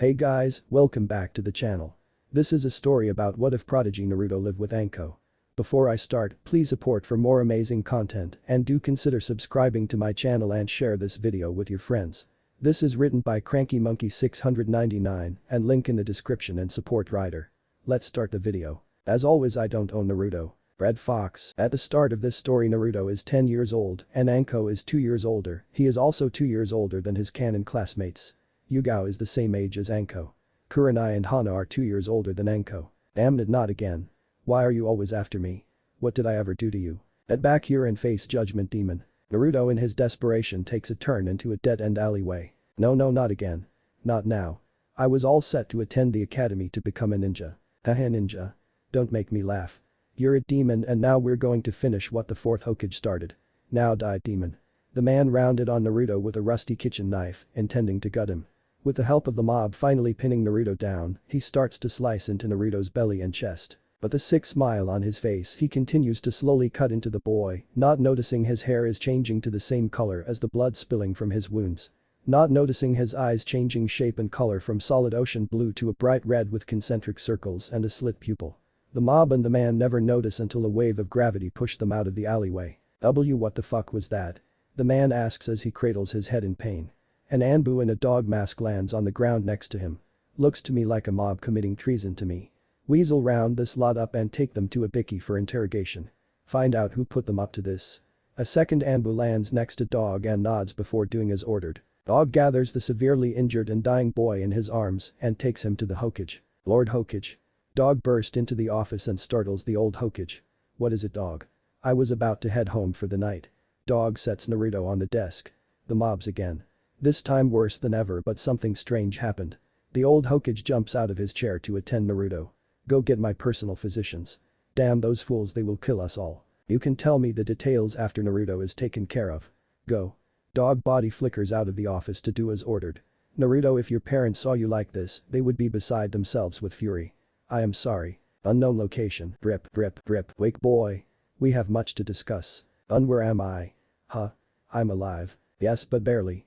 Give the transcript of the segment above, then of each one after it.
Hey guys, welcome back to the channel. This is a story about what if Prodigy Naruto lived with Anko. Before I start, please support for more amazing content and do consider subscribing to my channel and share this video with your friends. This is written by Cranky Monkey 699 and link in the description and support writer. Let's start the video. As always, I don't own Naruto. Red Fox. At the start of this story, Naruto is 10 years old and Anko is 2 years older. He is also 2 years older than his canon classmates. Yugao is the same age as Anko. Kurenai and Hana are 2 years older than Anko. Damn it, not again. Why are you always after me? What did I ever do to you? Get back here and face Judgment Demon. Naruto in his desperation takes a turn into a dead-end alleyway. No, not again. Not now. I was all set to attend the academy to become a ninja. Haha, ninja. Don't make me laugh. You're a demon and now we're going to finish what the fourth Hokage started. Now die, demon. The man rounded on Naruto with a rusty kitchen knife, intending to gut him. With the help of the mob finally pinning Naruto down, he starts to slice into Naruto's belly and chest. But the sick smile on his face, he continues to slowly cut into the boy, not noticing his hair is changing to the same color as the blood spilling from his wounds. Not noticing his eyes changing shape and color from solid ocean blue to a bright red with concentric circles and a slit pupil. The mob and the man never notice until a wave of gravity pushed them out of the alleyway. What the fuck was that? The man asks as he cradles his head in pain. An Anbu in a dog mask lands on the ground next to him. Looks to me like a mob committing treason to me. Weasel round this lot up and take them to a Biki for interrogation. Find out who put them up to this. A second Anbu lands next to Dog and nods before doing as ordered. Dog gathers the severely injured and dying boy in his arms and takes him to the Hokage. Lord Hokage. Dog burst into the office and startles the old Hokage. What is it, Dog? I was about to head home for the night. Dog sets Naruto on the desk. The mobs again. This time worse than ever, but something strange happened. The old Hokage jumps out of his chair to attend Naruto. Go get my personal physicians. Damn those fools, they will kill us all. You can tell me the details after Naruto is taken care of. Go. Dog body flickers out of the office to do as ordered. Naruto, if your parents saw you like this, they would be beside themselves with fury. I am sorry. Unknown location. Rip. Wake boy. We have much to discuss. Where am I? Huh? I'm alive. Yes, but barely.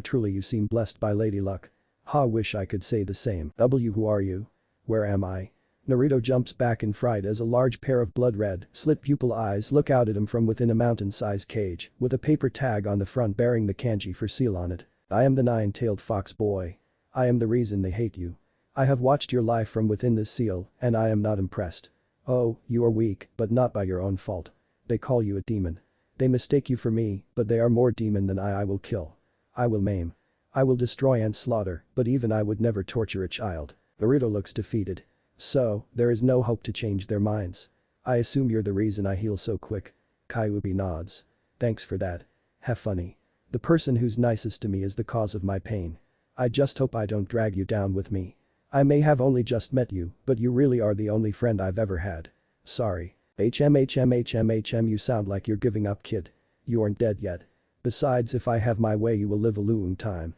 Truly you seem blessed by lady luck. Ha, wish I could say the same. Who are you? Where am I? Naruto jumps back in fright as a large pair of blood red, slit pupil eyes look out at him from within a mountain-sized cage, with a paper tag on the front bearing the kanji for seal on it. I am the nine-tailed fox boy. I am the reason they hate you. I have watched your life from within this seal, and I am not impressed. Oh, you are weak, but not by your own fault. They call you a demon. They mistake you for me, but they are more demon than I will kill. I will maim. I will destroy and slaughter, but even I would never torture a child. Naruto looks defeated. So, there is no hope to change their minds. I assume you're the reason I heal so quick. Kyuubi nods. Thanks for that. Have funny. The person who's nicest to me is the cause of my pain. I just hope I don't drag you down with me. I may have only just met you, but you really are the only friend I've ever had. Sorry. You sound like you're giving up, kid. You aren't dead yet. Besides, if I have my way you will live a long time.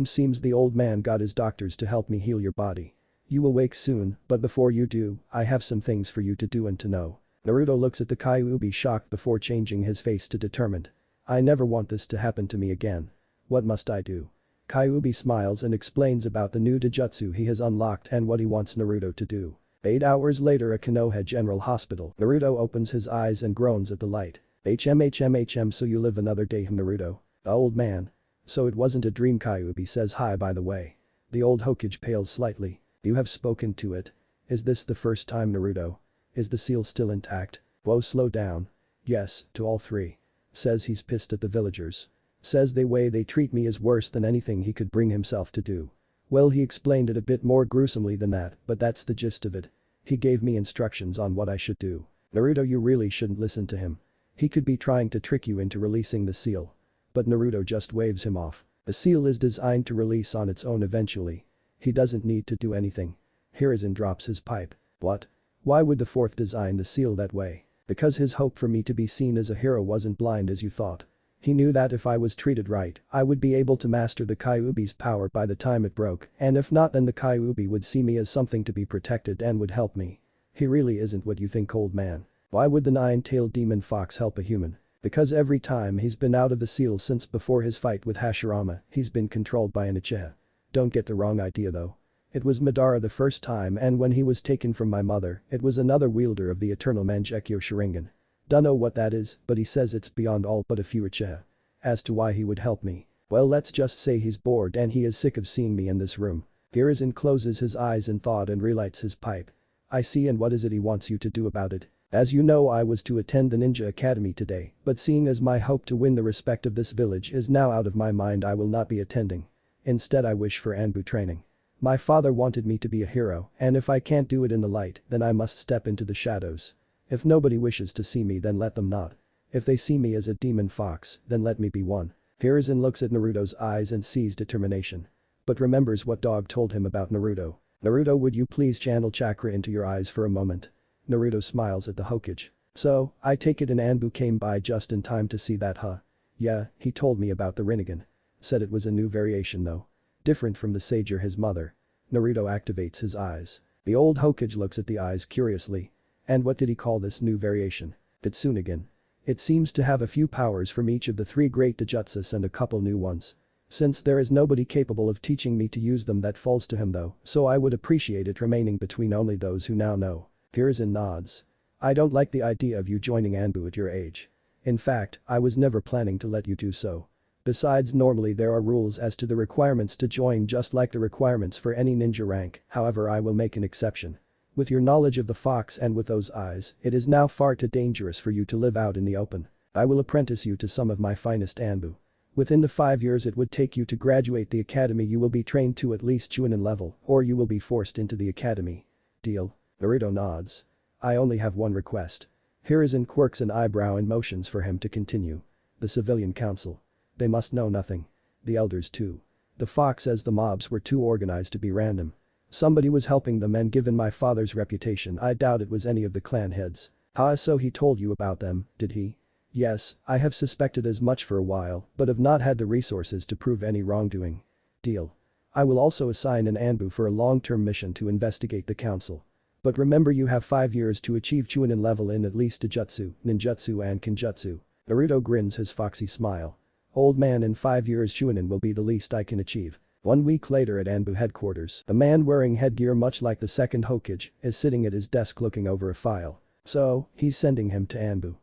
Seems the old man got his doctors to help me heal your body. You will wake soon, but before you do, I have some things for you to do and to know. Naruto looks at the Kyuubi shocked before changing his face to determined. I never want this to happen to me again. What must I do? Kyuubi smiles and explains about the new Dojutsu he has unlocked and what he wants Naruto to do. 8 hours later at Konoha General Hospital, Naruto opens his eyes and groans at the light. So you live another day, Naruto. Old man. So it wasn't a dream. Kyuubi says hi by the way. The old Hokage pales slightly. You have spoken to it. Is this the first time, Naruto? Is the seal still intact? Whoa, slow down. Yes, to all three. Says he's pissed at the villagers. Says the way they treat me is worse than anything he could bring himself to do. Well, he explained it a bit more gruesomely than that, but that's the gist of it. He gave me instructions on what I should do. Naruto, you really shouldn't listen to him. He could be trying to trick you into releasing the seal. But Naruto just waves him off. The seal is designed to release on its own eventually. He doesn't need to do anything. Hiruzen drops his pipe. What? Why would the fourth design the seal that way? Because his hope for me to be seen as a hero wasn't blind as you thought. He knew that if I was treated right, I would be able to master the Kyuubi's power by the time it broke, and if not, then the Kyuubi would see me as something to be protected and would help me. He really isn't what you think, old man. Why would the nine-tailed demon fox help a human? Because every time he's been out of the seal since before his fight with Hashirama, he's been controlled by an Uchiha. Don't get the wrong idea though. It was Madara the first time, and when he was taken from my mother, it was another wielder of the eternal Mangekyo Sharingan. Dunno what that is, but he says it's beyond all but a few Uchiha. As to why he would help me. Well, let's just say he's bored and he is sick of seeing me in this room. Hiruzen closes his eyes in thought and relights his pipe. I see, and what is it he wants you to do about it? As you know, I was to attend the Ninja Academy today, but seeing as my hope to win the respect of this village is now out of my mind, I will not be attending. Instead, I wish for Anbu training. My father wanted me to be a hero, and if I can't do it in the light, then I must step into the shadows. If nobody wishes to see me, then let them not. If they see me as a demon fox, then let me be one. Hiruzen looks at Naruto's eyes and sees determination. But remembers what Dog told him about Naruto. Naruto, would you please channel chakra into your eyes for a moment? Naruto smiles at the Hokage. So, I take it an Anbu came by just in time to see that, huh? Yeah, he told me about the Rinnegan. Said it was a new variation though. Different from the Sager his mother. Naruto activates his eyes. The old Hokage looks at the eyes curiously. And what did he call this new variation? Tsunagan. It seems to have a few powers from each of the 3 great Taijutsus and a couple new ones. Since there is nobody capable of teaching me to use them, that falls to him though, so I would appreciate it remaining between only those who now know. Hiruzen nods. I don't like the idea of you joining Anbu at your age. In fact, I was never planning to let you do so. Besides, normally there are rules as to the requirements to join, just like the requirements for any ninja rank, however I will make an exception. With your knowledge of the fox and with those eyes, it is now far too dangerous for you to live out in the open. I will apprentice you to some of my finest Anbu. Within the 5 years it would take you to graduate the academy, you will be trained to at least Chunin level, or you will be forced into the academy. Deal? Naruto nods. I only have one request. Hiruzen quirks an eyebrow and motions for him to continue. The civilian council. They must know nothing. The elders too. The fox says the mobs were too organized to be random. Somebody was helping them, and given my father's reputation, I doubt it was any of the clan heads. So he told you about them, did he? Yes, I have suspected as much for a while, but have not had the resources to prove any wrongdoing. Deal. I will also assign an Anbu for a long-term mission to investigate the council. But remember, you have 5 years to achieve Chunin level in at least Taijutsu, Ninjutsu and Kenjutsu. Naruto grins his foxy smile. Old man, in 5 years Chunin will be the least I can achieve. 1 week later at Anbu headquarters, a man wearing headgear much like the second Hokage is sitting at his desk looking over a file. So, he's sending him to Anbu.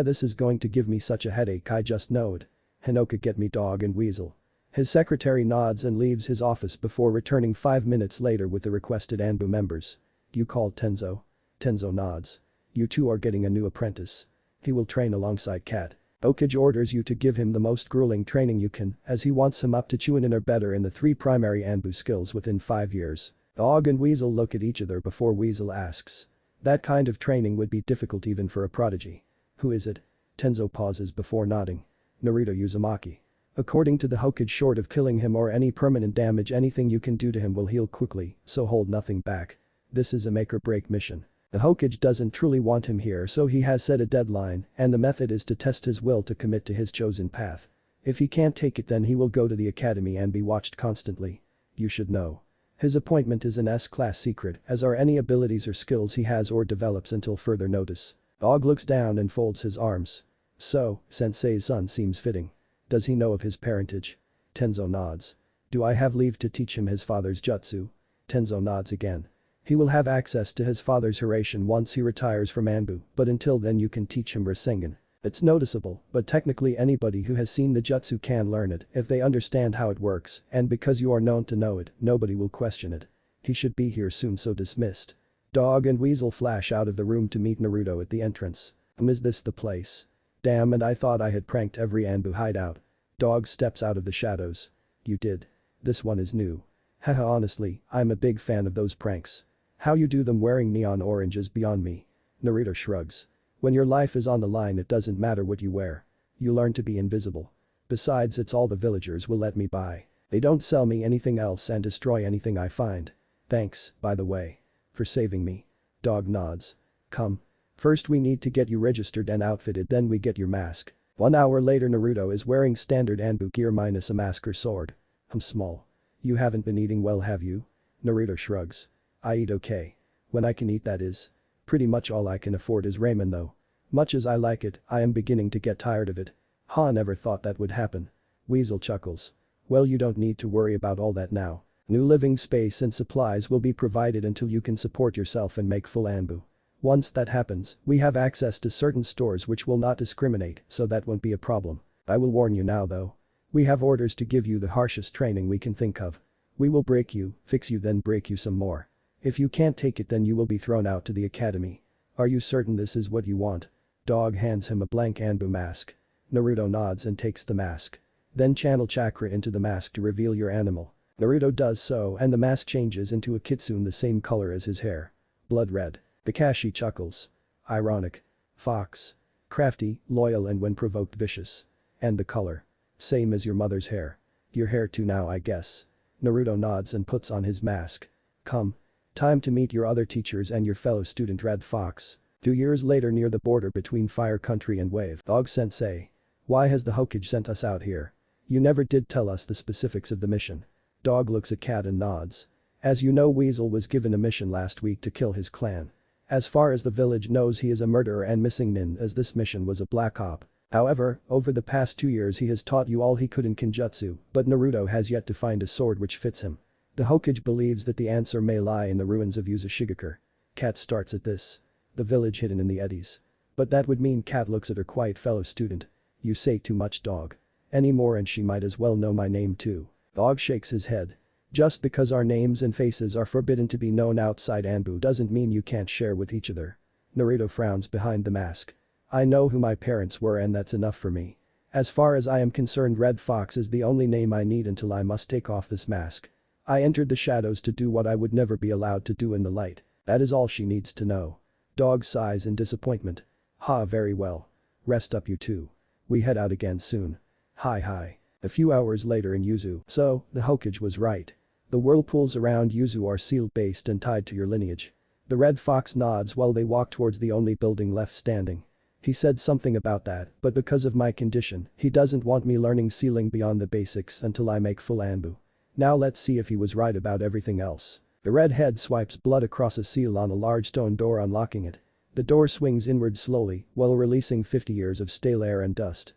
This is going to give me such a headache, I just know it. Hinoka, get me Dog and Weasel. His secretary nods and leaves his office before returning 5 minutes later with the requested Anbu members. You called Tenzo? Tenzo nods. You two are getting a new apprentice. He will train alongside Cat. Hokage orders you to give him the most grueling training you can, as he wants him up to Chunin or better in the 3 primary Anbu skills within 5 years. Dog and Weasel look at each other before Weasel asks. That kind of training would be difficult even for a prodigy. Who is it? Tenzo pauses before nodding. Naruto Uzumaki. According to the Hokage, short of killing him or any permanent damage, anything you can do to him will heal quickly, so hold nothing back. This is a make-or-break mission. The Hokage doesn't truly want him here, so he has set a deadline, and the method is to test his will to commit to his chosen path. If he can't take it, then he will go to the academy and be watched constantly. You should know. His appointment is an S-class secret, as are any abilities or skills he has or develops until further notice. Dog looks down and folds his arms. So, Sensei's son seems fitting. Does he know of his parentage? Tenzo nods. Do I have leave to teach him his father's jutsu? Tenzo nods again. He will have access to his father's Hiraishin once he retires from Anbu, but until then you can teach him Rasengan. It's noticeable, but technically anybody who has seen the jutsu can learn it if they understand how it works, and because you are known to know it, nobody will question it. He should be here soon, so dismissed. Dog and Weasel flash out of the room to meet Naruto at the entrance. Is this the place? Damn, and I thought I had pranked every Anbu hideout. Dog steps out of the shadows. You did. This one is new. Haha, honestly, I'm a big fan of those pranks. How you do them wearing neon orange is beyond me. Naruto shrugs. When your life is on the line, it doesn't matter what you wear. You learn to be invisible. Besides, it's all the villagers will let me buy. They don't sell me anything else and destroy anything I find. Thanks, by the way. For saving me. Dog nods. Come. First we need to get you registered and outfitted, then we get your mask. 1 hour later, Naruto is wearing standard Anbu gear minus a mask or sword. I'm small. You haven't been eating well, have you? Naruto shrugs. I eat okay. When I can eat, that is. Pretty much all I can afford is ramen though. Much as I like it, I am beginning to get tired of it. Never thought that would happen. Weasel chuckles. Well, you don't need to worry about all that now. New living space and supplies will be provided until you can support yourself and make full Anbu. Once that happens, we have access to certain stores which will not discriminate, so that won't be a problem. I will warn you now though. We have orders to give you the harshest training we can think of. We will break you, fix you, then break you some more. If you can't take it, then you will be thrown out to the academy. Are you certain this is what you want? Dog hands him a blank Anbu mask. Naruto nods and takes the mask. Then channel chakra into the mask to reveal your animal. Naruto does so and the mask changes into a kitsune the same color as his hair. Blood red. Kakashi chuckles. Ironic. Fox. Crafty, loyal and when provoked vicious. And the color. Same as your mother's hair. Your hair too now, I guess. Naruto nods and puts on his mask. Come. Time to meet your other teachers and your fellow student Red Fox. 2 years later near the border between Fire Country and Wave. Dog Sensei. Why has the Hokage sent us out here? You never did tell us the specifics of the mission. Dog looks at Cat and nods. As you know, Weasel was given a mission last week to kill his clan. As far as the village knows, he is a murderer and missing nin, as this mission was a black op. However, over the past 2 years he has taught you all he could in Kenjutsu, but Naruto has yet to find a sword which fits him. The Hokage believes that the answer may lie in the ruins of Uzumaki. Cat starts at this. The village hidden in the eddies. But that would mean Cat looks at her quiet fellow student. You say too much, dog. Any more and she might as well know my name too. Dog shakes his head. Just because our names and faces are forbidden to be known outside Anbu doesn't mean you can't share with each other. Naruto frowns behind the mask. I know who my parents were and that's enough for me. As far as I am concerned, Red Fox is the only name I need until I must take off this mask. I entered the shadows to do what I would never be allowed to do in the light. That is all she needs to know. Dog sighs in disappointment. Ha, very well. Rest up you two. We head out again soon. Hi. A few hours later in Yuzu. So, the Hokage was right. The whirlpools around Yuzu are sealed-based and tied to your lineage. The Red Fox nods while they walk towards the only building left standing. He said something about that, but because of my condition, he doesn't want me learning sealing beyond the basics until I make full Anbu. Now let's see if he was right about everything else. The redhead swipes blood across a seal on a large stone door, unlocking it. The door swings inward slowly while releasing 50 years of stale air and dust.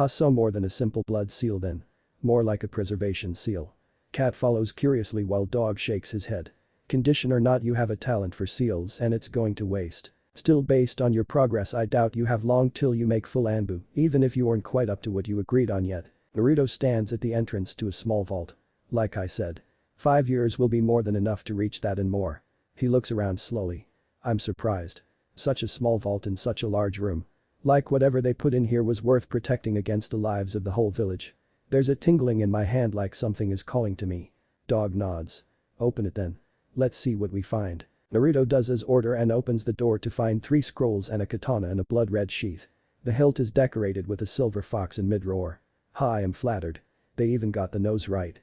So more than a simple blood seal then. More like a preservation seal. Cat follows curiously while Dog shakes his head. Condition or not, you have a talent for seals and it's going to waste. Still, based on your progress, I doubt you have long till you make full Anbu, even if you aren't quite up to what you agreed on yet. Naruto stands at the entrance to a small vault. Like I said. 5 years will be more than enough to reach that and more. He looks around slowly. I'm surprised. Such a small vault in such a large room. Like whatever they put in here was worth protecting against the lives of the whole village. There's a tingling in my hand like something is calling to me. Dog nods. Open it then. Let's see what we find. Naruto does as ordered and opens the door to find 3 scrolls and a katana in a blood-red sheath. The hilt is decorated with a silver fox in mid-roar. I am flattered. They even got the nose right.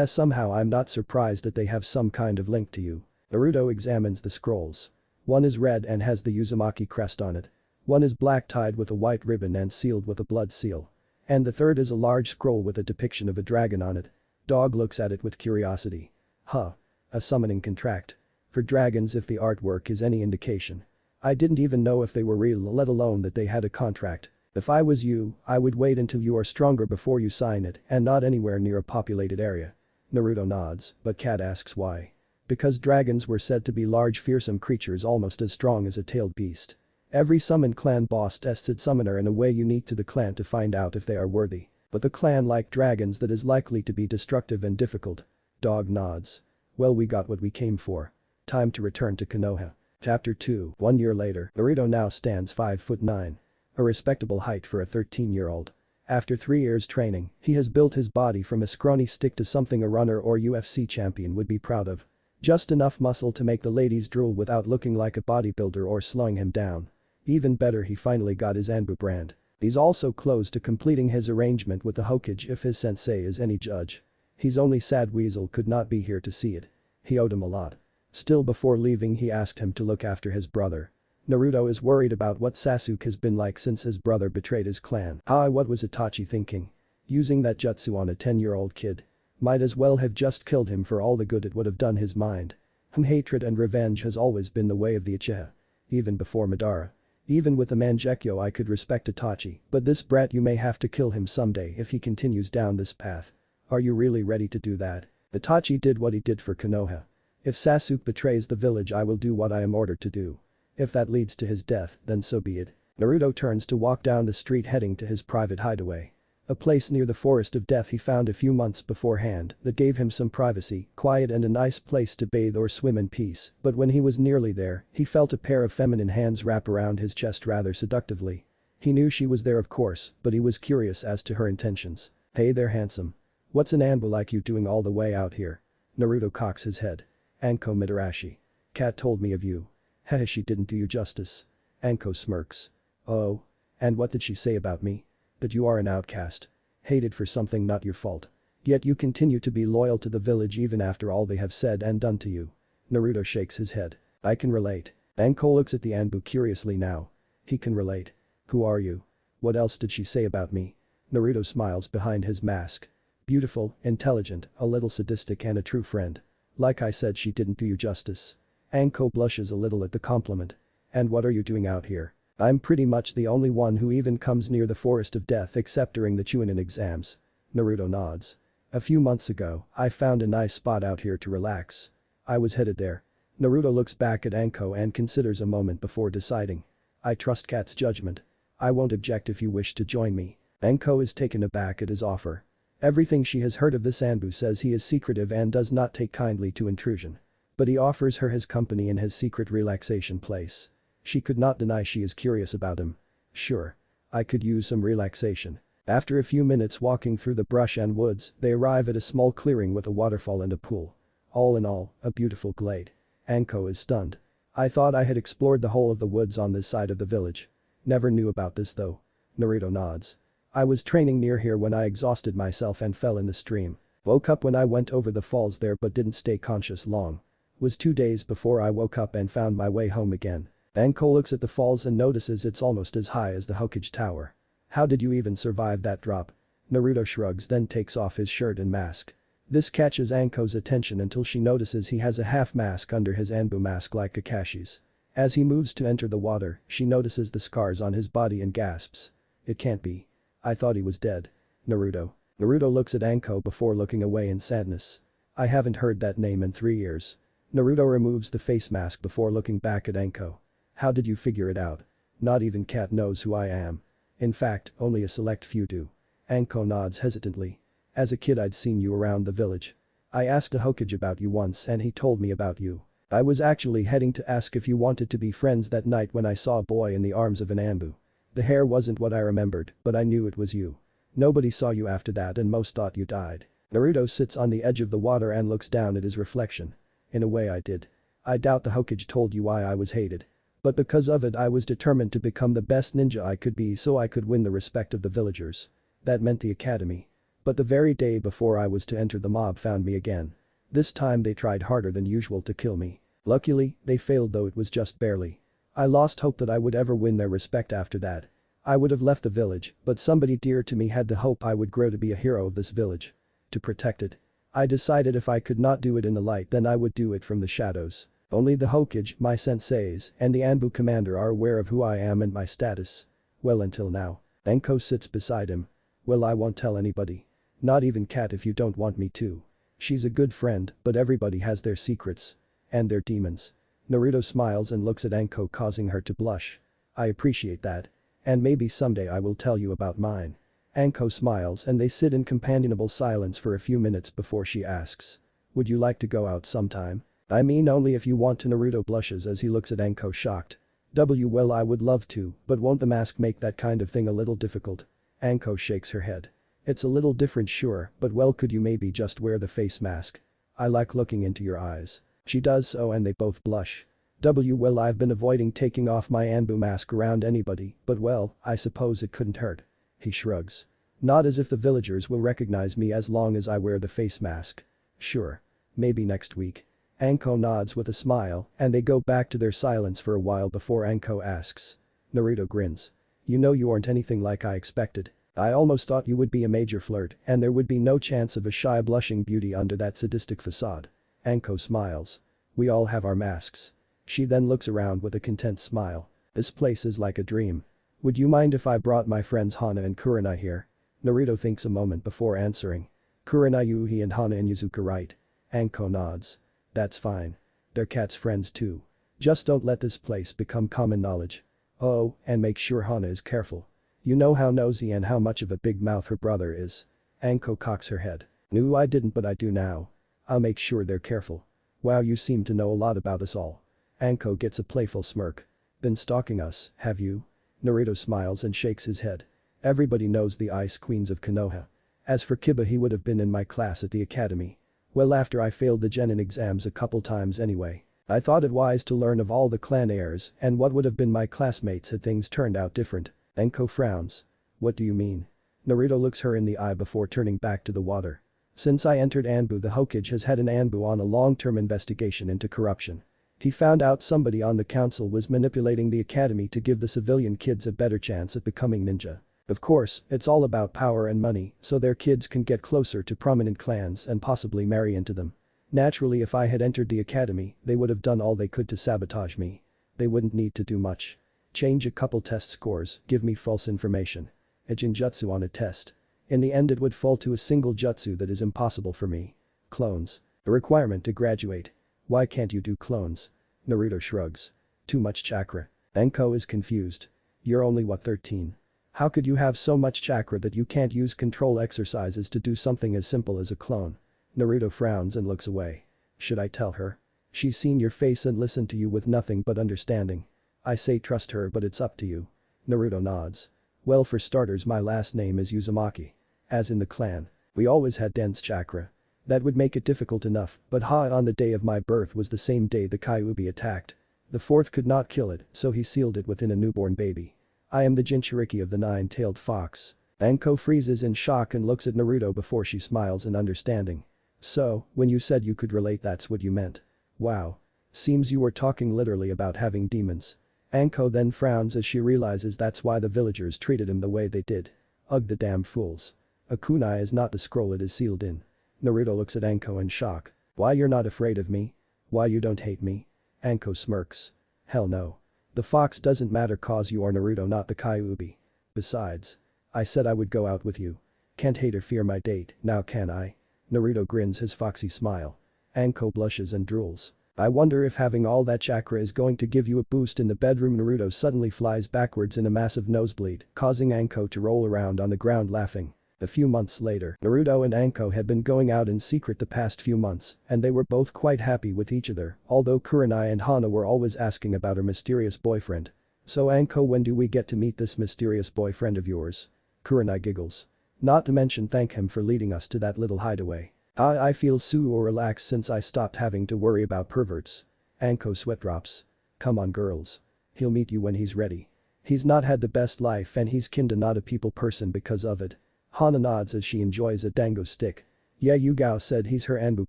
Somehow I'm not surprised that they have some kind of link to you. Naruto examines the scrolls. One is red and has the Uzumaki crest on it. One is black tied with a white ribbon and sealed with a blood seal. And the third is a large scroll with a depiction of a dragon on it. Dog looks at it with curiosity. A summoning contract. For dragons, if the artwork is any indication. I didn't even know if they were real, let alone that they had a contract. If I was you, I would wait until you are stronger before you sign it and not anywhere near a populated area. Naruto nods, but Cat asks why. Because dragons were said to be large fearsome creatures almost as strong as a tailed beast. Every summoned clan boss tests its summoner in a way unique to the clan to find out if they are worthy. But the clan like dragons that is likely to be destructive and difficult. Dog nods. Well, we got what we came for. Time to return to Konoha. Chapter 2. 1 year later, Naruto now stands 5'9". A respectable height for a 13-year-old. After 3 years training, he has built his body from a scrawny stick to something a runner or UFC champion would be proud of. Just enough muscle to make the ladies drool without looking like a bodybuilder or slowing him down. Even better, he finally got his Anbu brand. He's also close to completing his arrangement with the Hokage if his sensei is any judge. He's only sad Weasel could not be here to see it. He owed him a lot. Still, before leaving, he asked him to look after his brother. Naruto is worried about what Sasuke has been like since his brother betrayed his clan. What was Itachi thinking? Using that jutsu on a 10-year-old kid. Might as well have just killed him for all the good it would have done his mind. Hatred and revenge has always been the way of the Uchiha. Even before Madara. Even with the Mangekyo I could respect Itachi, but this brat, you may have to kill him someday if he continues down this path. Are you really ready to do that? Itachi did what he did for Konoha. If Sasuke betrays the village, I will do what I am ordered to do. If that leads to his death, then so be it. Naruto turns to walk down the street heading to his private hideaway. A place near the Forest of Death he found a few months beforehand that gave him some privacy, quiet and a nice place to bathe or swim in peace, but when he was nearly there, he felt a pair of feminine hands wrap around his chest rather seductively. He knew she was there of course, but he was curious as to her intentions. Hey there handsome. What's an Anbu like you doing all the way out here? Naruto cocks his head. Anko Mitarashi. Cat told me of you. Heh, she didn't do you justice. Anko smirks. Oh? And what did she say about me? That you are an outcast. Hated for something not your fault. Yet you continue to be loyal to the village even after all they have said and done to you. Naruto shakes his head. I can relate. Anko looks at the Anbu curiously now. He can relate. Who are you? What else did she say about me? Naruto smiles behind his mask. Beautiful, intelligent, a little sadistic and a true friend. Like I said, she didn't do you justice. Anko blushes a little at the compliment. And what are you doing out here? I'm pretty much the only one who even comes near the Forest of Death except during the Chunin exams. Naruto nods. A few months ago, I found a nice spot out here to relax. I was headed there. Naruto looks back at Anko and considers a moment before deciding. I trust Cat's judgment. I won't object if you wish to join me. Anko is taken aback at his offer. Everything she has heard of this Anbu says he is secretive and does not take kindly to intrusion. But he offers her his company in his secret relaxation place. She could not deny she is curious about him. Sure. I could use some relaxation. After a few minutes walking through the brush and woods, they arrive at a small clearing with a waterfall and a pool. All in all, a beautiful glade. Anko is stunned. I thought I had explored the whole of the woods on this side of the village. Never knew about this though. Naruto nods. I was training near here when I exhausted myself and fell in the stream. Woke up when I went over the falls there but didn't stay conscious long. Was 2 days before I woke up and found my way home again. Anko looks at the falls and notices it's almost as high as the Hokage Tower. How did you even survive that drop? Naruto shrugs then takes off his shirt and mask. This catches Anko's attention until she notices he has a half mask under his Anbu mask like Kakashi's. As he moves to enter the water, she notices the scars on his body and gasps. It can't be. I thought he was dead. Naruto. Naruto looks at Anko before looking away in sadness. I haven't heard that name in 3 years. Naruto removes the face mask before looking back at Anko. How did you figure it out? Not even Cat knows who I am. In fact, only a select few do. Anko nods hesitantly. As a kid I'd seen you around the village. I asked a Hokage about you once and he told me about you. I was actually heading to ask if you wanted to be friends that night when I saw a boy in the arms of an Anbu. The hair wasn't what I remembered, but I knew it was you. Nobody saw you after that and most thought you died. Naruto sits on the edge of the water and looks down at his reflection. In a way I did. I doubt the Hokage told you why I was hated. But because of it I was determined to become the best ninja I could be so I could win the respect of the villagers. That meant the academy. But the very day before I was to enter the mob found me again. This time they tried harder than usual to kill me. Luckily, they failed though it was just barely. I lost hope that I would ever win their respect after that. I would have left the village, but somebody dear to me had the hope I would grow to be a hero of this village. To protect it. I decided if I could not do it in the light then I would do it from the shadows. Only the Hokage, my senseis, and the Anbu commander are aware of who I am and my status. Well until now. Anko sits beside him. Well I won't tell anybody. Not even Cat if you don't want me to. She's a good friend, but everybody has their secrets. And their demons. Naruto smiles and looks at Anko causing her to blush. I appreciate that. And maybe someday I will tell you about mine. Anko smiles and they sit in companionable silence for a few minutes before she asks. Would you like to go out sometime? I mean only if you want to. Naruto blushes as he looks at Anko shocked. Well I would love to, but won't the mask make that kind of thing a little difficult? Anko shakes her head. It's a little different sure, but well could you maybe just wear the face mask? I like looking into your eyes. She does so and they both blush. Well I've been avoiding taking off my Anbu mask around anybody, but well, I suppose it couldn't hurt. He shrugs. Not as if the villagers will recognize me as long as I wear the face mask. Sure. Maybe next week. Anko nods with a smile and they go back to their silence for a while before Anko asks. Naruto grins. You know you aren't anything like I expected. I almost thought you would be a major flirt and there would be no chance of a shy blushing beauty under that sadistic facade. Anko smiles. We all have our masks. She then looks around with a content smile. This place is like a dream. Would you mind if I brought my friends Hana and Kurenai here? Naruto thinks a moment before answering. Kurenai, Yuhi and Hana and Yuzuka, right? Anko nods. That's fine. They're Cat's friends too. Just don't let this place become common knowledge. Oh, and make sure Hana is careful. You know how nosy and how much of a big mouth her brother is. Anko cocks her head. No, I didn't, but I do now. I'll make sure they're careful. Wow, you seem to know a lot about us all. Anko gets a playful smirk. Been stalking us, have you? Naruto smiles and shakes his head. Everybody knows the Ice Queens of Konoha. As for Kiba, he would have been in my class at the academy. Well, after I failed the genin exams a couple times anyway. I thought it wise to learn of all the clan heirs and what would have been my classmates had things turned out different. Anko frowns. What do you mean? Naruto looks her in the eye before turning back to the water. Since I entered Anbu, the Hokage has had an Anbu on a long-term investigation into corruption. He found out somebody on the council was manipulating the academy to give the civilian kids a better chance at becoming ninja. Of course, it's all about power and money, so their kids can get closer to prominent clans and possibly marry into them. Naturally, if I had entered the academy, they would have done all they could to sabotage me. They wouldn't need to do much. Change a couple test scores, give me false information. A jinjutsu on a test. In the end, it would fall to a single jutsu that is impossible for me. Clones. A requirement to graduate. Why can't you do clones? Naruto shrugs. Too much chakra. Anko is confused. You're only what, 13? How could you have so much chakra that you can't use control exercises to do something as simple as a clone? Naruto frowns and looks away. Should I tell her? She's seen your face and listened to you with nothing but understanding. I say trust her, but it's up to you. Naruto nods. Well, for starters, my last name is Uzumaki. As in the clan, we always had dense chakra. That would make it difficult enough, but on the day of my birth was the same day the Kyuubi attacked. The fourth could not kill it, so he sealed it within a newborn baby. I am the Jinchuriki of the nine-tailed fox. Anko freezes in shock and looks at Naruto before she smiles in understanding. So, when you said you could relate, that's what you meant. Wow. Seems you were talking literally about having demons. Anko then frowns as she realizes that's why the villagers treated him the way they did. Ugh, the damn fools. A kunai is not the scroll it is sealed in. Naruto looks at Anko in shock. Why, you're not afraid of me? Why, you don't hate me? Anko smirks. Hell no. The fox doesn't matter cause you are Naruto, not the Kyuubi. Besides. I said I would go out with you. Can't hate or fear my date, now can I? Naruto grins his foxy smile. Anko blushes and drools. I wonder if having all that chakra is going to give you a boost in the bedroom. Naruto suddenly flies backwards in a massive nosebleed, causing Anko to roll around on the ground laughing. A few months later, Naruto and Anko had been going out in secret the past few months, and they were both quite happy with each other, although Kurenai and Hana were always asking about her mysterious boyfriend. So Anko, when do we get to meet this mysterious boyfriend of yours? Kurenai giggles. Not to mention thank him for leading us to that little hideaway. I feel so relaxed since I stopped having to worry about perverts. Anko sweat drops. Come on, girls. He'll meet you when he's ready. He's not had the best life and he's kinda not a people person because of it. Hana nods as she enjoys a dango stick. Yeah, Yugao said he's her Anbu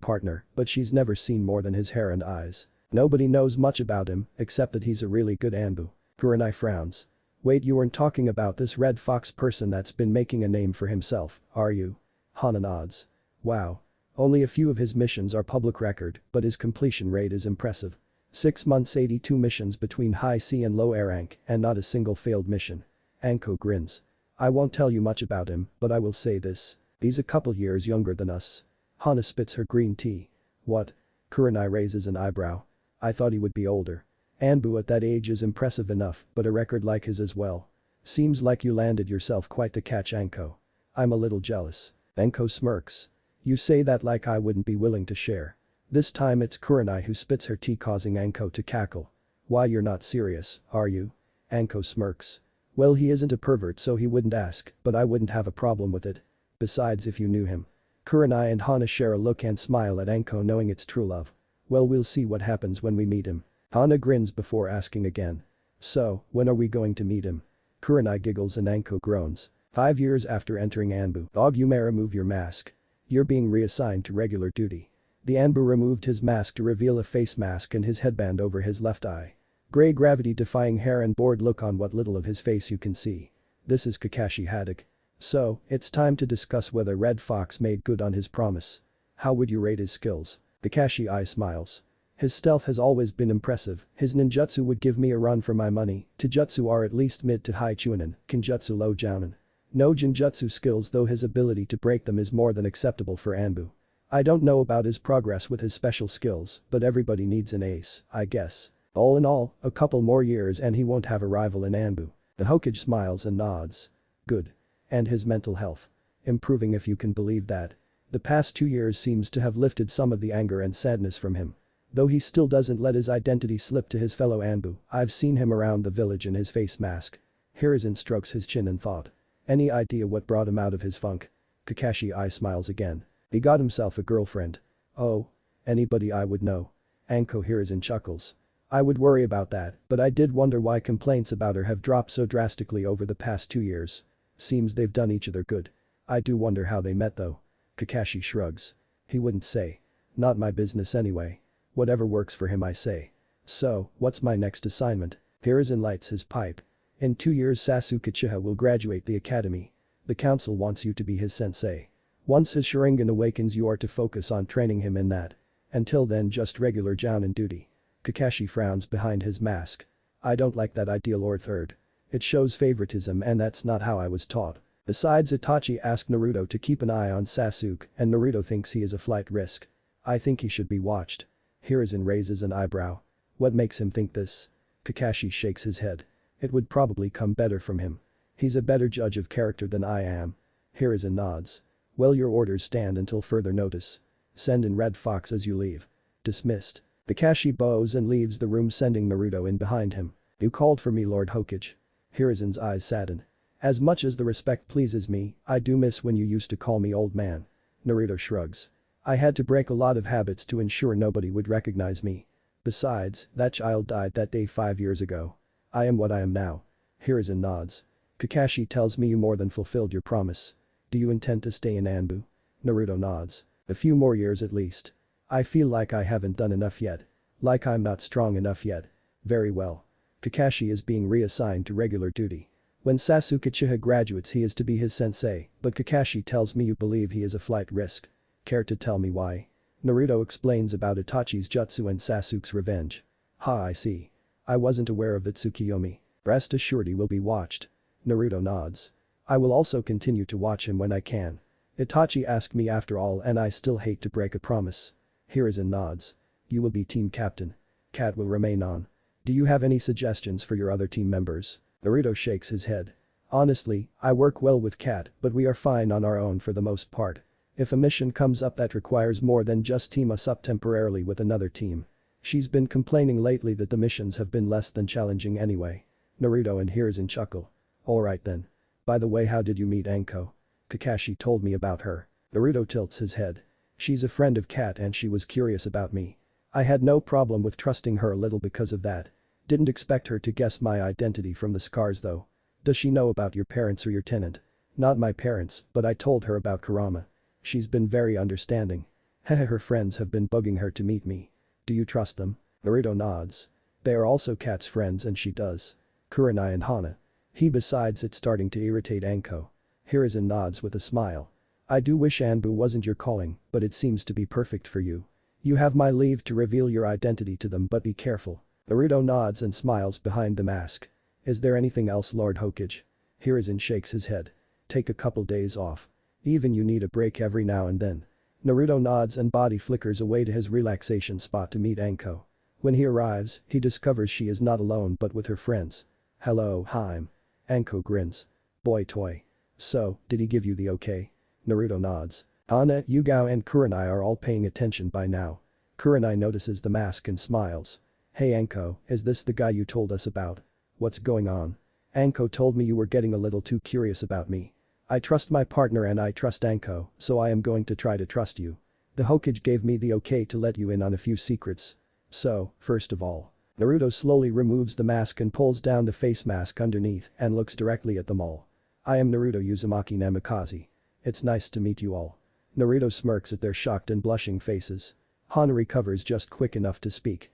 partner, but she's never seen more than his hair and eyes. Nobody knows much about him, except that he's a really good Anbu. Kurenai frowns. Wait, you weren't talking about this red fox person that's been making a name for himself, are you? Hana nods. Wow. Only a few of his missions are public record, but his completion rate is impressive. 6 months, 82 missions between high C and low air rank, and not a single failed mission. Anko grins. I won't tell you much about him, but I will say this. He's a couple years younger than us. Hana spits her green tea. What? Kurenai raises an eyebrow. I thought he would be older. Anbu at that age is impressive enough, but a record like his as well. Seems like you landed yourself quite the catch, Anko. I'm a little jealous. Anko smirks. You say that like I wouldn't be willing to share. This time it's Kurenai who spits her tea, causing Anko to cackle. Why, you're not serious, are you? Anko smirks. Well, he isn't a pervert, so he wouldn't ask, but I wouldn't have a problem with it. Besides, if you knew him. Kurenai and Hana share a look and smile at Anko, knowing it's true love. Well, we'll see what happens when we meet him. Hana grins before asking again. So, when are we going to meet him? Kurenai giggles and Anko groans. 5 years after entering Anbu. Og, you may remove your mask. You're being reassigned to regular duty. The Anbu removed his mask to reveal a face mask and his headband over his left eye. Gray gravity-defying hair and bored look on what little of his face you can see. This is Kakashi Haddock. So, it's time to discuss whether Red Fox made good on his promise. How would you rate his skills? Kakashi eye smiles. His stealth has always been impressive, his ninjutsu would give me a run for my money, taijutsu are at least mid to high chunin, kinjutsu low jounin. No genjutsu skills, though his ability to break them is more than acceptable for Anbu. I don't know about his progress with his special skills, but everybody needs an ace, I guess. All in all, a couple more years and he won't have a rival in Anbu. The Hokage smiles and nods. Good. And his mental health? Improving, if you can believe that. The past 2 years seems to have lifted some of the anger and sadness from him. Though he still doesn't let his identity slip to his fellow Anbu, I've seen him around the village in his face mask. Hiruzen strokes his chin in thought. Any idea what brought him out of his funk? Kakashi I smiles again. He got himself a girlfriend. Oh. Anybody I would know. Anko Hiruzen chuckles. I would worry about that, but I did wonder why complaints about her have dropped so drastically over the past 2 years. Seems they've done each other good. I do wonder how they met though. Kakashi shrugs. He wouldn't say. Not my business anyway. Whatever works for him I say. So, what's my next assignment? Hiruzen lights his pipe. In 2 years Sasuke Uchiha will graduate the academy. The council wants you to be his sensei. Once his Sharingan awakens you are to focus on training him in that. Until then just regular jounin duty. Kakashi frowns behind his mask. I don't like that ideal or third. It shows favoritism and that's not how I was taught. Besides, Itachi asked Naruto to keep an eye on Sasuke and Naruto thinks he is a flight risk. I think he should be watched. Hiruzen raises an eyebrow. What makes him think this? Kakashi shakes his head. It would probably come better from him. He's a better judge of character than I am. Hiruzen nods. Well, your orders stand until further notice. Send in Red Fox as you leave. Dismissed. Kakashi bows and leaves the room sending Naruto in behind him. You called for me, Lord Hokage. Hiruzen's eyes sadden. As much as the respect pleases me, I do miss when you used to call me old man. Naruto shrugs. I had to break a lot of habits to ensure nobody would recognize me. Besides, that child died that day 5 years ago. I am what I am now. Hiruzen nods. Kakashi tells me you more than fulfilled your promise. Do you intend to stay in Anbu? Naruto nods. A few more years at least. I feel like I haven't done enough yet. Like I'm not strong enough yet. Very well. Kakashi is being reassigned to regular duty. When Sasuke Uchiha graduates he is to be his sensei, but Kakashi tells me you believe he is a flight risk. Care to tell me why? Naruto explains about Itachi's jutsu and Sasuke's revenge. Ha, I see. I wasn't aware of that, Tsukiyomi. Rest assured he will be watched. Naruto nods. I will also continue to watch him when I can. Itachi asked me after all and I still hate to break a promise. Hiruzen nods. You will be team captain. Kat will remain on. Do you have any suggestions for your other team members? Naruto shakes his head. Honestly, I work well with Kat, but we are fine on our own for the most part. If a mission comes up that requires more than just team us up temporarily with another team. She's been complaining lately that the missions have been less than challenging anyway. Naruto and Hiruzen chuckle. Alright then. By the way, how did you meet Anko? Kakashi told me about her. Naruto tilts his head. She's a friend of Kat and she was curious about me. I had no problem with trusting her a little because of that. Didn't expect her to guess my identity from the scars though. Does she know about your parents or your tenant? Not my parents, but I told her about Kurama. She's been very understanding. Hehe, her friends have been bugging her to meet me. Do you trust them? Naruto nods. They are also Kat's friends and she does. Kurenai and Hana. Besides it's starting to irritate Anko. Hiruzen nods with a smile. I do wish Anbu wasn't your calling, but it seems to be perfect for you. You have my leave to reveal your identity to them, but be careful. Naruto nods and smiles behind the mask. Is there anything else, Lord Hokage? Hiruzen shakes his head. Take a couple days off. Even you need a break every now and then. Naruto nods and body flickers away to his relaxation spot to meet Anko. When he arrives, he discovers she is not alone but with her friends. Hello, Haim. Anko grins. Boy toy. So, did he give you the okay? Naruto nods. Hana, Yugao and Kurenai are all paying attention by now. Kurenai notices the mask and smiles. Hey Anko, is this the guy you told us about? What's going on? Anko told me you were getting a little too curious about me. I trust my partner and I trust Anko, so I am going to try to trust you. The Hokage gave me the okay to let you in on a few secrets. So, first of all. Naruto slowly removes the mask and pulls down the face mask underneath and looks directly at them all. I am Naruto Uzumaki Namikaze. It's nice to meet you all. Naruto smirks at their shocked and blushing faces. Hana recovers just quick enough to speak.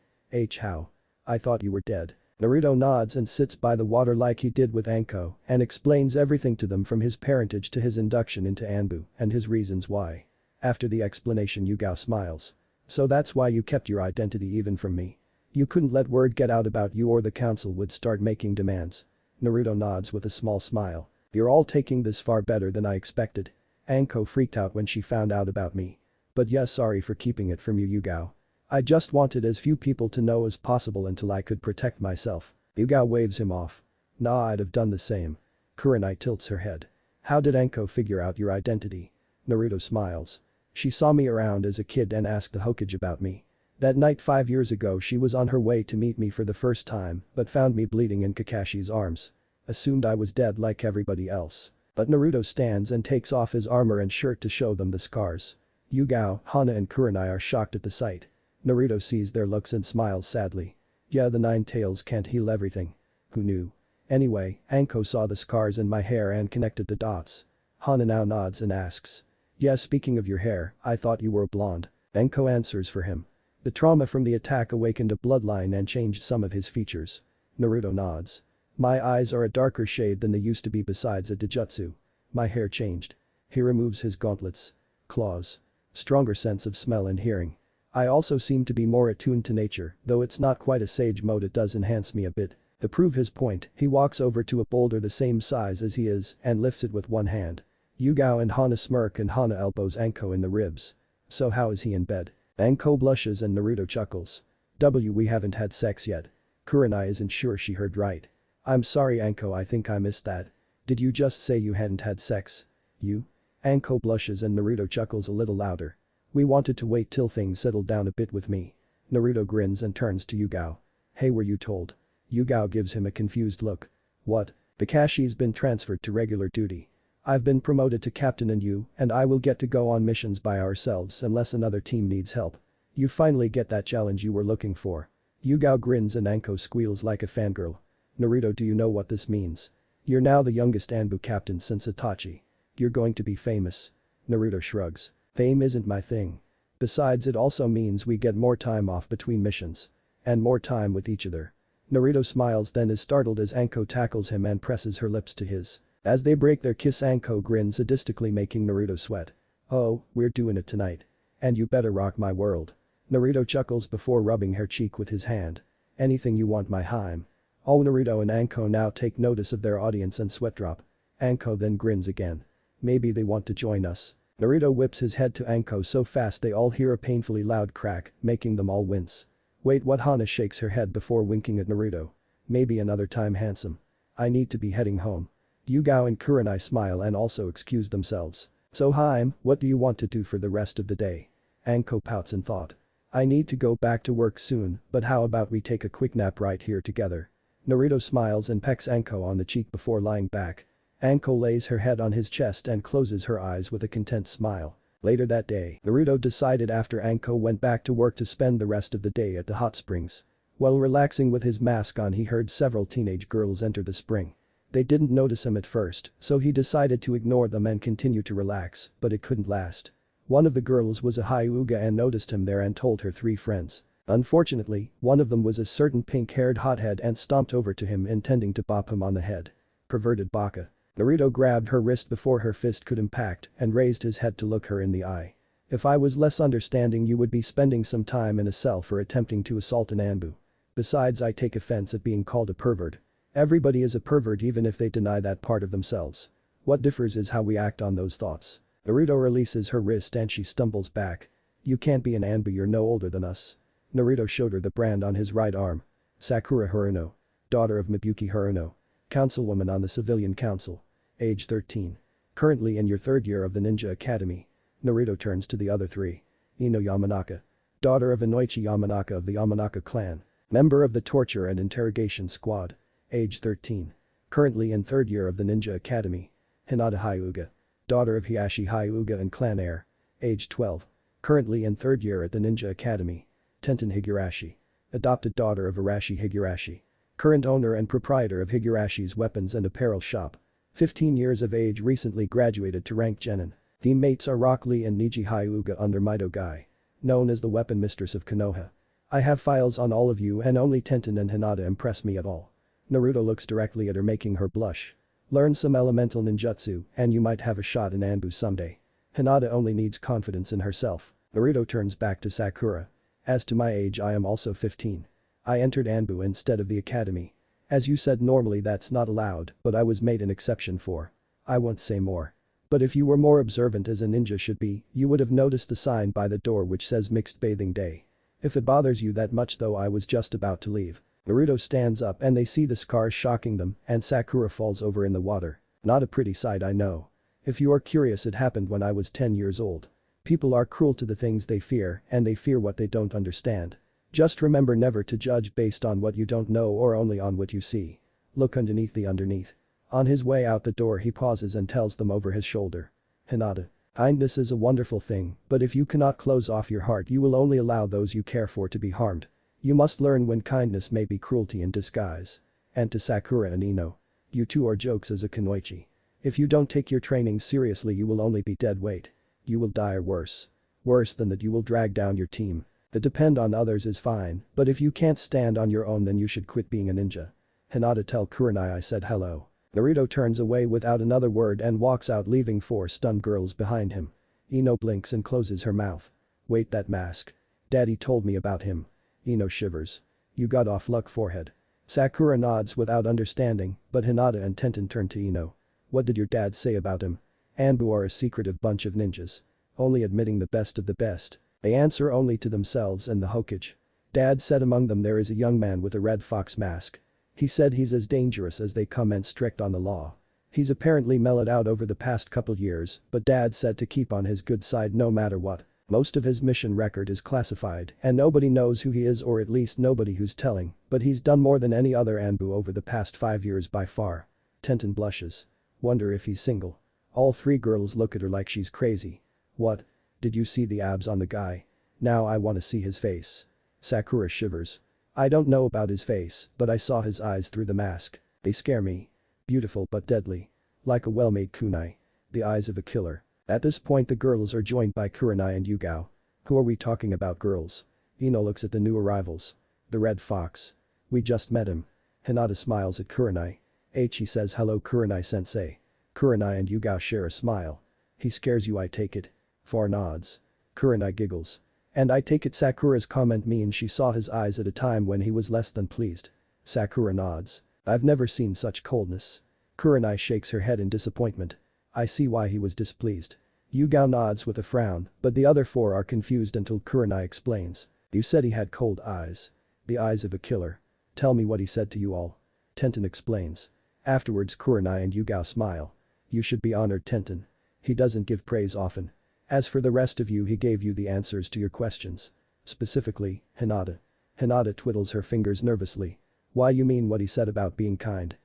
How? I thought you were dead. Naruto nods and sits by the water like he did with Anko and explains everything to them from his parentage to his induction into Anbu and his reasons why. After the explanation Yugao smiles. So that's why you kept your identity even from me. You couldn't let word get out about you or the council would start making demands. Naruto nods with a small smile. You're all taking this far better than I expected. Anko freaked out when she found out about me. But yeah, sorry for keeping it from you, Yugao. I just wanted as few people to know as possible until I could protect myself. Yugao waves him off. Nah, I'd have done the same. Kurenai tilts her head. How did Anko figure out your identity? Naruto smiles. She saw me around as a kid and asked the Hokage about me. That night 5 years ago she was on her way to meet me for the first time but found me bleeding in Kakashi's arms. Assumed I was dead like everybody else. But Naruto stands and takes off his armor and shirt to show them the scars. Yugao, Hana and Kurenai are shocked at the sight. Naruto sees their looks and smiles sadly. Yeah, the Nine Tails can't heal everything. Who knew? Anyway, Anko saw the scars in my hair and connected the dots. Hana now nods and asks. Yeah, speaking of your hair, I thought you were blonde. Anko answers for him. The trauma from the attack awakened a bloodline and changed some of his features. Naruto nods. My eyes are a darker shade than they used to be besides a Dijutsu. My hair changed. He removes his gauntlets. Claws. Stronger sense of smell and hearing. I also seem to be more attuned to nature, though it's not quite a sage mode, it does enhance me a bit. To prove his point, he walks over to a boulder the same size as he is and lifts it with one hand. Yugao and Hana smirk and Hana elbows Anko in the ribs. So how is he in bed? Anko blushes and Naruto chuckles. We haven't had sex yet. Kurenai isn't sure she heard right. I'm sorry Anko, I think I missed that. Did you just say you hadn't had sex? You? Anko blushes and Naruto chuckles a little louder. We wanted to wait till things settled down a bit with me. Naruto grins and turns to Yugao. Hey, were you told? Yugao gives him a confused look. What? Kakashi's been transferred to regular duty. I've been promoted to captain and I will get to go on missions by ourselves unless another team needs help. You finally get that challenge you were looking for. Yugao grins and Anko squeals like a fangirl. Naruto, do you know what this means? You're now the youngest Anbu captain since Itachi. You're going to be famous. Naruto shrugs. Fame isn't my thing. Besides, it also means we get more time off between missions. And more time with each other. Naruto smiles then is startled as Anko tackles him and presses her lips to his. As they break their kiss, Anko grins sadistically, making Naruto sweat. Oh, we're doing it tonight. And you better rock my world. Naruto chuckles before rubbing her cheek with his hand. Anything you want, my Haim. All Naruto and Anko now take notice of their audience and sweat drop. Anko then grins again. Maybe they want to join us. Naruto whips his head to Anko so fast they all hear a painfully loud crack, making them all wince. Wait, what? Hana shakes her head before winking at Naruto. Maybe another time, handsome. I need to be heading home. Yugao and Kurenai smile and also excuse themselves. So Haim, what do you want to do for the rest of the day? Anko pouts in thought. I need to go back to work soon, but how about we take a quick nap right here together? Naruto smiles and pecks Anko on the cheek before lying back. Anko lays her head on his chest and closes her eyes with a content smile. Later that day, Naruto decided after Anko went back to work to spend the rest of the day at the hot springs. While relaxing with his mask on, he heard several teenage girls enter the spring. They didn't notice him at first, so he decided to ignore them and continue to relax, but it couldn't last. One of the girls was a Hyuga and noticed him there and told her 3 friends. Unfortunately, one of them was a certain pink-haired hothead and stomped over to him intending to bop him on the head. Perverted baka. Naruto grabbed her wrist before her fist could impact and raised his head to look her in the eye. If I was less understanding, you would be spending some time in a cell for attempting to assault an Anbu. Besides, I take offense at being called a pervert. Everybody is a pervert even if they deny that part of themselves. What differs is how we act on those thoughts. Naruto releases her wrist and she stumbles back. You can't be an Anbu, you're no older than us. Naruto showed her the brand on his right arm. Sakura Haruno. Daughter of Mibuki Haruno. Councilwoman on the Civilian Council. Age 13. Currently in your 3rd year of the Ninja Academy. Naruto turns to the other 3. Ino Yamanaka. Daughter of Inoichi Yamanaka of the Yamanaka clan. Member of the Torture and Interrogation Squad. Age 13. Currently in 3rd year of the Ninja Academy. Hinata Hyuga. Daughter of Hiashi Hyuga and clan heir. Age 12. Currently in 3rd year at the Ninja Academy. Tenten Higurashi. Adopted daughter of Arashi Higurashi. Current owner and proprietor of Higurashi's weapons and apparel shop. 15 years of age, recently graduated to rank genin. Teammates are Rock Lee and Niji Hyuga under Mido Gai. Known as the weapon mistress of Konoha. I have files on all of you and only Tenten and Hinata impress me at all. Naruto looks directly at her, making her blush. Learn some elemental ninjutsu and you might have a shot in Anbu someday. Hinata only needs confidence in herself. Naruto turns back to Sakura. As to my age, I am also 15. I entered Anbu instead of the academy. As you said, normally that's not allowed, but I was made an exception for. I won't say more. But if you were more observant as a ninja should be, you would have noticed the sign by the door which says mixed bathing day. If it bothers you that much though I was just about to leave. Naruto stands up and they see the scars shocking them and Sakura falls over in the water. Not a pretty sight I know. If you are curious it happened when I was 10 years old. People are cruel to the things they fear and they fear what they don't understand. Just remember never to judge based on what you don't know or only on what you see. Look underneath the underneath. On his way out the door he pauses and tells them over his shoulder. Hinata. Kindness is a wonderful thing, but if you cannot close off your heart you will only allow those you care for to be harmed. You must learn when kindness may be cruelty in disguise. And to Sakura and Ino. You two are jokes as a kunoichi. If you don't take your training seriously you will only be dead weight. You will die or worse. Worse than that you will drag down your team. To depend on others is fine, but if you can't stand on your own then you should quit being a ninja. Hinata tell Kurenai I said hello. Naruto turns away without another word and walks out leaving 4 stunned girls behind him. Ino blinks and closes her mouth. Wait that mask. Daddy told me about him. Ino shivers. You got off luck forehead. Sakura nods without understanding, but Hinata and Tenten turn to Ino. What did your dad say about him? Anbu are a secretive bunch of ninjas. Only admitting the best of the best. They answer only to themselves and the Hokage. Dad said among them there is a young man with a red fox mask. He said he's as dangerous as they come and strict on the law. He's apparently mellowed out over the past couple years, but Dad said to keep on his good side no matter what. Most of his mission record is classified and nobody knows who he is or at least nobody who's telling, but he's done more than any other Anbu over the past 5 years by far. Tenten blushes. Wonder if he's single. All 3 girls look at her like she's crazy. What? Did you see the abs on the guy? Now I want to see his face. Sakura shivers. I don't know about his face, but I saw his eyes through the mask. They scare me. Beautiful but deadly. Like a well-made kunai. The eyes of a killer. At this point the girls are joined by Kurenai and Yugao. Who are we talking about girls? Ino looks at the new arrivals. The red fox. We just met him. Hinata smiles at Kurenai. He says hello Kurenai-sensei. Kurenai and Yugao share a smile. He scares you I take it. 4 nods. Kurenai giggles. And I take it Sakura's comment means she saw his eyes at a time when he was less than pleased. Sakura nods. I've never seen such coldness. Kurenai shakes her head in disappointment. I see why he was displeased. Yugao nods with a frown, but the other 4 are confused until Kurenai explains. You said he had cold eyes. The eyes of a killer. Tell me what he said to you all. Tenten explains. Afterwards Kurenai and Yugao smile. You should be honored Tenten. He doesn't give praise often. As for the rest of you he gave you the answers to your questions. Specifically, Hinata. Hinata twiddles her fingers nervously. Why you mean what he said about being kind?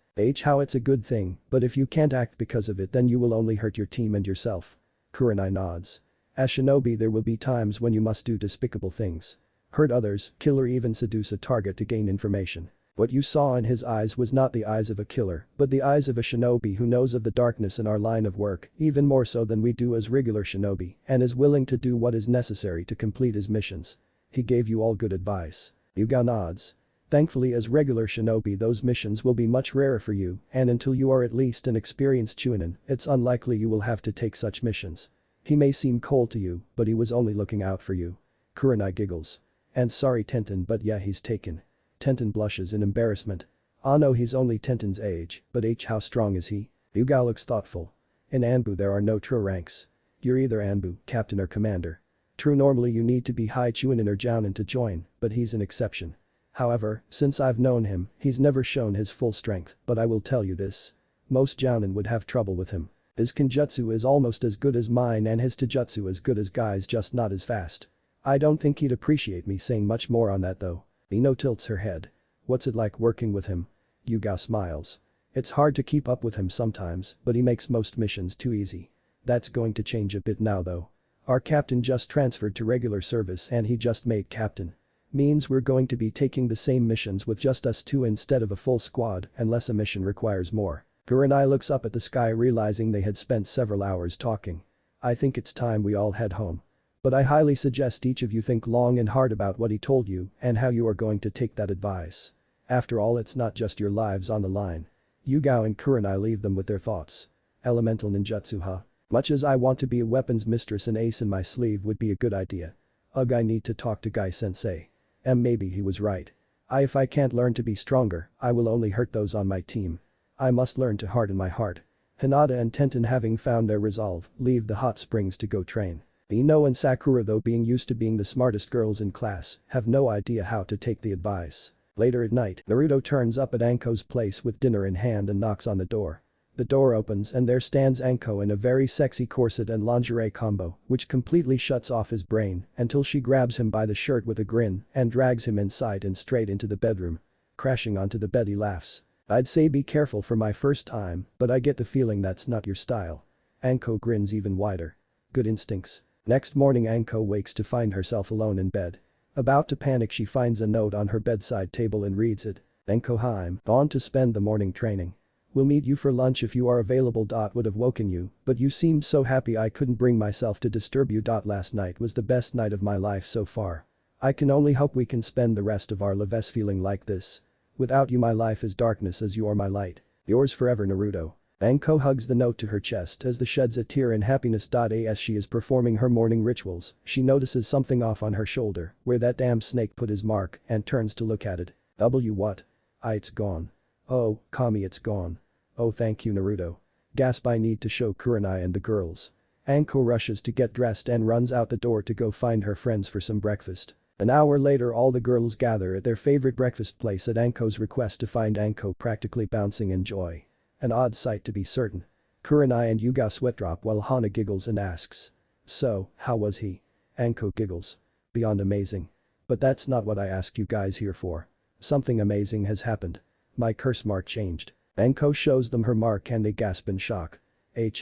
How it's a good thing, but if you can't act because of it then you will only hurt your team and yourself. Kurenai nods. As shinobi there will be times when you must do despicable things. Hurt others, kill or even seduce a target to gain information. What you saw in his eyes was not the eyes of a killer, but the eyes of a shinobi who knows of the darkness in our line of work, even more so than we do as regular shinobi, and is willing to do what is necessary to complete his missions. He gave you all good advice. Yugao nods. Thankfully as regular shinobi those missions will be much rarer for you, and until you are at least an experienced chunin, it's unlikely you will have to take such missions. He may seem cold to you, but he was only looking out for you. Kurenai giggles. And sorry Tenten but yeah he's taken. Tenten blushes in embarrassment. Ah no he's only Tenten's age, but how strong is he? Yugao looks thoughtful. In Anbu there are no true ranks. You're either Anbu, captain or commander. True normally you need to be high chunin or jounin to join, but he's an exception. However, since I've known him, he's never shown his full strength, but I will tell you this. Most jounin would have trouble with him. His kenjutsu is almost as good as mine and his taijutsu as good as Guy's just not as fast. I don't think he'd appreciate me saying much more on that though. Ino tilts her head. What's it like working with him? Yugao smiles. It's hard to keep up with him sometimes, but he makes most missions too easy. That's going to change a bit now though. Our captain just transferred to regular service and he just made captain. Means we're going to be taking the same missions with just us 2 instead of a full squad unless a mission requires more. Kurenai looks up at the sky realizing they had spent several hours talking. I think it's time we all head home. But I highly suggest each of you think long and hard about what he told you and how you are going to take that advice. After all it's not just your lives on the line. Yugao and Kurenai leave them with their thoughts. Elemental ninjutsu huh? Much as I want to be a weapons mistress an ace in my sleeve would be a good idea. Ugh I need to talk to Guy-sensei. Maybe he was right. If I can't learn to be stronger, I will only hurt those on my team. I must learn to harden my heart. Hinata and Tenten, having found their resolve, leave the hot springs to go train. Ino and Sakura, though being used to being the smartest girls in class, have no idea how to take the advice. Later at night, Naruto turns up at Anko's place with dinner in hand and knocks on the door. The door opens and there stands Anko in a very sexy corset and lingerie combo, which completely shuts off his brain until she grabs him by the shirt with a grin and drags him inside and straight into the bedroom. Crashing onto the bed, he laughs. "I'd say be careful for my first time, but I get the feeling that's not your style." Anko grins even wider. Good instincts. Next morning, Anko wakes to find herself alone in bed. About to panic, she finds a note on her bedside table and reads it. "Anko, I'm on to spend the morning training. Will meet you for lunch if you are available. Would have woken you, but you seemed so happy I couldn't bring myself to disturb you. Last night was the best night of my life so far. I can only hope we can spend the rest of our lives feeling like this. Without you my life is darkness as you are my light. Yours forever, Naruto." Anko hugs the note to her chest as the sheds a tear in happiness. As she is performing her morning rituals, she notices something off on her shoulder where that damn snake put his mark and turns to look at it. What? It's gone. Oh, Kami, it's gone. Oh, thank you, Naruto. Gasp, I need to show Kurenai and the girls. Anko rushes to get dressed and runs out the door to go find her friends for some breakfast. An hour later, all the girls gather at their favorite breakfast place at Anko's request to find Anko practically bouncing in joy. An odd sight to be certain. Kurenai and Yuga sweat drop while Hana giggles and asks. "So, how was he?" Anko giggles. "Beyond amazing. But that's not what I asked you guys here for. Something amazing has happened. My curse mark changed." Anko shows them her mark and they gasp in shock.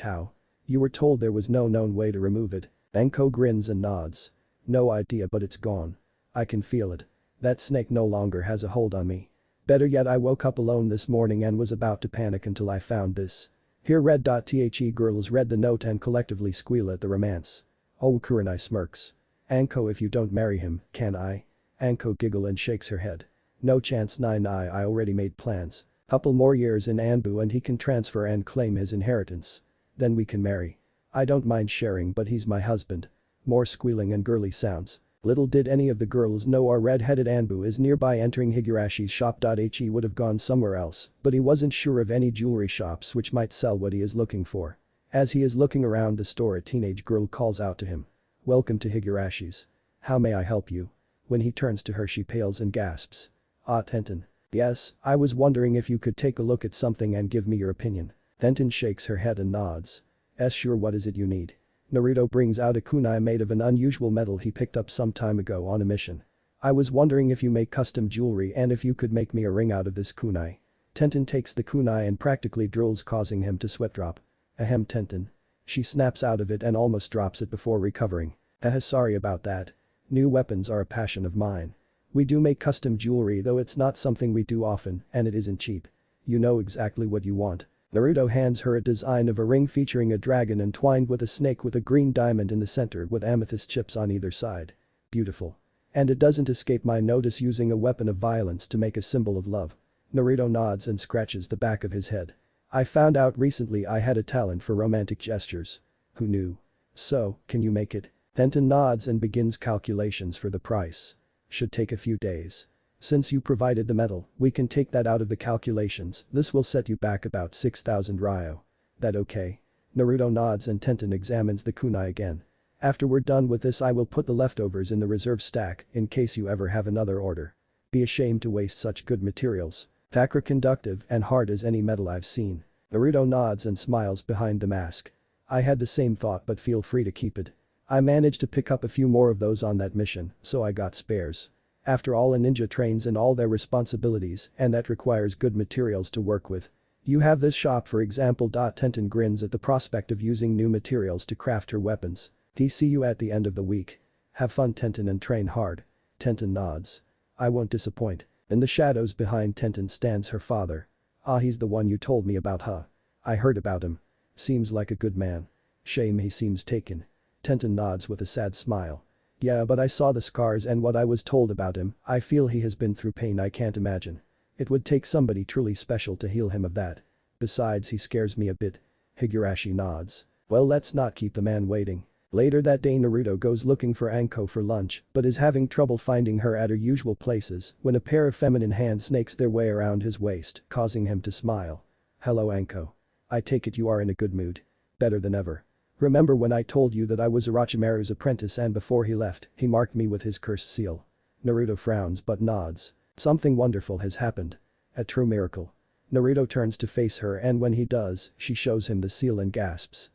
How? You were told there was no known way to remove it." Anko grins and nods. "No idea, but it's gone. I can feel it. That snake no longer has a hold on me. Better yet, I woke up alone this morning and was about to panic until I found this." Here read. The girls read the note and collectively squeal at the romance. Oh, Kurenai smirks. "Anko, if you don't marry him, can I?" Anko giggle and shakes her head. "No chance. I already made plans. Couple more years in Anbu and he can transfer and claim his inheritance. Then we can marry. I don't mind sharing, but he's my husband." More squealing and girly sounds. Little did any of the girls know our red-headed Anbu is nearby. Entering Higurashi's shop. He would have gone somewhere else, but he wasn't sure of any jewelry shops which might sell what he is looking for. As he is looking around the store, a teenage girl calls out to him. "Welcome to Higurashi's. How may I help you?" When he turns to her, she pales and gasps. "Ah, Tenten. Yes, I was wondering if you could take a look at something and give me your opinion." Tenten shakes her head and nods. Sure, what is it you need?" Naruto brings out a kunai made of an unusual metal he picked up some time ago on a mission. "I was wondering if you make custom jewelry and if you could make me a ring out of this kunai." Tenten takes the kunai and practically drills, causing him to sweat drop. "Ahem, Tenten." She snaps out of it and almost drops it before recovering. Sorry about that. New weapons are a passion of mine. We do make custom jewelry, though it's not something we do often and it isn't cheap. You know exactly what you want." Naruto hands her a design of a ring featuring a dragon entwined with a snake with a green diamond in the center with amethyst chips on either side. "Beautiful. And it doesn't escape my notice using a weapon of violence to make a symbol of love." Naruto nods and scratches the back of his head. "I found out recently I had a talent for romantic gestures." "Who knew?" "So, can you make it?" Tenten nods and begins calculations for the price. "Should take a few days. Since you provided the metal, we can take that out of the calculations. This will set you back about 6,000 ryo. That okay?" Naruto nods and Tenten examines the kunai again. "After we're done with this, I will put the leftovers in the reserve stack in case you ever have another order. Be ashamed to waste such good materials. Takra conductive and hard as any metal I've seen." Naruto nods and smiles behind the mask. "I had the same thought, but feel free to keep it. I managed to pick up a few more of those on that mission, so I got spares. After all, a ninja trains in all their responsibilities and that requires good materials to work with. You have this shop for example." Tenten grins at the prospect of using new materials to craft her weapons. See you at the end of the week. Have fun, Tenten, and train hard." Tenten nods. "I won't disappoint." In the shadows behind Tenten stands her father. "Ah, he's the one you told me about, huh? I heard about him. Seems like a good man. Shame he seems taken." Tenten nods with a sad smile. "Yeah, but I saw the scars and what I was told about him. I feel he has been through pain I can't imagine. It would take somebody truly special to heal him of that. Besides, he scares me a bit." Higurashi nods. "Well, let's not keep the man waiting." Later that day, Naruto goes looking for Anko for lunch but is having trouble finding her at her usual places when a pair of feminine hands snakes their way around his waist, causing him to smile. "Hello, Anko. I take it you are in a good mood. Better than ever. Remember when I told you that I was Orochimaru's apprentice and before he left, he marked me with his cursed seal? Naruto frowns but nods. Something wonderful has happened. A true miracle. Naruto turns to face her and when he does, she shows him the seal and gasps.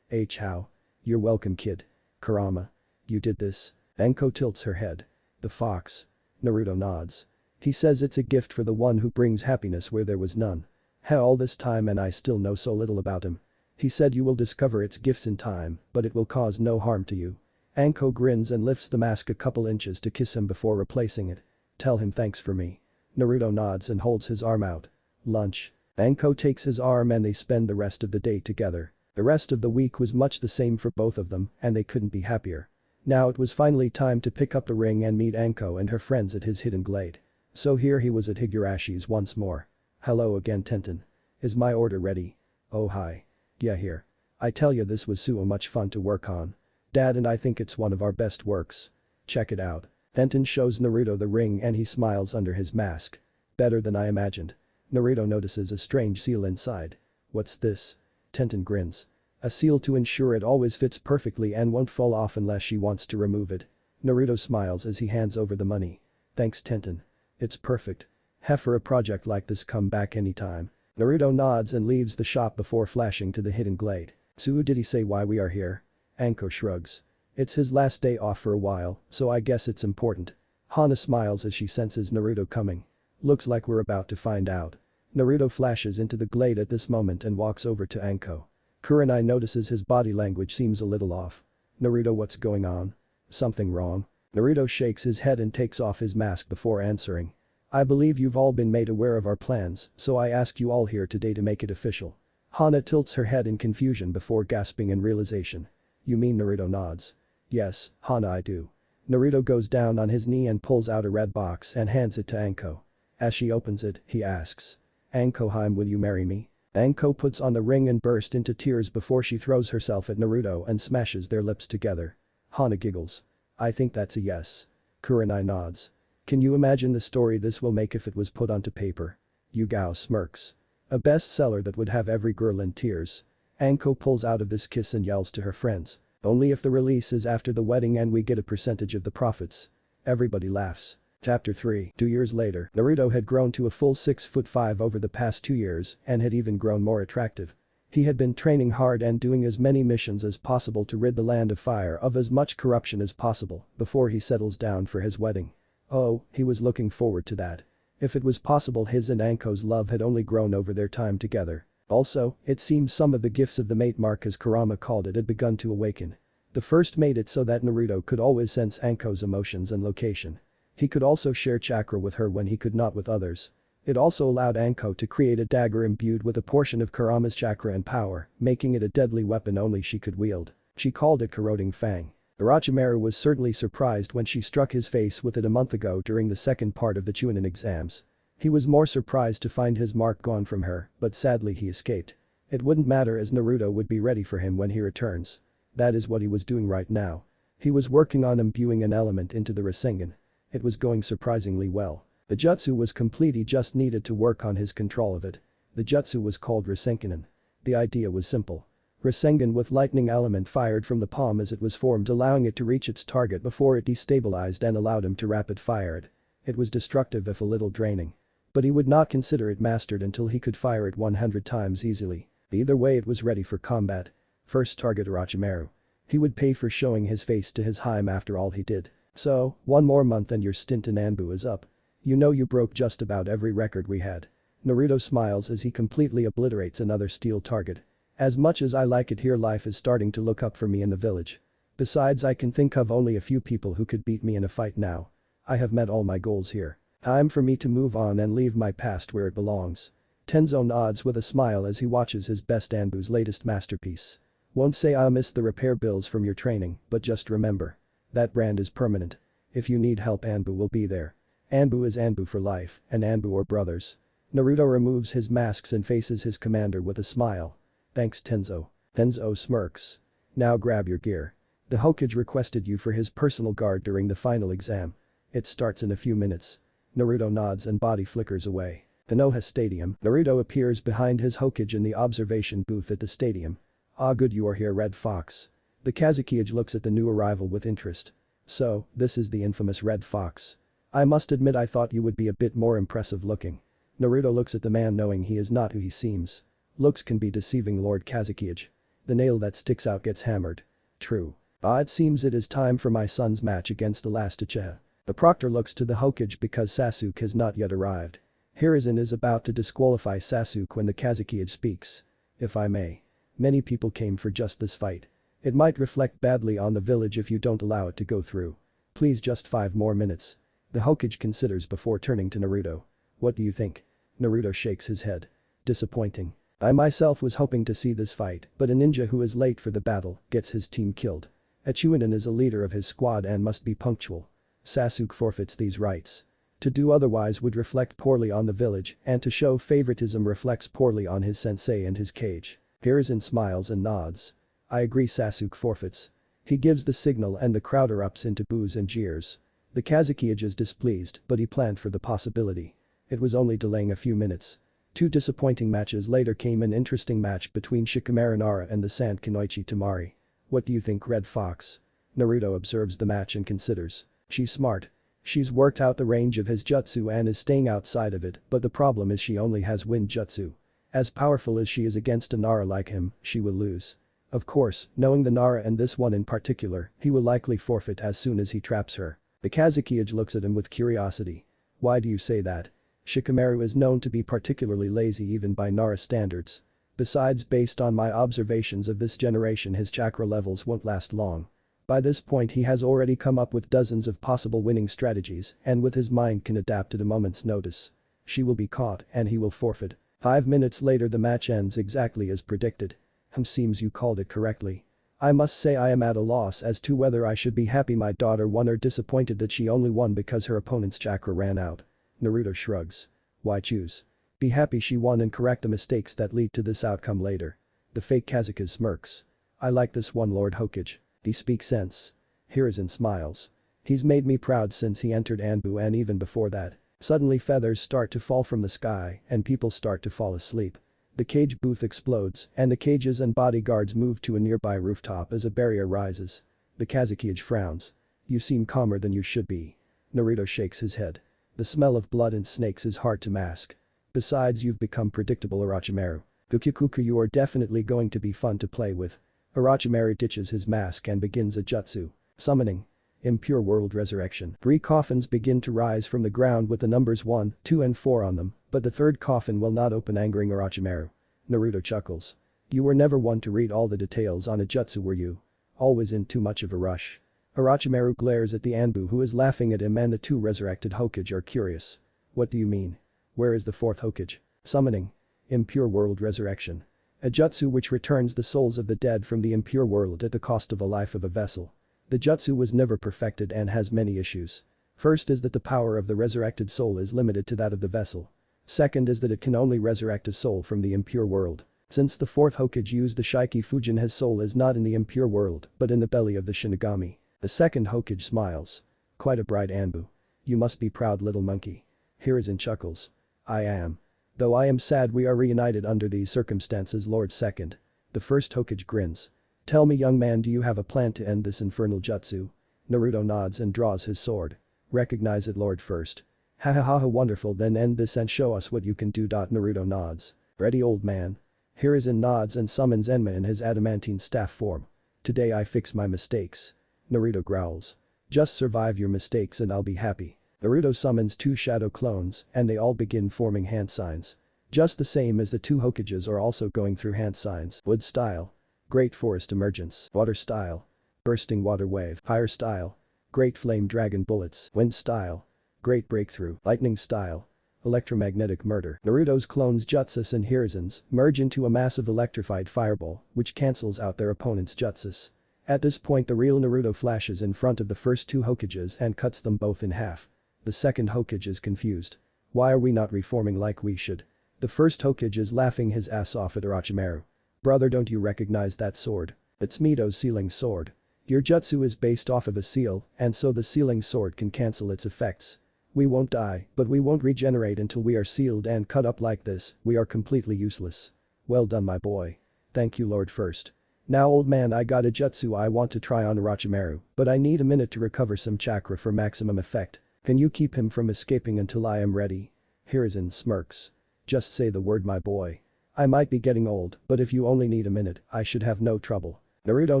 How? You're welcome kid. Kurama. You did this? Anko tilts her head. The fox. Naruto nods. He says it's a gift for the one who brings happiness where there was none. All this time and I still know so little about him. He said you will discover its gifts in time, but it will cause no harm to you. Anko grins and lifts the mask a couple inches to kiss him before replacing it. Tell him thanks for me. Naruto nods and holds his arm out. Lunch. Anko takes his arm and they spend the rest of the day together. The rest of the week was much the same for both of them and they couldn't be happier. Now it was finally time to pick up the ring and meet Anko and her friends at his hidden glade. So here he was at Higurashi's once more. Hello again Tenten. Is my order ready? Oh hi. Yeah here. I tell you this was so much fun to work on. Dad and I think it's one of our best works. Check it out. Tenten shows Naruto the ring and he smiles under his mask. Better than I imagined. Naruto notices a strange seal inside. What's this? Tenten grins. A seal to ensure it always fits perfectly and won't fall off unless she wants to remove it. Naruto smiles as he hands over the money. Thanks Tenten. It's perfect. Have for a project like this come back anytime. Naruto nods and leaves the shop before flashing to the hidden glade. So did he say why we are here? Anko shrugs. It's his last day off for a while, so I guess it's important. Hana smiles as she senses Naruto coming. Looks like we're about to find out. Naruto flashes into the glade at this moment and walks over to Anko. Kurenai notices his body language seems a little off. Naruto what's going on? Something wrong? Naruto shakes his head and takes off his mask before answering. I believe you've all been made aware of our plans, so I asked you all here today to make it official. Hana tilts her head in confusion before gasping in realization. You mean Naruto nods. Yes, Hana I do. Naruto goes down on his knee and pulls out a red box and hands it to Anko. As she opens it, he asks. Anko-heim will you marry me? Anko puts on the ring and bursts into tears before she throws herself at Naruto and smashes their lips together. Hana giggles. I think that's a yes. Kurenai nods. Can you imagine the story this will make if it was put onto paper? Yugao smirks. A bestseller that would have every girl in tears. Anko pulls out of this kiss and yells to her friends. Only if the release is after the wedding and we get a percentage of the profits. Everybody laughs. Chapter 3. 2 years later, Naruto had grown to a full 6'5" over the past 2 years and had even grown more attractive. He had been training hard and doing as many missions as possible to rid the land of fire of as much corruption as possible before he settles down for his wedding. Oh, he was looking forward to that. If it was possible his and Anko's love had only grown over their time together. Also, it seemed some of the gifts of the mate mark as Kurama called it had begun to awaken. The first made it so that Naruto could always sense Anko's emotions and location. He could also share chakra with her when he could not with others. It also allowed Anko to create a dagger imbued with a portion of Kurama's chakra and power, making it a deadly weapon only she could wield. She called it Corroding Fang. Orochimaru was certainly surprised when she struck his face with it a month ago during the second part of the Chunin exams. He was more surprised to find his mark gone from her, but sadly he escaped. It wouldn't matter as Naruto would be ready for him when he returns. That is what he was doing right now. He was working on imbuing an element into the Rasengan. It was going surprisingly well. The jutsu was complete, he just needed to work on his control of it. The jutsu was called Rasengan. The idea was simple. Rasengan with lightning element fired from the palm as it was formed, allowing it to reach its target before it destabilized and allowed him to rapid fire it. It was destructive if a little draining. But he would not consider it mastered until he could fire it 100 times easily. Either way it was ready for combat. First target Orochimaru. He would pay for showing his face to his Heim after all he did. So, one more month and your stint in Anbu is up. You know you broke just about every record we had. Naruto smiles as he completely obliterates another steel target. As much as I like it here, life is starting to look up for me in the village. Besides, I can think of only a few people who could beat me in a fight now. I have met all my goals here. Time for me to move on and leave my past where it belongs. Tenzo nods with a smile as he watches his best Anbu's latest masterpiece. Won't say I'll miss the repair bills from your training, but just remember. That brand is permanent. If you need help, Anbu will be there. Anbu is Anbu for life, and Anbu are brothers. Naruto removes his masks and faces his commander with a smile. Thanks Tenzo. Tenzo smirks. Now grab your gear. The Hokage requested you for his personal guard during the final exam. It starts in a few minutes. Naruto nods and body flickers away. Konoha Stadium. Naruto appears behind his Hokage in the observation booth at the stadium. Ah, good, you are here, Red Fox. The Kazekage looks at the new arrival with interest. So, this is the infamous Red Fox. I must admit I thought you would be a bit more impressive looking. Naruto looks at the man knowing he is not who he seems. Looks can be deceiving, Lord Kazekage. The nail that sticks out gets hammered. True. Ah, it seems it is time for my son's match against the last Uchiha. The proctor looks to the Hokage because Sasuke has not yet arrived. Hiruzen is about to disqualify Sasuke when the Kazekage speaks. If I may. Many people came for just this fight. It might reflect badly on the village if you don't allow it to go through. Please, just 5 more minutes. The Hokage considers before turning to Naruto. What do you think? Naruto shakes his head. Disappointing. I myself was hoping to see this fight, but a ninja who is late for the battle gets his team killed. A Chunin is a leader of his squad and must be punctual. Sasuke forfeits these rights. To do otherwise would reflect poorly on the village, and to show favoritism reflects poorly on his sensei and his cage. Hiruzen smiles and nods. I agree, Sasuke forfeits. He gives the signal and the crowd erupts into boos and jeers. The Kazekage is displeased, but he planned for the possibility. It was only delaying a few minutes. 2 disappointing matches later came an interesting match between Shikamaru Nara and the Sant Kunoichi Tamari. What do you think, Red Fox? Naruto observes the match and considers. She's smart. She's worked out the range of his jutsu and is staying outside of it, but the problem is she only has wind jutsu. As powerful as she is against a Nara like him, she will lose. Of course, knowing the Nara and this one in particular, he will likely forfeit as soon as he traps her. The Kazekage looks at him with curiosity. Why do you say that? Shikamaru is known to be particularly lazy even by Nara standards. Besides, based on my observations of this generation, his chakra levels won't last long. By this point he has already come up with dozens of possible winning strategies and with his mind can adapt at a moment's notice. She will be caught and he will forfeit. 5 minutes later the match ends exactly as predicted. Seems you called it correctly. I must say I am at a loss as to whether I should be happy my daughter won or disappointed that she only won because her opponent's chakra ran out. Naruto shrugs. Why choose? Be happy she won and correct the mistakes that lead to this outcome later. The fake Kazekage smirks. I like this one, Lord Hokage. He speaks sense. Hiruzen smiles. He's made me proud since he entered Anbu and even before that. Suddenly feathers start to fall from the sky and people start to fall asleep. The cage booth explodes and the cages and bodyguards move to a nearby rooftop as a barrier rises. The Kazekage frowns. You seem calmer than you should be. Naruto shakes his head. The smell of blood and snakes is hard to mask. Besides, you've become predictable, Orochimaru. Gukikuku, you are definitely going to be fun to play with. Orochimaru ditches his mask and begins a jutsu. Summoning. Impure World Resurrection. 3 coffins begin to rise from the ground with the numbers 1, 2 and 4 on them, but the 3rd coffin will not open, angering Orochimaru. Naruto chuckles. You were never one to read all the details on a jutsu, were you? Always in too much of a rush. Orochimaru glares at the Anbu who is laughing at him and the 2 resurrected Hokage are curious. What do you mean? Where is the 4th Hokage? Summoning. Impure World Resurrection. A jutsu which returns the souls of the dead from the impure world at the cost of the life of a vessel. The jutsu was never perfected and has many issues. First is that the power of the resurrected soul is limited to that of the vessel. Second is that it can only resurrect a soul from the impure world. Since the 4th Hokage used the Shiki Fujin, his soul is not in the impure world but in the belly of the Shinigami. The 2nd Hokage smiles. Quite a bright Anbu. You must be proud, little monkey. Hiruzen chuckles. I am. Though I am sad we are reunited under these circumstances, Lord 2nd. The 1st Hokage grins. Tell me, young man, do you have a plan to end this infernal jutsu? Naruto nods and draws his sword. Recognize it, Lord 1st. Ha ha ha ha, wonderful, then end this and show us what you can do. Naruto nods. Ready, old man. Hiruzen nods and summons Enma in his adamantine staff form. Today I fix my mistakes. Naruto growls. Just survive your mistakes and I'll be happy. Naruto summons 2 shadow clones and they all begin forming hand signs. Just the same as the 2 Hokages are also going through hand signs. Wood style. Great forest emergence. Water style. Bursting water wave. Fire style. Great flame dragon bullets. Wind style. Great breakthrough. Lightning style. Electromagnetic murder. Naruto's clones jutsus and Hiruzen's merge into a massive electrified fireball which cancels out their opponent's jutsus. At this point the real Naruto flashes in front of the first 2 Hokages and cuts them both in half. The 2nd Hokage is confused. Why are we not reforming like we should? The 1st Hokage is laughing his ass off at Orochimaru. Brother, don't you recognize that sword? It's Mito's sealing sword. Your jutsu is based off of a seal and so the sealing sword can cancel its effects. We won't die, but we won't regenerate until we are sealed and cut up like this, we are completely useless. Well done my boy. Thank you Lord First. Now old man I got a jutsu I want to try on Orochimaru, but I need a minute to recover some chakra for maximum effect. Can you keep him from escaping until I am ready? Hiruzen smirks. Just say the word my boy. I might be getting old, but if you only need a minute, I should have no trouble. Naruto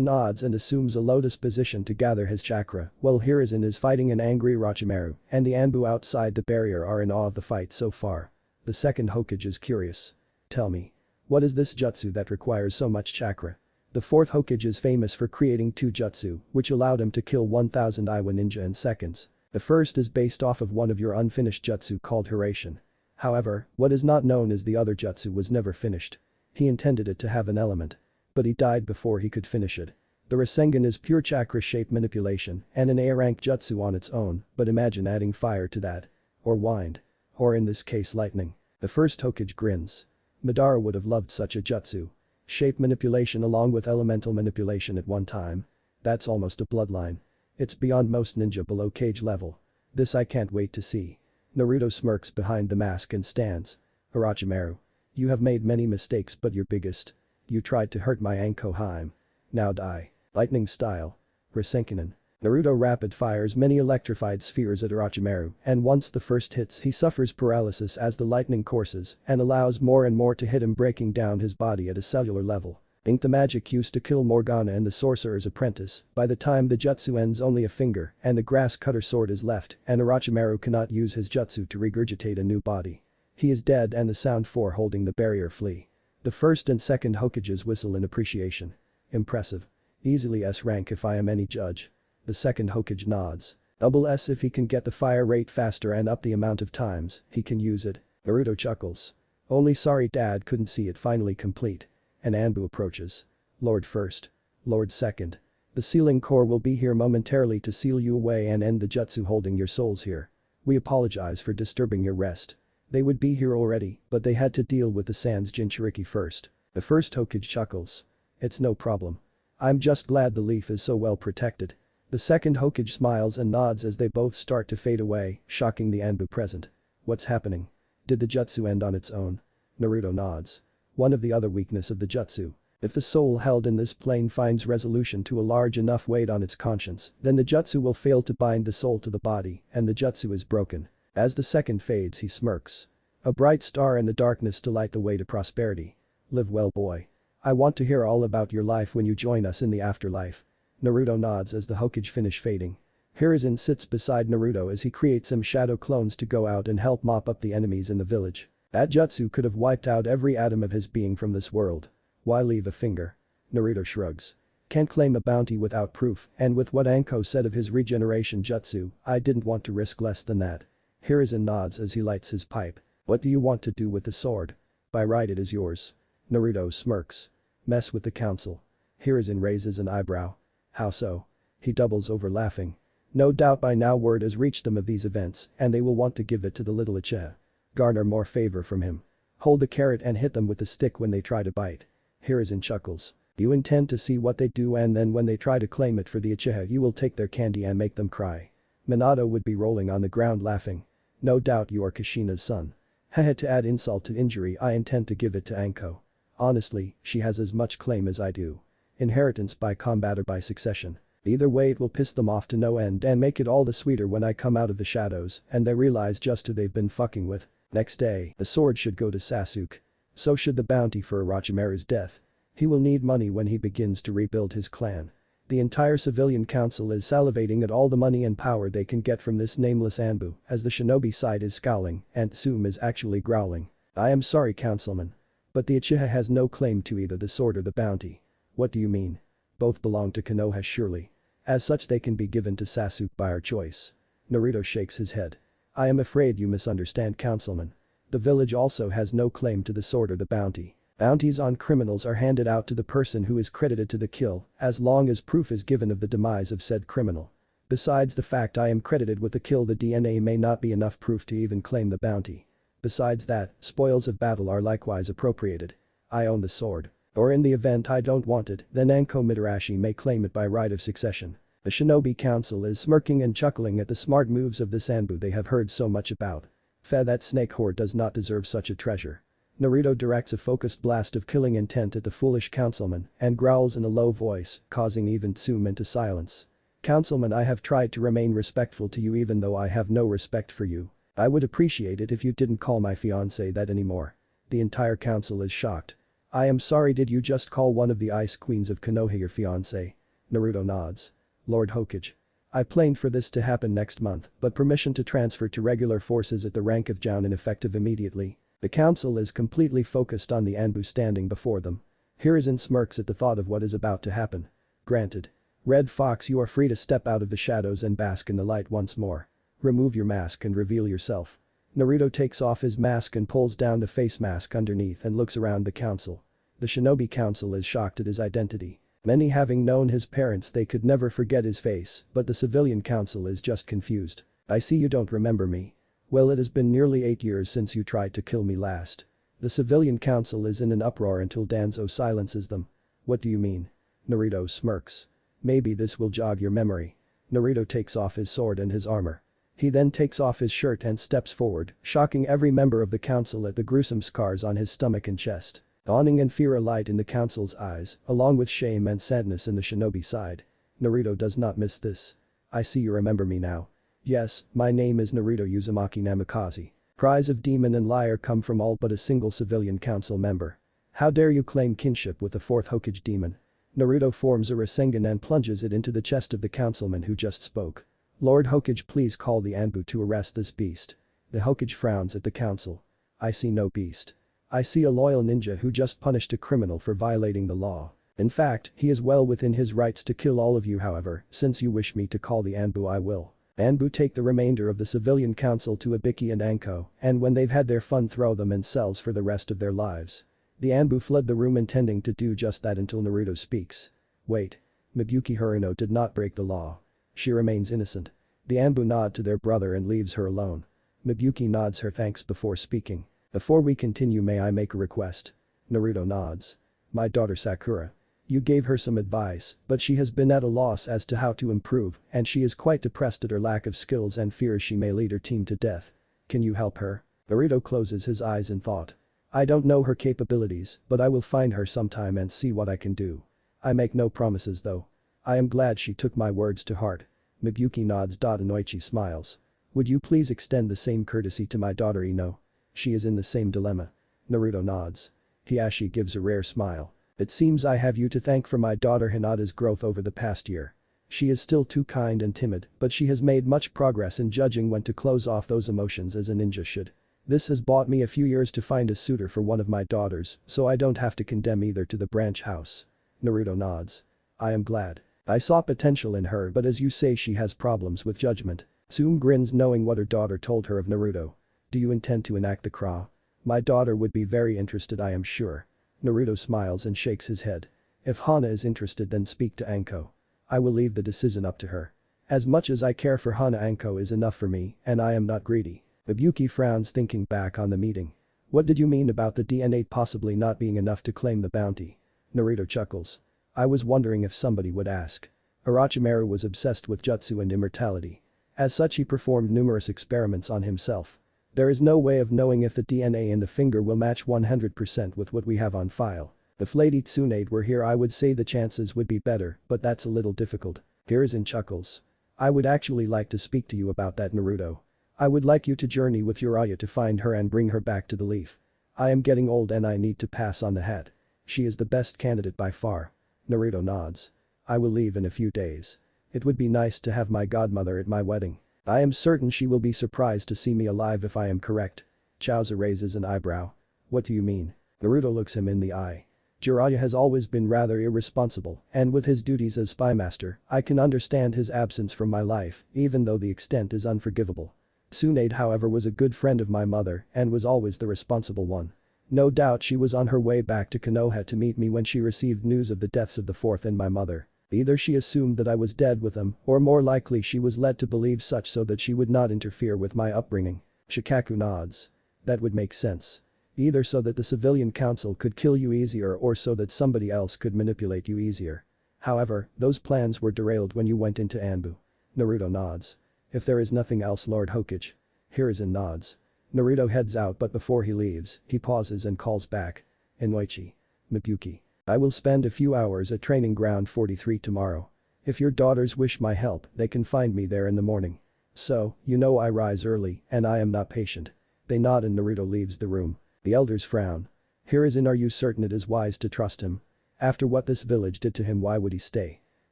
nods and assumes a lotus position to gather his chakra, while Hiruzen is fighting an angry Orochimaru, and the Anbu outside the barrier are in awe of the fight so far. The second Hokage is curious. Tell me. What is this jutsu that requires so much chakra? The fourth Hokage is famous for creating 2 jutsu, which allowed him to kill 1000 Iwa ninja in seconds. The first is based off of one of your unfinished jutsu called Hiraishin. However, what is not known is the other jutsu was never finished. He intended it to have an element. But he died before he could finish it. The Rasengan is pure chakra shape manipulation and an A-rank jutsu on its own, but imagine adding fire to that. Or wind. Or in this case lightning. The first Hokage grins. Madara would have loved such a jutsu. Shape manipulation along with elemental manipulation at one time. That's almost a bloodline. It's beyond most ninja below cage level. This I can't wait to see. Naruto smirks behind the mask and stands. Orochimaru. You have made many mistakes but your biggest. You tried to hurt my Anko Haim. Now die. Lightning style. Rasengan. Naruto rapid fires many electrified spheres at Orochimaru and once the first hits he suffers paralysis as the lightning courses and allows more and more to hit him breaking down his body at a cellular level. Ink the magic used to kill Morgana and the sorcerer's apprentice, by the time the jutsu ends only a finger and the grass cutter sword is left and Orochimaru cannot use his jutsu to regurgitate a new body. He is dead and the sound 4 holding the barrier flee. The first and second Hokages whistle in appreciation. Impressive. Easily S rank if I am any judge. The second Hokage nods. Double S if he can get the fire rate faster and up the amount of times he can use it. Naruto chuckles. Only sorry dad couldn't see it finally complete. And Anbu approaches. Lord First. Lord Second. The sealing core will be here momentarily to seal you away and end the jutsu holding your souls here. We apologize for disturbing your rest. They would be here already, but they had to deal with the Sans Jinchuriki first. The first Hokage chuckles. It's no problem. I'm just glad the leaf is so well protected. The second Hokage smiles and nods as they both start to fade away, shocking the Anbu present. What's happening? Did the jutsu end on its own? Naruto nods. One of the other weakness of the jutsu. If the soul held in this plane finds resolution to a large enough weight on its conscience, then the jutsu will fail to bind the soul to the body and the jutsu is broken. As the second fades he smirks. A bright star in the darkness to light the way to prosperity. Live well boy. I want to hear all about your life when you join us in the afterlife. Naruto nods as the Hokage finish fading. Hiruzen sits beside Naruto as he creates some shadow clones to go out and help mop up the enemies in the village. That jutsu could have wiped out every atom of his being from this world. Why leave a finger? Naruto shrugs. Can't claim a bounty without proof and with what Anko said of his regeneration jutsu, I didn't want to risk less than that. Hiruzen nods as he lights his pipe. What do you want to do with the sword? By right it is yours. Naruto smirks. Mess with the council. Hiruzen raises an eyebrow. How so? He doubles over laughing. No doubt by now word has reached them of these events and they will want to give it to the little Uchiha. Garner more favor from him. Hold the carrot and hit them with the stick when they try to bite. Hiruzen chuckles. You intend to see what they do and then when they try to claim it for the Uchiha you will take their candy and make them cry. Minato would be rolling on the ground laughing. No doubt you are Kushina's son. Haha to add insult to injury I intend to give it to Anko. Honestly, she has as much claim as I do. Inheritance by combat or by succession. Either way it will piss them off to no end and make it all the sweeter when I come out of the shadows and they realize just who they've been fucking with. Next day, the sword should go to Sasuke. So should the bounty for Orochimaru's death. He will need money when he begins to rebuild his clan. The entire civilian council is salivating at all the money and power they can get from this nameless Anbu as the shinobi side is scowling and Tsume is actually growling. I am sorry councilman. But the Uchiha has no claim to either the sword or the bounty. What do you mean? Both belong to Konoha surely. As such they can be given to Sasuke by our choice. Naruto shakes his head. I am afraid you misunderstand councilman. The village also has no claim to the sword or the bounty. Bounties on criminals are handed out to the person who is credited to the kill as long as proof is given of the demise of said criminal. Besides the fact I am credited with the kill the DNA may not be enough proof to even claim the bounty. Besides that, spoils of battle are likewise appropriated. I own the sword. Or in the event I don't want it, then Anko Mitarashi may claim it by right of succession. The Shinobi Council is smirking and chuckling at the smart moves of this Anbu they have heard so much about. That snake horde does not deserve such a treasure. Naruto directs a focused blast of killing intent at the foolish councilman and growls in a low voice, causing even Tsume into silence. Councilman, I have tried to remain respectful to you even though I have no respect for you. I would appreciate it if you didn't call my fiancé that anymore. The entire council is shocked. I am sorry, did you just call one of the ice queens of Konoha your fiancé? Naruto nods. Lord Hokage. I planned for this to happen next month, but permission to transfer to regular forces at the rank of Jounin effective immediately. The council is completely focused on the Anbu standing before them. Hiruzen smirks at the thought of what is about to happen. Granted. Red Fox, you are free to step out of the shadows and bask in the light once more. Remove your mask and reveal yourself. Naruto takes off his mask and pulls down the face mask underneath and looks around the council. The Shinobi Council is shocked at his identity. Many having known his parents they could never forget his face, but the civilian council is just confused. I see you don't remember me. Well, it has been nearly 8 years since you tried to kill me last. The civilian council is in an uproar until Danzo silences them. What do you mean? Naruto smirks. Maybe this will jog your memory. Naruto takes off his sword and his armor. He then takes off his shirt and steps forward, shocking every member of the council at the gruesome scars on his stomach and chest. Dawning and fear alight in the council's eyes, along with shame and sadness in the shinobi side. Naruto does not miss this. I see you remember me now. Yes, my name is Naruto Uzumaki Namikaze. Cries of demon and liar come from all but a single civilian council member. How dare you claim kinship with the fourth Hokage demon? Naruto forms a Rasengan and plunges it into the chest of the councilman who just spoke. Lord Hokage, please call the Anbu to arrest this beast. The Hokage frowns at the council. I see no beast. I see a loyal ninja who just punished a criminal for violating the law. In fact, he is well within his rights to kill all of you. However, since you wish me to call the Anbu, I will. Anbu take the remainder of the civilian council to Ibiki and Anko, and when they've had their fun throw them in cells for the rest of their lives. The Anbu fled the room intending to do just that until Naruto speaks. Wait. Miyuki Haruno did not break the law. She remains innocent. The Anbu nod to their brother and leaves her alone. Miyuki nods her thanks before speaking. Before we continue, may I make a request? Naruto nods. My daughter Sakura. You gave her some advice, but she has been at a loss as to how to improve and she is quite depressed at her lack of skills and fears she may lead her team to death. Can you help her? Naruto closes his eyes in thought. I don't know her capabilities, but I will find her sometime and see what I can do. I make no promises though. I am glad she took my words to heart. Miyuki nods. Anoichi smiles. Would you please extend the same courtesy to my daughter Ino? She is in the same dilemma. Naruto nods. Hiashi gives a rare smile. It seems I have you to thank for my daughter Hinata's growth over the past year. She is still too kind and timid, but she has made much progress in judging when to close off those emotions as a ninja should. This has bought me a few years to find a suitor for one of my daughters, so I don't have to condemn either to the branch house. Naruto nods. I am glad. I saw potential in her, but as you say, she has problems with judgment. Tsume grins knowing what her daughter told her of Naruto. Do you intend to enact the Kra? My daughter would be very interested, I am sure. Naruto smiles and shakes his head. If Hana is interested, then speak to Anko. I will leave the decision up to her. As much as I care for Hana, Anko is enough for me, and I am not greedy. Miyuki frowns thinking back on the meeting. What did you mean about the DNA possibly not being enough to claim the bounty? Naruto chuckles. I was wondering if somebody would ask. Orochimaru was obsessed with jutsu and immortality. As such, he performed numerous experiments on himself. There is no way of knowing if the DNA in the finger will match 100% with what we have on file. If Lady Tsunade were here, I would say the chances would be better, but that's a little difficult. Hiruzen chuckles. I would actually like to speak to you about that, Naruto. I would like you to journey with Uriah to find her and bring her back to the leaf. I am getting old and I need to pass on the hat. She is the best candidate by far. Naruto nods. I will leave in a few days. It would be nice to have my godmother at my wedding. I am certain she will be surprised to see me alive if I am correct. Chaozu raises an eyebrow. What do you mean? Naruto looks him in the eye. Jiraiya has always been rather irresponsible, and with his duties as spymaster, I can understand his absence from my life, even though the extent is unforgivable. Tsunade, however, was a good friend of my mother and was always the responsible one. No doubt she was on her way back to Konoha to meet me when she received news of the deaths of the fourth and my mother. Either she assumed that I was dead with them, or more likely she was led to believe such so that she would not interfere with my upbringing. Shikaku nods. That would make sense. Either so that the civilian council could kill you easier or so that somebody else could manipulate you easier. However, those plans were derailed when you went into Anbu. Naruto nods. If there is nothing else, Lord Hokage. Hiruzen nods. Naruto heads out, but before he leaves, he pauses and calls back. Inoichi. Mibuki. I will spend a few hours at training ground 43 tomorrow. If your daughters wish my help, they can find me there in the morning. So, you know I rise early, and I am not patient. They nod and Naruto leaves the room. The elders frown. Hiruzen, are you certain it is wise to trust him? After what this village did to him, why would he stay?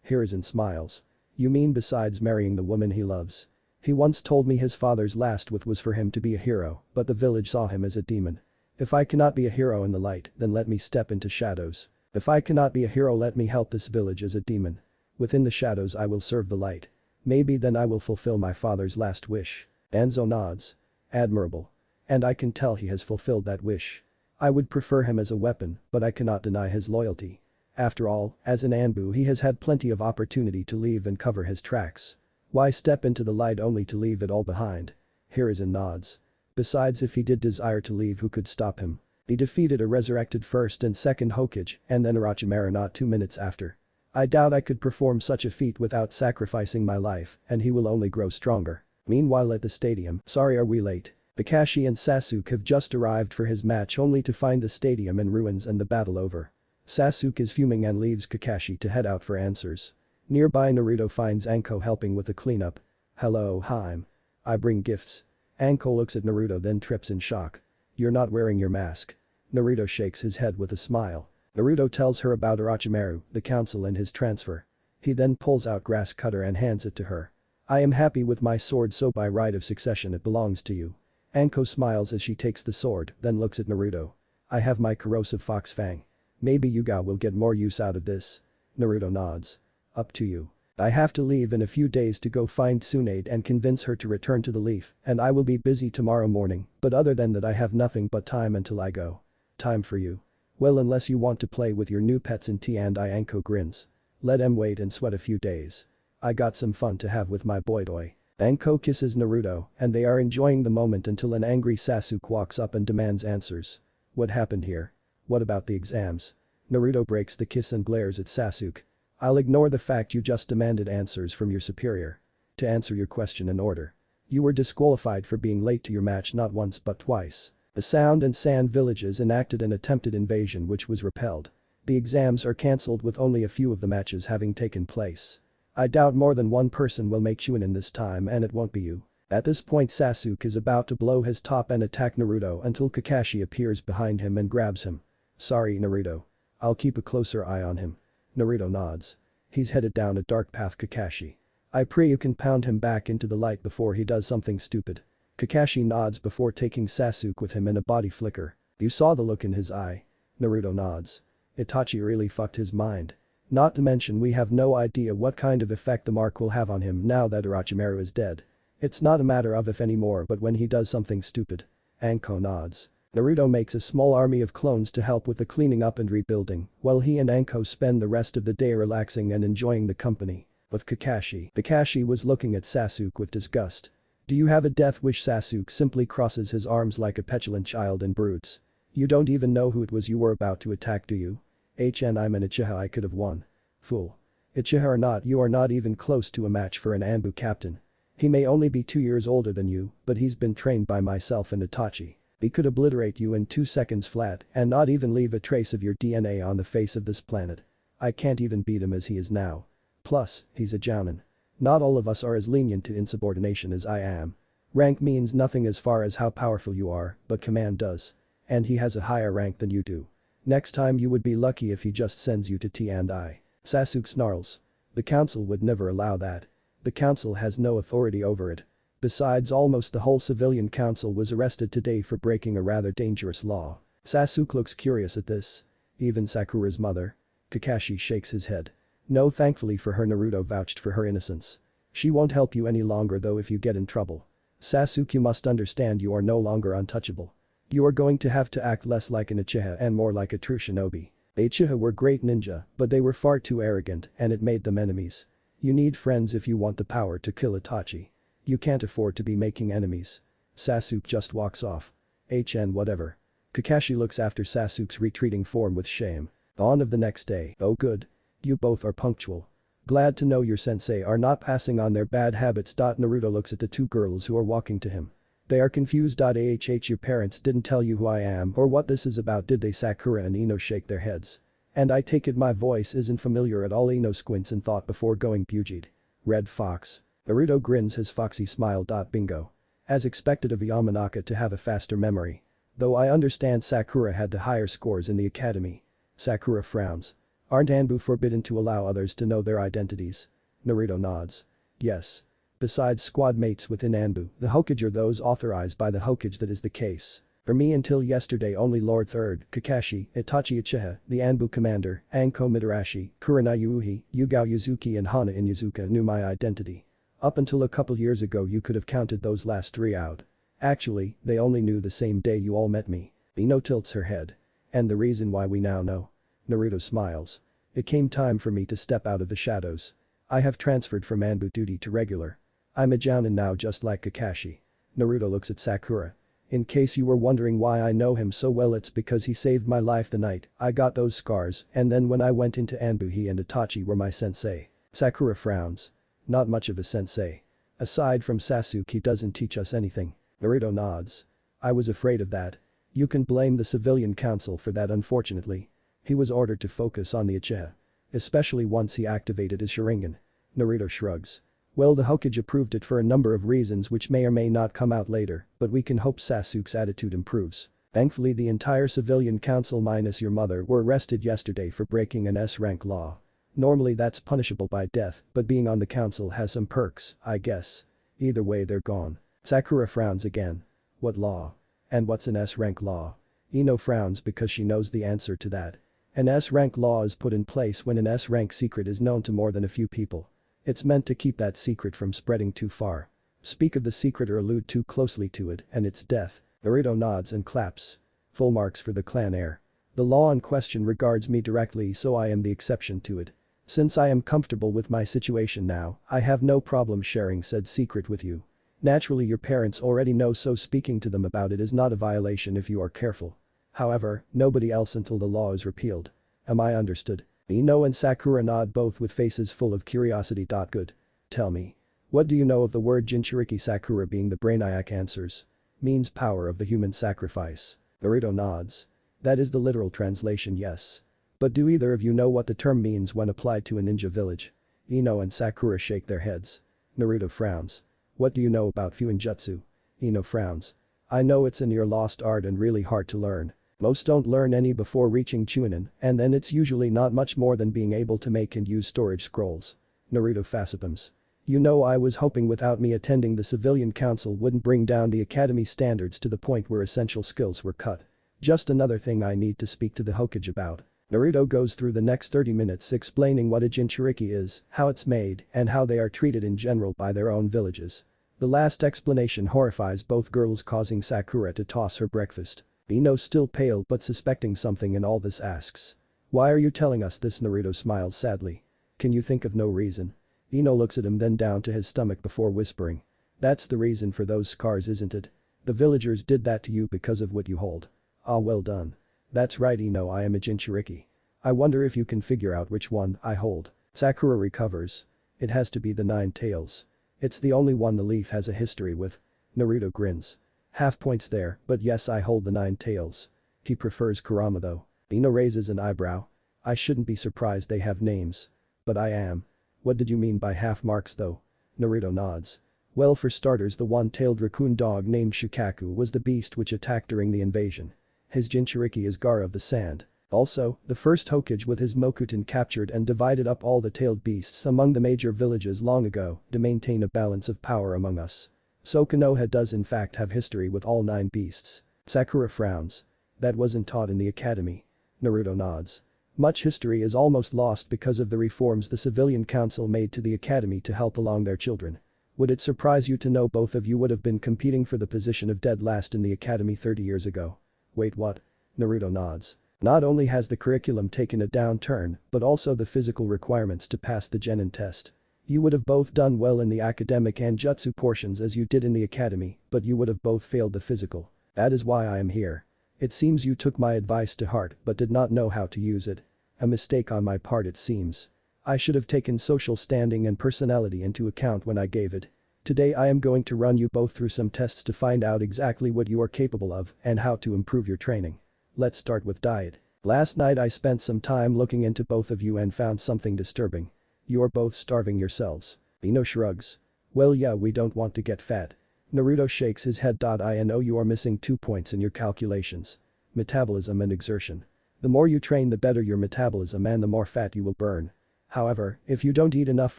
Hiruzen smiles. You mean besides marrying the woman he loves? He once told me his father's last wish was for him to be a hero, but the village saw him as a demon. If I cannot be a hero in the light, then let me step into shadows. If I cannot be a hero, let me help this village as a demon. Within the shadows I will serve the light. Maybe then I will fulfill my father's last wish. Anzo nods. Admirable. And I can tell he has fulfilled that wish. I would prefer him as a weapon, but I cannot deny his loyalty. After all, as an Anbu he has had plenty of opportunity to leave and cover his tracks. Why step into the light only to leave it all behind? Hiruzen nods. Besides, if he did desire to leave, who could stop him? He defeated a resurrected first and second Hokage and then Orochimaru not 2 minutes after. I doubt I could perform such a feat without sacrificing my life, and he will only grow stronger. Meanwhile at the stadium, sorry are we late? Kakashi and Sasuke have just arrived for his match only to find the stadium in ruins and the battle over. Sasuke is fuming and leaves Kakashi to head out for answers. Nearby Naruto finds Anko helping with the cleanup. Hello, Haim. I bring gifts. Anko looks at Naruto then trips in shock. You're not wearing your mask. Naruto shakes his head with a smile. Naruto tells her about Orochimaru, the council and his transfer. He then pulls out grass cutter and hands it to her. I am happy with my sword, so by right of succession it belongs to you. Anko smiles as she takes the sword, then looks at Naruto. I have my corrosive fox fang. Maybe Yuga will get more use out of this. Naruto nods. Up to you. I have to leave in a few days to go find Tsunade and convince her to return to the Leaf, and I will be busy tomorrow morning, but other than that I have nothing but time until I go. Time for you. Well, unless you want to play with your new pets in T&I. Anko grins. Let em wait and sweat a few days. I got some fun to have with my boy. Anko kisses Naruto and they are enjoying the moment until an angry Sasuke walks up and demands answers. What happened here? What about the exams? Naruto breaks the kiss and glares at Sasuke. I'll ignore the fact you just demanded answers from your superior. To answer your question in order. You were disqualified for being late to your match not once but twice. The Sound and Sand villages enacted an attempted invasion which was repelled. The exams are cancelled with only a few of the matches having taken place. I doubt more than one person will make Chunin in this time and it won't be you. At this point Sasuke is about to blow his top and attack Naruto until Kakashi appears behind him and grabs him. Sorry Naruto. I'll keep a closer eye on him. Naruto nods. He's headed down a dark path Kakashi. I pray you can pound him back into the light before he does something stupid. Kakashi nods before taking Sasuke with him in a body flicker. You saw the look in his eye. Naruto nods. Itachi really fucked his mind. Not to mention we have no idea what kind of effect the mark will have on him now that Orochimaru is dead. It's not a matter of if anymore but when he does something stupid. Anko nods. Naruto makes a small army of clones to help with the cleaning up and rebuilding, while he and Anko spend the rest of the day relaxing and enjoying the company of Kakashi. Kakashi was looking at Sasuke with disgust. Do you have a death wish? Sasuke simply crosses his arms like a petulant child and broods. You don't even know who it was you were about to attack, do you? I'm an Uchiha, I could have won. Fool. Uchiha or not, you are not even close to a match for an Anbu captain. He may only be 2 years older than you, but he's been trained by myself and Itachi. He could obliterate you in 2 seconds flat and not even leave a trace of your DNA on the face of this planet. I can't even beat him as he is now. Plus, he's a jounin. Not all of us are as lenient to insubordination as I am. Rank means nothing as far as how powerful you are, but command does. And he has a higher rank than you do. Next time you would be lucky if he just sends you to T&I. Sasuke snarls. The council would never allow that. The council has no authority over it. Besides, almost the whole civilian council was arrested today for breaking a rather dangerous law. Sasuke looks curious at this. Even Sakura's mother? Kakashi shakes his head. No, thankfully for her Naruto vouched for her innocence. She won't help you any longer though if you get in trouble. Sasuke, you must understand you are no longer untouchable. You are going to have to act less like an Uchiha and more like a true shinobi. The Uchiha were great ninja, but they were far too arrogant and it made them enemies. You need friends if you want the power to kill Itachi. You can't afford to be making enemies. Sasuke just walks off. Whatever. Kakashi looks after Sasuke's retreating form with shame. Dawn of the next day. Oh good. You both are punctual. Glad to know your sensei are not passing on their bad habits. Naruto looks at the two girls who are walking to him. They are confused. Your parents didn't tell you who I am or what this is about, did they? Sakura and Ino shake their heads. And I take it my voice isn't familiar at all. Ino squints in thought before going Bujid. Red Fox. Naruto grins his foxy smile. Bingo. As expected of Yamanaka to have a faster memory. Though I understand Sakura had the higher scores in the academy. Sakura frowns. Aren't Anbu forbidden to allow others to know their identities? Naruto nods. Yes. Besides squad mates within Anbu, the Hokage are those authorized by the Hokage. That is the case. For me until yesterday only Lord 3rd, Kakashi, Itachi Uchiha, the Anbu commander, Anko Mitarashi, Kurana Yuuhi, Yugao Yuzuki and Hana Inuzuka knew my identity. Up until a couple years ago you could have counted those last 3 out. Actually, they only knew the same day you all met me. Ino tilts her head. And the reason why we now know. Naruto smiles. It came time for me to step out of the shadows. I have transferred from Anbu duty to regular. I'm a Jounin now just like Kakashi. Naruto looks at Sakura. In case you were wondering why I know him so well, it's because he saved my life the night I got those scars, and then when I went into Anbu he and Itachi were my sensei. Sakura frowns. Not much of a sensei. Aside from Sasuke he doesn't teach us anything. Naruto nods. I was afraid of that. You can blame the civilian council for that. Unfortunately. He was ordered to focus on the Uchiha. Especially once he activated his Sharingan. Naruto shrugs. Well, the Hokage approved it for a number of reasons which may or may not come out later, but we can hope Sasuke's attitude improves. Thankfully the entire civilian council minus your mother were arrested yesterday for breaking an S-rank law. Normally that's punishable by death, but being on the council has some perks, I guess. Either way they're gone. Sakura frowns again. What law? And what's an S-rank law? Ino frowns because she knows the answer to that. An S-rank law is put in place when an S-rank secret is known to more than a few people. It's meant to keep that secret from spreading too far. Speak of the secret or allude too closely to it and it's death. Naruto nods and claps. Full marks for the clan heir. The law in question regards me directly, so I am the exception to it. Since I am comfortable with my situation now, I have no problem sharing said secret with you. Naturally your parents already know, so speaking to them about it is not a violation if you are careful. However, nobody else until the law is repealed. Am I understood? Ino and Sakura nod, both with faces full of curiosity. Good. Tell me. What do you know of the word Jinchuriki? Sakura, being the brainiac, answers. Means power of the human sacrifice. Naruto nods. That is the literal translation, yes. But do either of you know what the term means when applied to a ninja village? Ino and Sakura shake their heads. Naruto frowns. What do you know about Fuinjutsu? Ino frowns. I know it's a near lost art and really hard to learn. Most don't learn any before reaching Chunin, and then it's usually not much more than being able to make and use storage scrolls. Naruto facepalms. You know, I was hoping without me attending the civilian council wouldn't bring down the academy standards to the point where essential skills were cut. Just another thing I need to speak to the Hokage about. Naruto goes through the next 30 minutes explaining what a Jinchuriki is, how it's made, and how they are treated in general by their own villages. The last explanation horrifies both girls, causing Sakura to toss her breakfast. Ino, still pale but suspecting something in all this, asks. Why are you telling us this? Naruto smiles sadly. Can you think of no reason? Ino looks at him, then down to his stomach before whispering. That's the reason for those scars, isn't it? The villagers did that to you because of what you hold. Ah, well done. That's right, Ino, I am a Jinchuriki. I wonder if you can figure out which one I hold. Sakura recovers. It has to be the 9 tails. It's the only one the leaf has a history with. Naruto grins. Half points there, but yes, I hold the 9 tails. He prefers Kurama though. Ino raises an eyebrow. I shouldn't be surprised they have names. But I am. What did you mean by half marks though? Naruto nods. Well, for starters, the one-tailed raccoon dog named Shukaku was the beast which attacked during the invasion. His Jinchuriki is Gara of the Sand. Also, the first Hokage with his Mokuton captured and divided up all the tailed beasts among the major villages long ago to maintain a balance of power among us. So Konoha does in fact have history with all 9 beasts. Sakura frowns. That wasn't taught in the academy. Naruto nods. Much history is almost lost because of the reforms the civilian council made to the academy to help along their children. Would it surprise you to know both of you would have been competing for the position of dead last in the academy 30 years ago? Wait, what? Naruto nods. Not only has the curriculum taken a downturn, but also the physical requirements to pass the Genin test. You would have both done well in the academic and jutsu portions as you did in the academy, but you would have both failed the physical. That is why I am here. It seems you took my advice to heart but did not know how to use it. A mistake on my part, it seems. I should have taken social standing and personality into account when I gave it. Today I am going to run you both through some tests to find out exactly what you are capable of and how to improve your training. Let's start with diet. Last night I spent some time looking into both of you and found something disturbing. You're both starving yourselves. Ino shrugs. Well yeah, we don't want to get fat. Naruto shakes his head. I know you are missing 2 points in your calculations. Metabolism and exertion. The more you train, the better your metabolism and the more fat you will burn. However, if you don't eat enough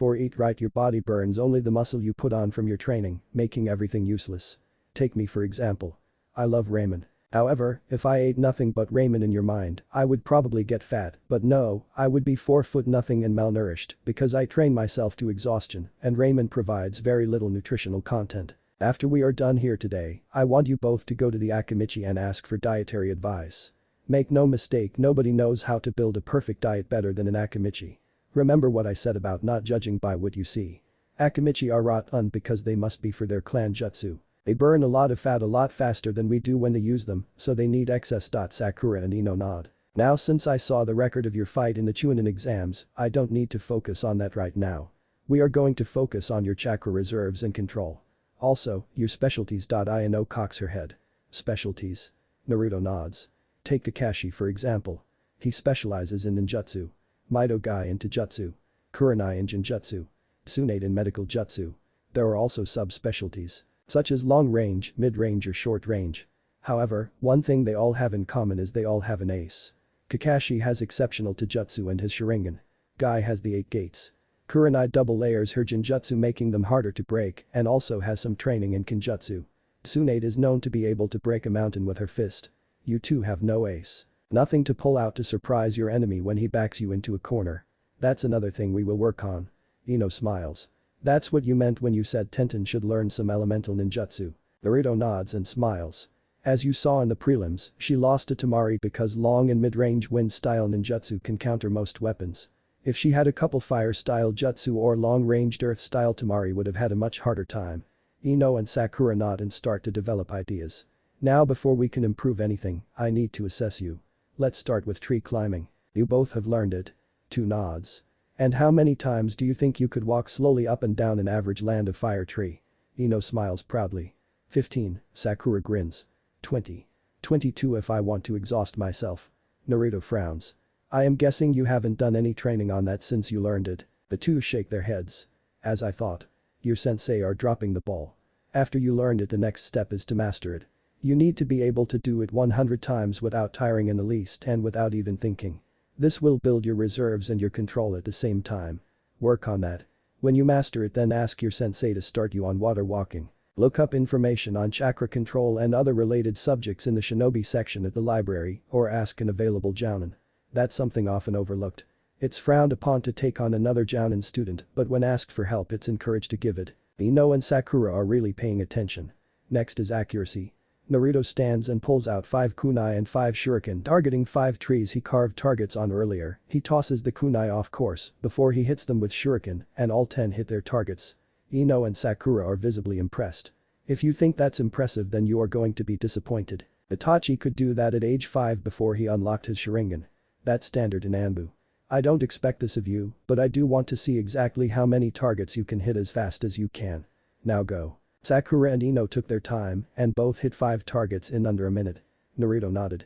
or eat right, your body burns only the muscle you put on from your training, making everything useless. Take me for example. I love ramen. However, if I ate nothing but ramen in your mind, I would probably get fat, but no, I would be 4 foot nothing and malnourished because I train myself to exhaustion and ramen provides very little nutritional content. After we are done here today, I want you both to go to the Akimichi and ask for dietary advice. Make no mistake, nobody knows how to build a perfect diet better than an Akimichi. Remember what I said about not judging by what you see. Akimichi are rotten because they must be for their clan jutsu. They burn a lot of fat a lot faster than we do when they use them, so they need excess. Sakura and Ino nod. Now since I saw the record of your fight in the Chunin exams, I don't need to focus on that right now. We are going to focus on your chakra reserves and control. Also, your specialties. Ino cocks her head. Specialties. Naruto nods. Take Kakashi for example. He specializes in ninjutsu. Mitogai in Taijutsu. Kurenai in Genjutsu. Tsunade in medical jutsu. There are also sub-specialties, such as long range, mid-range or short range. However, one thing they all have in common is they all have an ace. Kakashi has exceptional Taijutsu and his Sharingan. Guy has the 8 gates. Kurenai double layers her Genjutsu, making them harder to break, and also has some training in Kenjutsu. Tsunade is known to be able to break a mountain with her fist. You two have no ace. Nothing to pull out to surprise your enemy when he backs you into a corner. That's another thing we will work on. Ino smiles. That's what you meant when you said Tenten should learn some elemental ninjutsu. Naruto nods and smiles. As you saw in the prelims, she lost to Temari because long and mid-range wind-style ninjutsu can counter most weapons. If she had a couple fire-style jutsu or long-ranged earth-style, Temari would have had a much harder time. Ino and Sakura nod and start to develop ideas. Now before we can improve anything, I need to assess you. Let's start with tree climbing. You both have learned it. 2 nods. And how many times do you think you could walk slowly up and down an average land of fire tree? Ino smiles proudly. 15, Sakura grins. 20. 22 if I want to exhaust myself. Naruto frowns. I am guessing you haven't done any training on that since you learned it. The two shake their heads. As I thought. Your sensei are dropping the ball. After you learned it, the next step is to master it. You need to be able to do it 100 times without tiring in the least and without even thinking. This will build your reserves and your control at the same time. Work on that. When you master it, then ask your sensei to start you on water walking. Look up information on chakra control and other related subjects in the shinobi section at the library or ask an available jounin. That's something often overlooked. It's frowned upon to take on another jounin student, but when asked for help it's encouraged to give it. Ino and Sakura are really paying attention. Next is accuracy. Naruto stands and pulls out 5 kunai and 5 shuriken, targeting 5 trees he carved targets on earlier. He tosses the kunai off course before he hits them with shuriken, and all 10 hit their targets. Ino and Sakura are visibly impressed. If you think that's impressive, then you are going to be disappointed. Itachi could do that at age 5 before he unlocked his Sharingan. That's standard in Anbu. I don't expect this of you, but I do want to see exactly how many targets you can hit as fast as you can. Now go. Sakura and Ino took their time and both hit 5 targets in under a minute. Naruto nodded.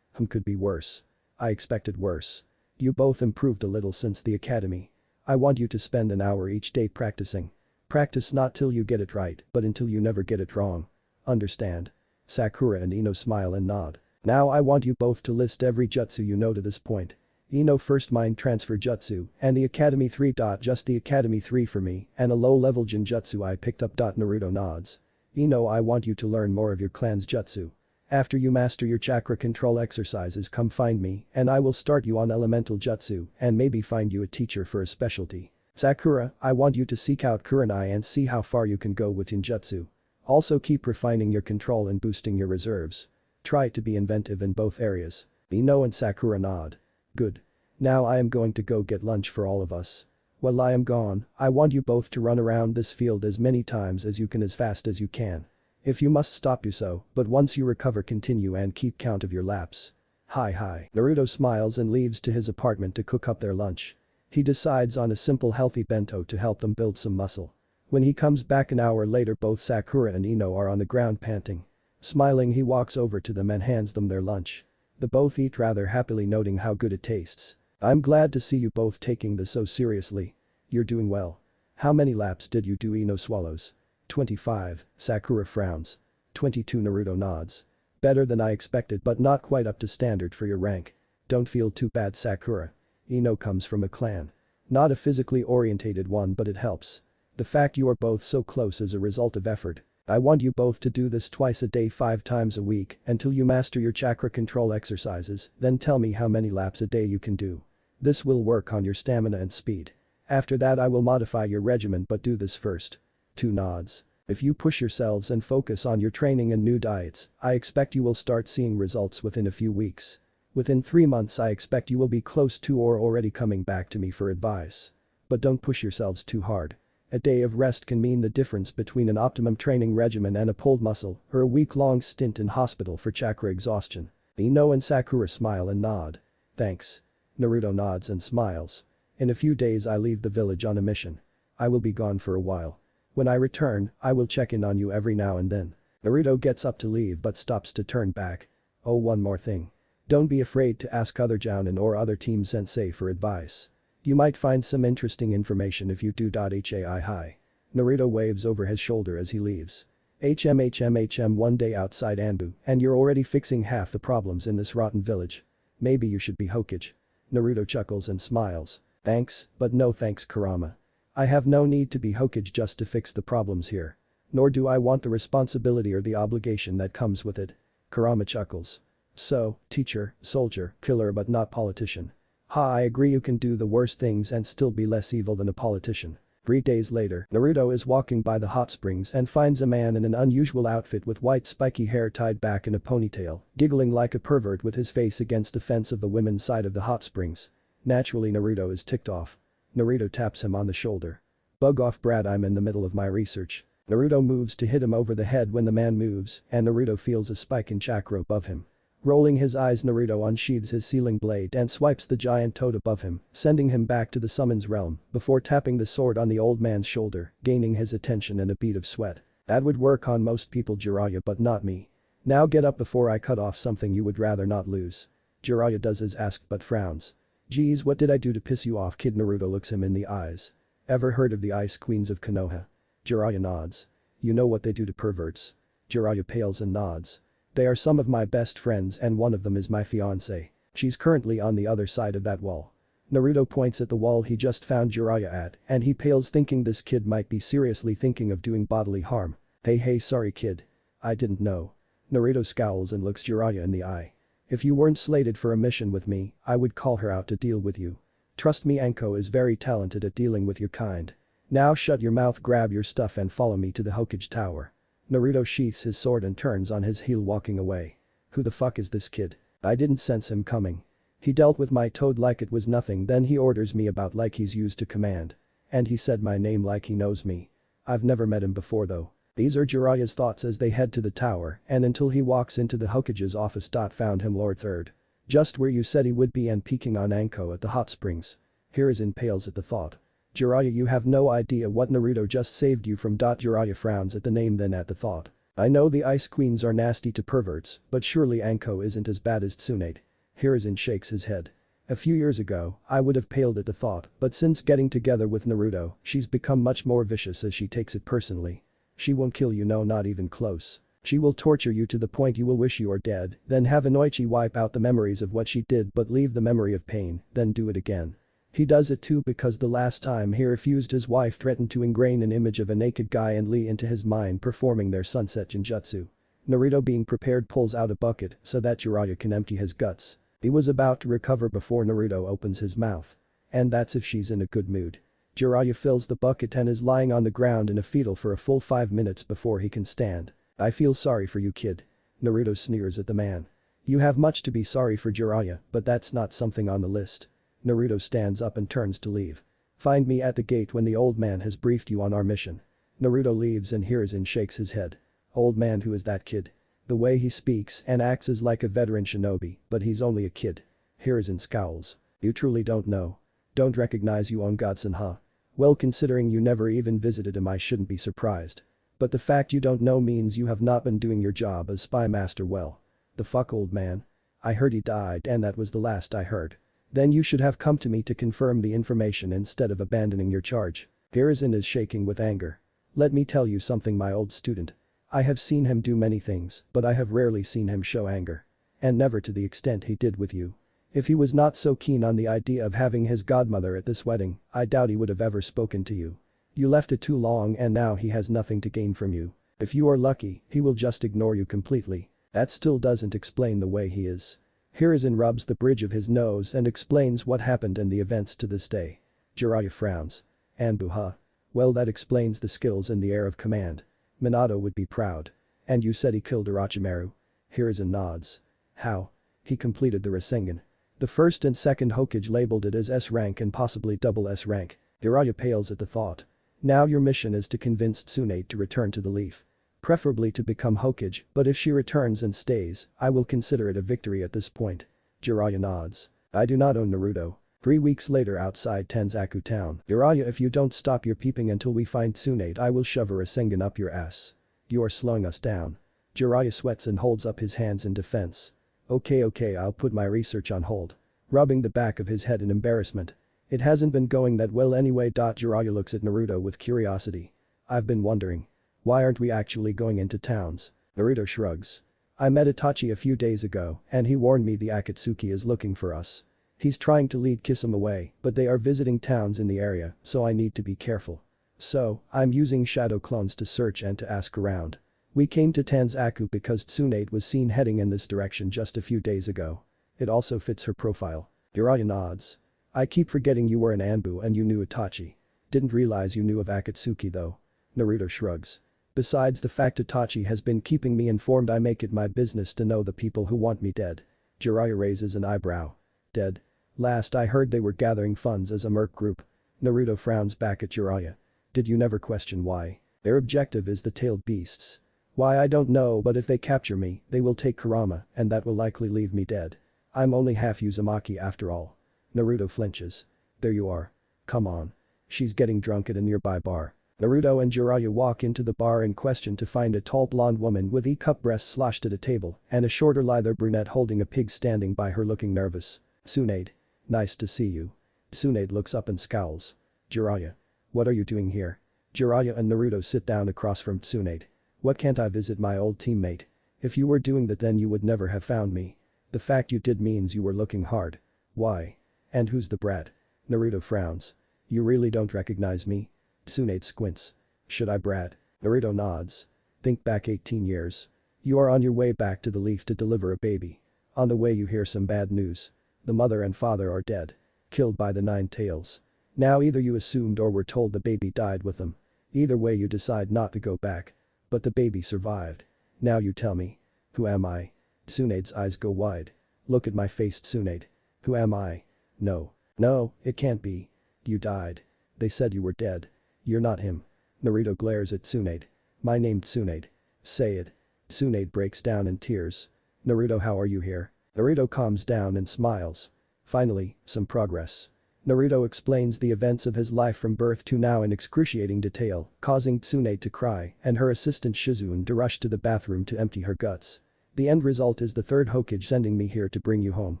Could be worse. I expected worse. You both improved a little since the academy. I want you to spend an hour each day practicing. Practice not till you get it right, but until you never get it wrong. Understand? Sakura and Ino smile and nod. Now I want you both to list every jutsu you know to this point. Ino first mind transfer jutsu and the academy 3. Just the academy 3 for me and a low-level genjutsu I picked up. Naruto nods. Ino, I want you to learn more of your clan's jutsu. After you master your chakra control exercises, come find me and I will start you on elemental jutsu and maybe find you a teacher for a specialty. Sakura, I want you to seek out Kurenai and see how far you can go with ninjutsu. Also keep refining your control and boosting your reserves. Try to be inventive in both areas. Ino and Sakura nod. Good. Now I am going to go get lunch for all of us. While I am gone, I want you both to run around this field as many times as you can as fast as you can. If you must stop, you so, but once you recover continue and keep count of your laps. Hi. Naruto smiles and leaves to his apartment to cook up their lunch. He decides on a simple healthy bento to help them build some muscle. When he comes back an hour later both Sakura and Ino are on the ground panting. Smiling he walks over to them and hands them their lunch. They both eat rather happily noting how good it tastes. I'm glad to see you both taking this so seriously. You're doing well. How many laps did you do? Ino swallows. 25, Sakura frowns. 22 Naruto nods. Better than I expected but not quite up to standard for your rank. Don't feel too bad Sakura. Ino comes from a clan. Not a physically orientated one but it helps. The fact you are both so close is a result of effort. I want you both to do this twice a day 5 times a week until you master your chakra control exercises, then tell me how many laps a day you can do. This will work on your stamina and speed. After that I will modify your regimen but do this first. 2 nods. If you push yourselves and focus on your training and new diets, I expect you will start seeing results within a few weeks. Within 3 months I expect you will be close to or already coming back to me for advice. But don't push yourselves too hard. A day of rest can mean the difference between an optimum training regimen and a pulled muscle or a week-long stint in hospital for chakra exhaustion. Ino and Sakura smile and nod. Thanks. Naruto nods and smiles. In a few days I leave the village on a mission. I will be gone for a while. When I return, I will check in on you every now and then. Naruto gets up to leave but stops to turn back. Oh, one more thing. Don't be afraid to ask other jounin or other team sensei for advice. You might find some interesting information if you do. Hi. Naruto waves over his shoulder as he leaves. One day outside Anbu and you're already fixing half the problems in this rotten village. Maybe you should be Hokage. Naruto chuckles and smiles. Thanks, but no thanks Kurama. I have no need to be Hokage just to fix the problems here. Nor do I want the responsibility or the obligation that comes with it. Kurama chuckles. So, teacher, soldier, killer but not politician. Ha, I agree you can do the worst things and still be less evil than a politician. 3 days later, Naruto is walking by the hot springs and finds a man in an unusual outfit with white spiky hair tied back in a ponytail, giggling like a pervert with his face against the fence of the women's side of the hot springs. Naturally Naruto is ticked off. Naruto taps him on the shoulder. Bug off Brad, I'm in the middle of my research. Naruto moves to hit him over the head when the man moves and Naruto feels a spike in chakra above him. Rolling his eyes Naruto unsheathes his sealing blade and swipes the giant toad above him, sending him back to the summons realm before tapping the sword on the old man's shoulder, gaining his attention and a bead of sweat. That would work on most people Jiraiya but not me. Now get up before I cut off something you would rather not lose. Jiraiya does as asked but frowns. Geez, what did I do to piss you off kid? Naruto looks him in the eyes. Ever heard of the Ice Queens of Konoha? Jiraiya nods. You know what they do to perverts? Jiraiya pales and nods. They are some of my best friends and one of them is my fiancée. She's currently on the other side of that wall. Naruto points at the wall he just found Jiraiya at and he pales thinking this kid might be seriously thinking of doing bodily harm. Hey sorry kid. I didn't know. Naruto scowls and looks Jiraiya in the eye. If you weren't slated for a mission with me, I would call her out to deal with you. Trust me Anko is very talented at dealing with your kind. Now shut your mouth, grab your stuff and follow me to the Hokage Tower. Naruto sheaths his sword and turns on his heel walking away. Who the fuck is this kid? I didn't sense him coming. He dealt with my toad like it was nothing then he orders me about like he's used to command. And he said my name like he knows me. I've never met him before though. These are Jiraiya's thoughts as they head to the tower and until he walks into the Hokage's office. Found him Lord Third. Just where you said he would be and peeking on Anko at the hot springs. Hiruzen pales at the thought. Jiraiya, you have no idea what Naruto just saved you from. Jiraiya frowns at the name then at the thought. I know the Ice Queens are nasty to perverts, but surely Anko isn't as bad as Tsunade. Hiruzen shakes his head. A few years ago, I would have paled at the thought, but since getting together with Naruto, she's become much more vicious as she takes it personally. She won't kill you, no, not even close. She will torture you to the point you will wish you are dead, then have Inoichi wipe out the memories of what she did but leave the memory of pain, then do it again. He does it too because the last time he refused his wife threatened to ingrain an image of a naked guy and Lee into his mind performing their sunset genjutsu. Naruto being prepared pulls out a bucket so that Jiraiya can empty his guts. He was about to recover before Naruto opens his mouth. And that's if she's in a good mood. Jiraiya fills the bucket and is lying on the ground in a fetal for a full 5 minutes before he can stand. I feel sorry for you kid. Naruto sneers at the man. You have much to be sorry for Jiraiya, but that's not something on the list. Naruto stands up and turns to leave. Find me at the gate when the old man has briefed you on our mission. Naruto leaves and Hiruzen shakes his head. Old man, who is that kid? The way he speaks and acts is like a veteran shinobi, but he's only a kid. Hiruzen scowls. You truly don't know? Don't recognize you Ongatsun huh? Well considering you never even visited him I shouldn't be surprised. But the fact you don't know means you have not been doing your job as spy master well. The fuck old man? I heard he died and that was the last I heard. Then you should have come to me to confirm the information instead of abandoning your charge. Hiruzen is shaking with anger. Let me tell you something my old student. I have seen him do many things, but I have rarely seen him show anger. And never to the extent he did with you. If he was not so keen on the idea of having his godmother at this wedding, I doubt he would have ever spoken to you. You left it too long and now he has nothing to gain from you. If you are lucky, he will just ignore you completely. That still doesn't explain the way he is. Hiruzen rubs the bridge of his nose and explains what happened and the events to this day. Jiraiya frowns. Anbu huh? Well that explains the skills and the air of command. Minato would be proud. And you said he killed Orochimaru? Hiruzen nods. How? He completed the Rasengan. The first and second Hokage labeled it as S rank and possibly double S rank. Jiraiya pales at the thought. Now your mission is to convince Tsunade to return to the Leaf. Preferably to become Hokage, but if she returns and stays, I will consider it a victory at this point. Jiraiya nods. I do not own Naruto. 3 weeks later outside Tanzaku town. Jiraiya if you don't stop your peeping until we find Tsunade I will shove a Rasengan up your ass. You are slowing us down. Jiraiya sweats and holds up his hands in defense. Okay I'll put my research on hold. Rubbing the back of his head in embarrassment. It hasn't been going that well anyway. Jiraiya looks at Naruto with curiosity. I've been wondering. Why aren't we actually going into towns? Naruto shrugs. I met Itachi a few days ago and he warned me the Akatsuki is looking for us. He's trying to lead Kisame away but they are visiting towns in the area so I need to be careful. So, I'm using shadow clones to search and to ask around. We came to Tanzaku because Tsunade was seen heading in this direction just a few days ago. It also fits her profile. Jiraiya nods. I keep forgetting you were an Anbu and you knew Itachi. Didn't realize you knew of Akatsuki though. Naruto shrugs. Besides the fact Itachi has been keeping me informed I make it my business to know the people who want me dead. Jiraiya raises an eyebrow. Dead? Last I heard they were gathering funds as a merc group. Naruto frowns back at Jiraiya. Did you never question why? Their objective is the tailed beasts. Why I don't know but if they capture me, they will take Kurama and that will likely leave me dead. I'm only half Uzumaki after all. Naruto flinches. There you are. Come on. She's getting drunk at a nearby bar. Naruto and Jiraiya walk into the bar in question to find a tall blonde woman with E-cup breasts sloshed at a table and a shorter lither brunette holding a pig standing by her looking nervous. Tsunade. Nice to see you. Tsunade looks up and scowls. Jiraiya. What are you doing here? Jiraiya and Naruto sit down across from Tsunade. What can't I visit my old teammate? If you were doing that then you would never have found me. The fact you did means you were looking hard. Why? And who's the brat? Naruto frowns. You really don't recognize me? Tsunade squints. Should I brat? Naruto nods. Think back 18 years. You are on your way back to the Leaf to deliver a baby. On the way you hear some bad news. The mother and father are dead. Killed by the Nine Tails. Now either you assumed or were told the baby died with them. Either way you decide not to go back. But the baby survived. Now you tell me. Who am I? Tsunade's eyes go wide. Look at my face Tsunade. Who am I? No. No, it can't be. You died. They said you were dead. You're not him. Naruto glares at Tsunade. My name Tsunade. Say it. Tsunade breaks down in tears. Naruto how are you here? Naruto calms down and smiles. Finally, some progress. Naruto explains the events of his life from birth to now in excruciating detail, causing Tsunade to cry and her assistant Shizune to rush to the bathroom to empty her guts. The end result is the third Hokage sending me here to bring you home.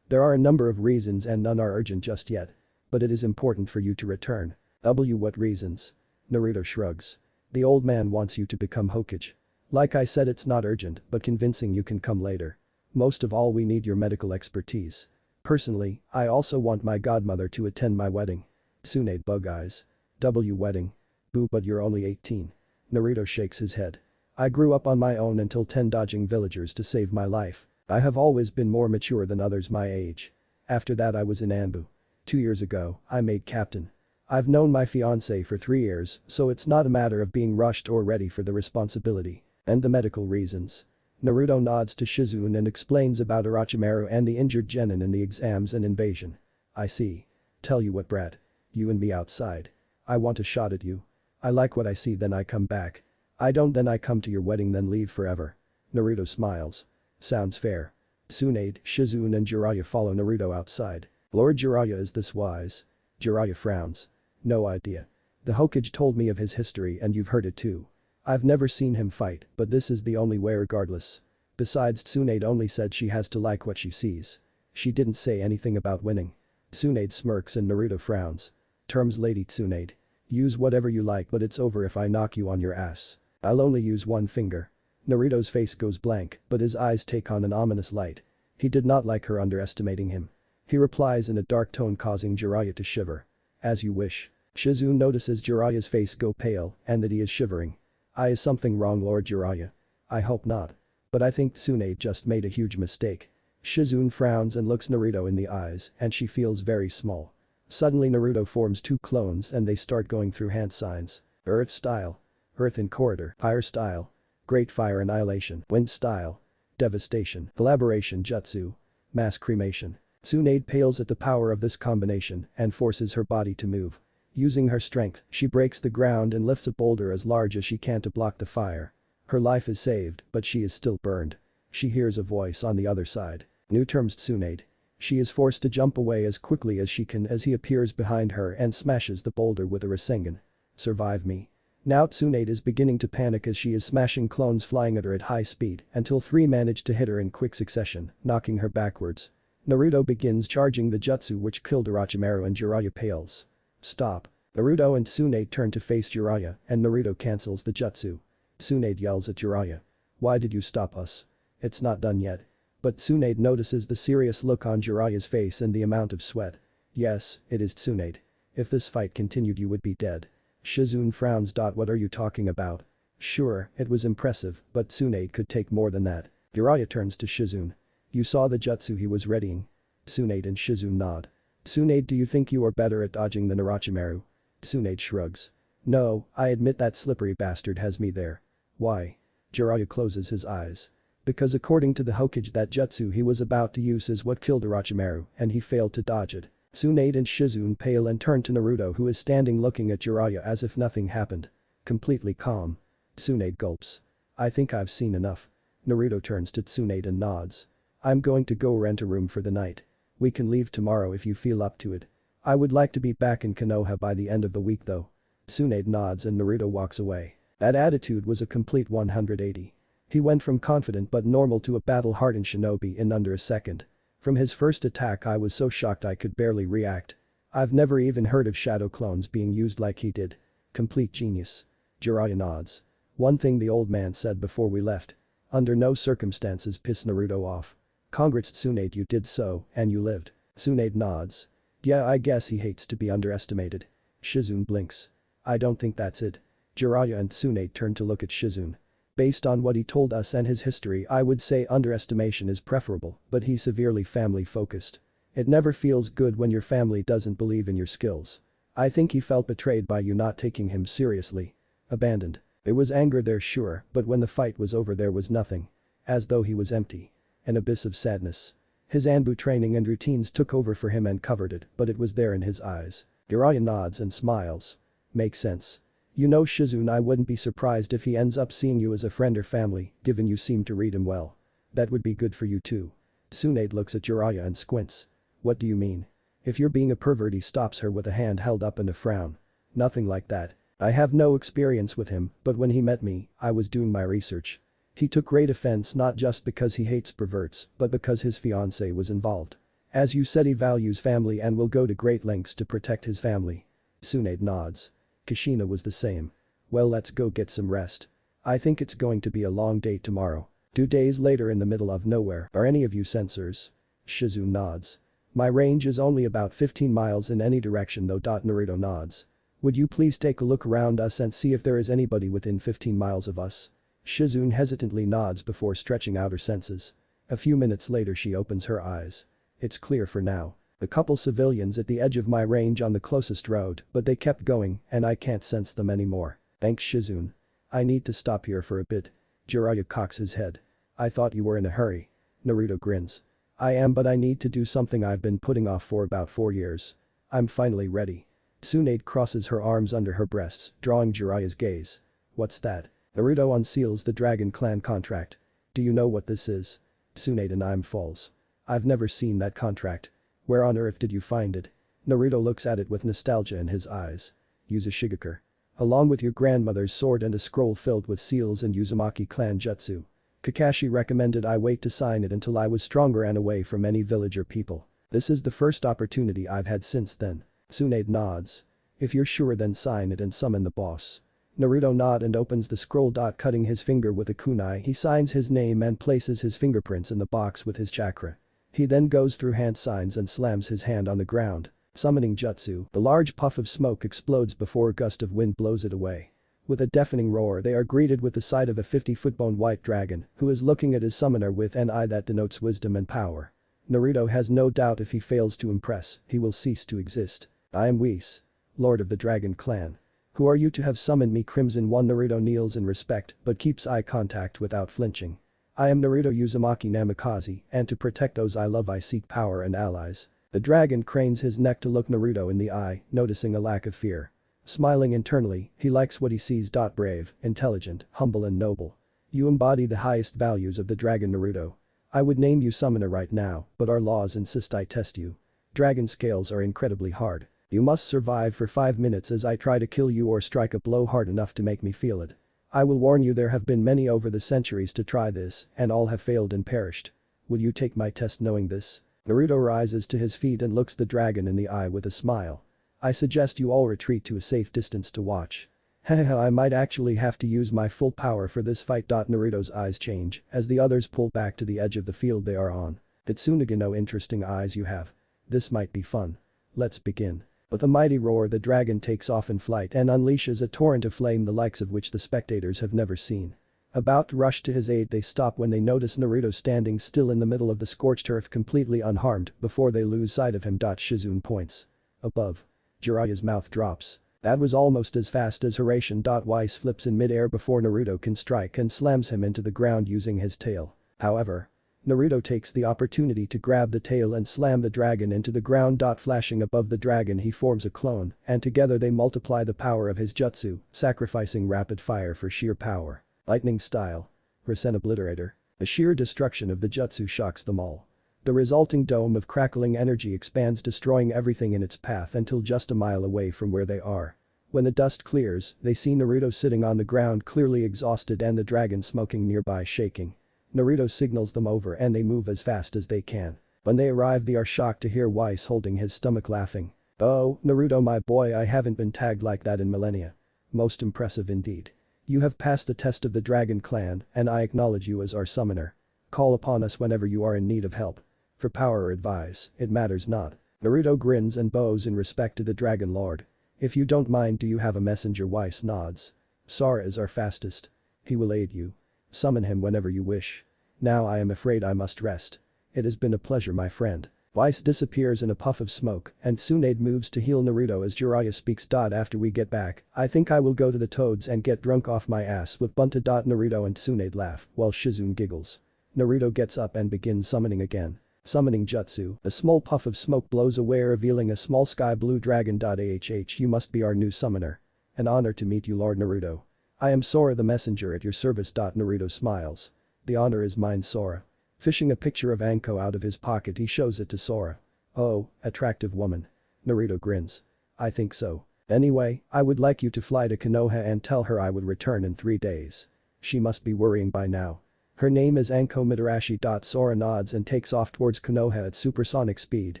There are a number of reasons and none are urgent just yet. But it is important for you to return. What reasons? Naruto shrugs. The old man wants you to become Hokage. Like I said it's not urgent but convincing you can come later. Most of all we need your medical expertise. Personally, I also want my godmother to attend my wedding. Tsunade bug eyes. Wedding. Boo but you're only 18. Naruto shakes his head. I grew up on my own until 10 dodging villagers to save my life. I have always been more mature than others my age. After that I was in Anbu. 2 years ago, I made captain. I've known my fiancé for 3 years, so it's not a matter of being rushed or ready for the responsibility. And the medical reasons. Naruto nods to Shizune and explains about Orochimaru and the injured genin in the exams and invasion. I see. Tell you what brat. You and me outside. I want a shot at you. I like what I see then I come back. I don't then I come to your wedding then leave forever. Naruto smiles. Sounds fair. Tsunade, Shizune and Jiraiya follow Naruto outside. Lord Jiraiya is this wise? Jiraiya frowns. No idea. The Hokage told me of his history and you've heard it too. I've never seen him fight, but this is the only way regardless. Besides, Tsunade only said she has to like what she sees. She didn't say anything about winning. Tsunade smirks and Naruto frowns. Terms Lady Tsunade. Use whatever you like, but it's over if I knock you on your ass. I'll only use one finger. Naruto's face goes blank, but his eyes take on an ominous light. He did not like her underestimating him. He replies in a dark tone, causing Jiraiya to shiver. As you wish. Shizune notices Jiraiya's face go pale and that he is shivering. Is something wrong, Lord Jiraiya? I hope not. But I think Tsunade just made a huge mistake. Shizune frowns and looks Naruto in the eyes and she feels very small. Suddenly Naruto forms two clones and they start going through hand signs. Earth style. Earth in corridor. Fire style. Great fire annihilation. Wind style. Devastation. Collaboration jutsu. Mass cremation. Tsunade pales at the power of this combination and forces her body to move. Using her strength, she breaks the ground and lifts a boulder as large as she can to block the fire. Her life is saved, but she is still burned. She hears a voice on the other side. New terms Tsunade. She is forced to jump away as quickly as she can as he appears behind her and smashes the boulder with a Rasengan. Survive me. Now Tsunade is beginning to panic as she is smashing clones flying at her at high speed until three manage to hit her in quick succession, knocking her backwards. Naruto begins charging the jutsu which killed Orochimaru and Jiraiya pales. Stop. Naruto and Tsunade turn to face Jiraiya and Naruto cancels the jutsu. Tsunade yells at Jiraiya. Why did you stop us? It's not done yet. But Tsunade notices the serious look on Jiraiya's face and the amount of sweat. Yes, it is Tsunade. If this fight continued you would be dead. Shizune frowns. What are you talking about? Sure, it was impressive, but Tsunade could take more than that. Jiraiya turns to Shizune. You saw the jutsu he was readying. Tsunade and Shizune nod. Tsunade, do you think you are better at dodging than Orochimaru? Tsunade shrugs. No, I admit that slippery bastard has me there. Why? Jiraiya closes his eyes. Because according to the Hokage that jutsu he was about to use is what killed Orochimaru and he failed to dodge it. Tsunade and Shizune pale and turn to Naruto who is standing looking at Jiraiya as if nothing happened. Completely calm. Tsunade gulps. I think I've seen enough. Naruto turns to Tsunade and nods. I'm going to go rent a room for the night. We can leave tomorrow if you feel up to it. I would like to be back in Konoha by the end of the week though. Tsunade nods and Naruto walks away. That attitude was a complete 180. He went from confident but normal to a battle-hardened shinobi in under a second. From his first attack I was so shocked I could barely react. I've never even heard of shadow clones being used like he did. Complete genius. Jiraiya nods. One thing the old man said before we left. Under no circumstances piss Naruto off. Congrats Tsunade, you did so, and you lived. Tsunade nods. Yeah, I guess he hates to be underestimated. Shizune blinks. I don't think that's it. Jiraiya and Tsunade turn to look at Shizune. Based on what he told us and his history I would say underestimation is preferable, but he's severely family focused. It never feels good when your family doesn't believe in your skills. I think he felt betrayed by you not taking him seriously. Abandoned. There was anger there sure, but when the fight was over there was nothing. As though he was empty. An abyss of sadness. His Anbu training and routines took over for him and covered it, but it was there in his eyes. Jiraiya nods and smiles. Makes sense. You know Shizune, I wouldn't be surprised if he ends up seeing you as a friend or family, given you seem to read him well. That would be good for you too. Tsunade looks at Jiraiya and squints. What do you mean? If you're being a pervert, he stops her with a hand held up and a frown. Nothing like that. I have no experience with him, but when he met me, I was doing my research. He took great offense not just because he hates perverts, but because his fiancée was involved. As you said, he values family and will go to great lengths to protect his family. Tsunade nods. Kushina was the same. Well, let's go get some rest. I think it's going to be a long day tomorrow. 2 days later in the middle of nowhere. Are any of you sensors? Shizune nods. My range is only about 15 miles in any direction though. Naruto nods. Would you please take a look around us and see if there is anybody within 15 miles of us? Shizune hesitantly nods before stretching out her senses. A few minutes later she opens her eyes. It's clear for now. A couple civilians at the edge of my range on the closest road, but they kept going and I can't sense them anymore. Thanks Shizune. I need to stop here for a bit. Jiraiya cocks his head. I thought you were in a hurry. Naruto grins. I am, but I need to do something I've been putting off for about 4 years. I'm finally ready. Tsunade crosses her arms under her breasts, drawing Jiraiya's gaze. What's that? Naruto unseals the Dragon Clan contract. Do you know what this is? Tsunade and I'm falls. I've never seen that contract. Where on earth did you find it? Naruto looks at it with nostalgia in his eyes. Use a Shigaker. Along with your grandmother's sword and a scroll filled with seals and Uzumaki clan jutsu. Kakashi recommended I wait to sign it until I was stronger and away from any village or people. This is the first opportunity I've had since then. Tsunade nods. If you're sure then sign it and summon the boss. Naruto nods and opens the scroll. Cutting his finger with a kunai, he signs his name and places his fingerprints in the box with his chakra. He then goes through hand signs and slams his hand on the ground. Summoning jutsu, the large puff of smoke explodes before a gust of wind blows it away. With a deafening roar they are greeted with the sight of a 50-foot bone white dragon who is looking at his summoner with an eye that denotes wisdom and power. Naruto has no doubt if he fails to impress, he will cease to exist. I am Whis, Lord of the Dragon Clan. Who are you to have summoned me? Crimson One. Naruto kneels in respect but keeps eye contact without flinching. I am Naruto Uzumaki Namikaze, and to protect those I love I seek power and allies. The dragon cranes his neck to look Naruto in the eye, noticing a lack of fear. Smiling internally, he likes what he sees. Brave, intelligent, humble and noble. You embody the highest values of the dragon Naruto. I would name you summoner right now, but our laws insist I test you. Dragon scales are incredibly hard. You must survive for 5 minutes as I try to kill you or strike a blow hard enough to make me feel it. I will warn you there have been many over the centuries to try this, and all have failed and perished. Will you take my test knowing this? Naruto rises to his feet and looks the dragon in the eye with a smile. I suggest you all retreat to a safe distance to watch. Haha, I might actually have to use my full power for this fight. Naruto's eyes change as the others pull back to the edge of the field they are on. Tsunade no interesting eyes you have. This might be fun. Let's begin. With a mighty roar the dragon takes off in flight and unleashes a torrent of flame the likes of which the spectators have never seen. About to rush to his aid they stop when they notice Naruto standing still in the middle of the scorched earth completely unharmed before they lose sight of him. Shizune points. Above. Jiraiya's mouth drops. That was almost as fast as Hiraishin. Whis flips in midair before Naruto can strike and slams him into the ground using his tail. However, Naruto takes the opportunity to grab the tail and slam the dragon into the ground. Flashing above the dragon he forms a clone, and together they multiply the power of his jutsu, sacrificing rapid fire for sheer power. Lightning style. Rasen obliterator. The sheer destruction of the jutsu shocks them all. The resulting dome of crackling energy expands destroying everything in its path until just a mile away from where they are. When the dust clears, they see Naruto sitting on the ground clearly exhausted and the dragon smoking nearby shaking. Naruto signals them over and they move as fast as they can. When they arrive they are shocked to hear Whis holding his stomach laughing. Oh, Naruto my boy, I haven't been tagged like that in millennia. Most impressive indeed. You have passed the test of the Dragon Clan and I acknowledge you as our summoner. Call upon us whenever you are in need of help. For power or advice, it matters not. Naruto grins and bows in respect to the Dragon Lord. If you don't mind, do you have a messenger? Whis nods. Sora is our fastest. He will aid you. Summon him whenever you wish. Now I am afraid I must rest. It has been a pleasure my friend. Whis disappears in a puff of smoke and Tsunade moves to heal Naruto as Jiraiya speaks. After we get back, I think I will go to the Toads and get drunk off my ass with Bunta. Naruto and Tsunade laugh while Shizune giggles. Naruto gets up and begins summoning again. Summoning jutsu, a small puff of smoke blows away revealing a small sky blue dragon. You must be our new summoner. An honor to meet you Lord Naruto. I am Sora the messenger at your service. Naruto smiles. The honor is mine Sora. Fishing a picture of Anko out of his pocket he shows it to Sora. Oh, attractive woman. Naruto grins. I think so. Anyway, I would like you to fly to Konoha and tell her I would return in 3 days. She must be worrying by now. Her name is Anko Mitarashi. Sora nods and takes off towards Konoha at supersonic speed,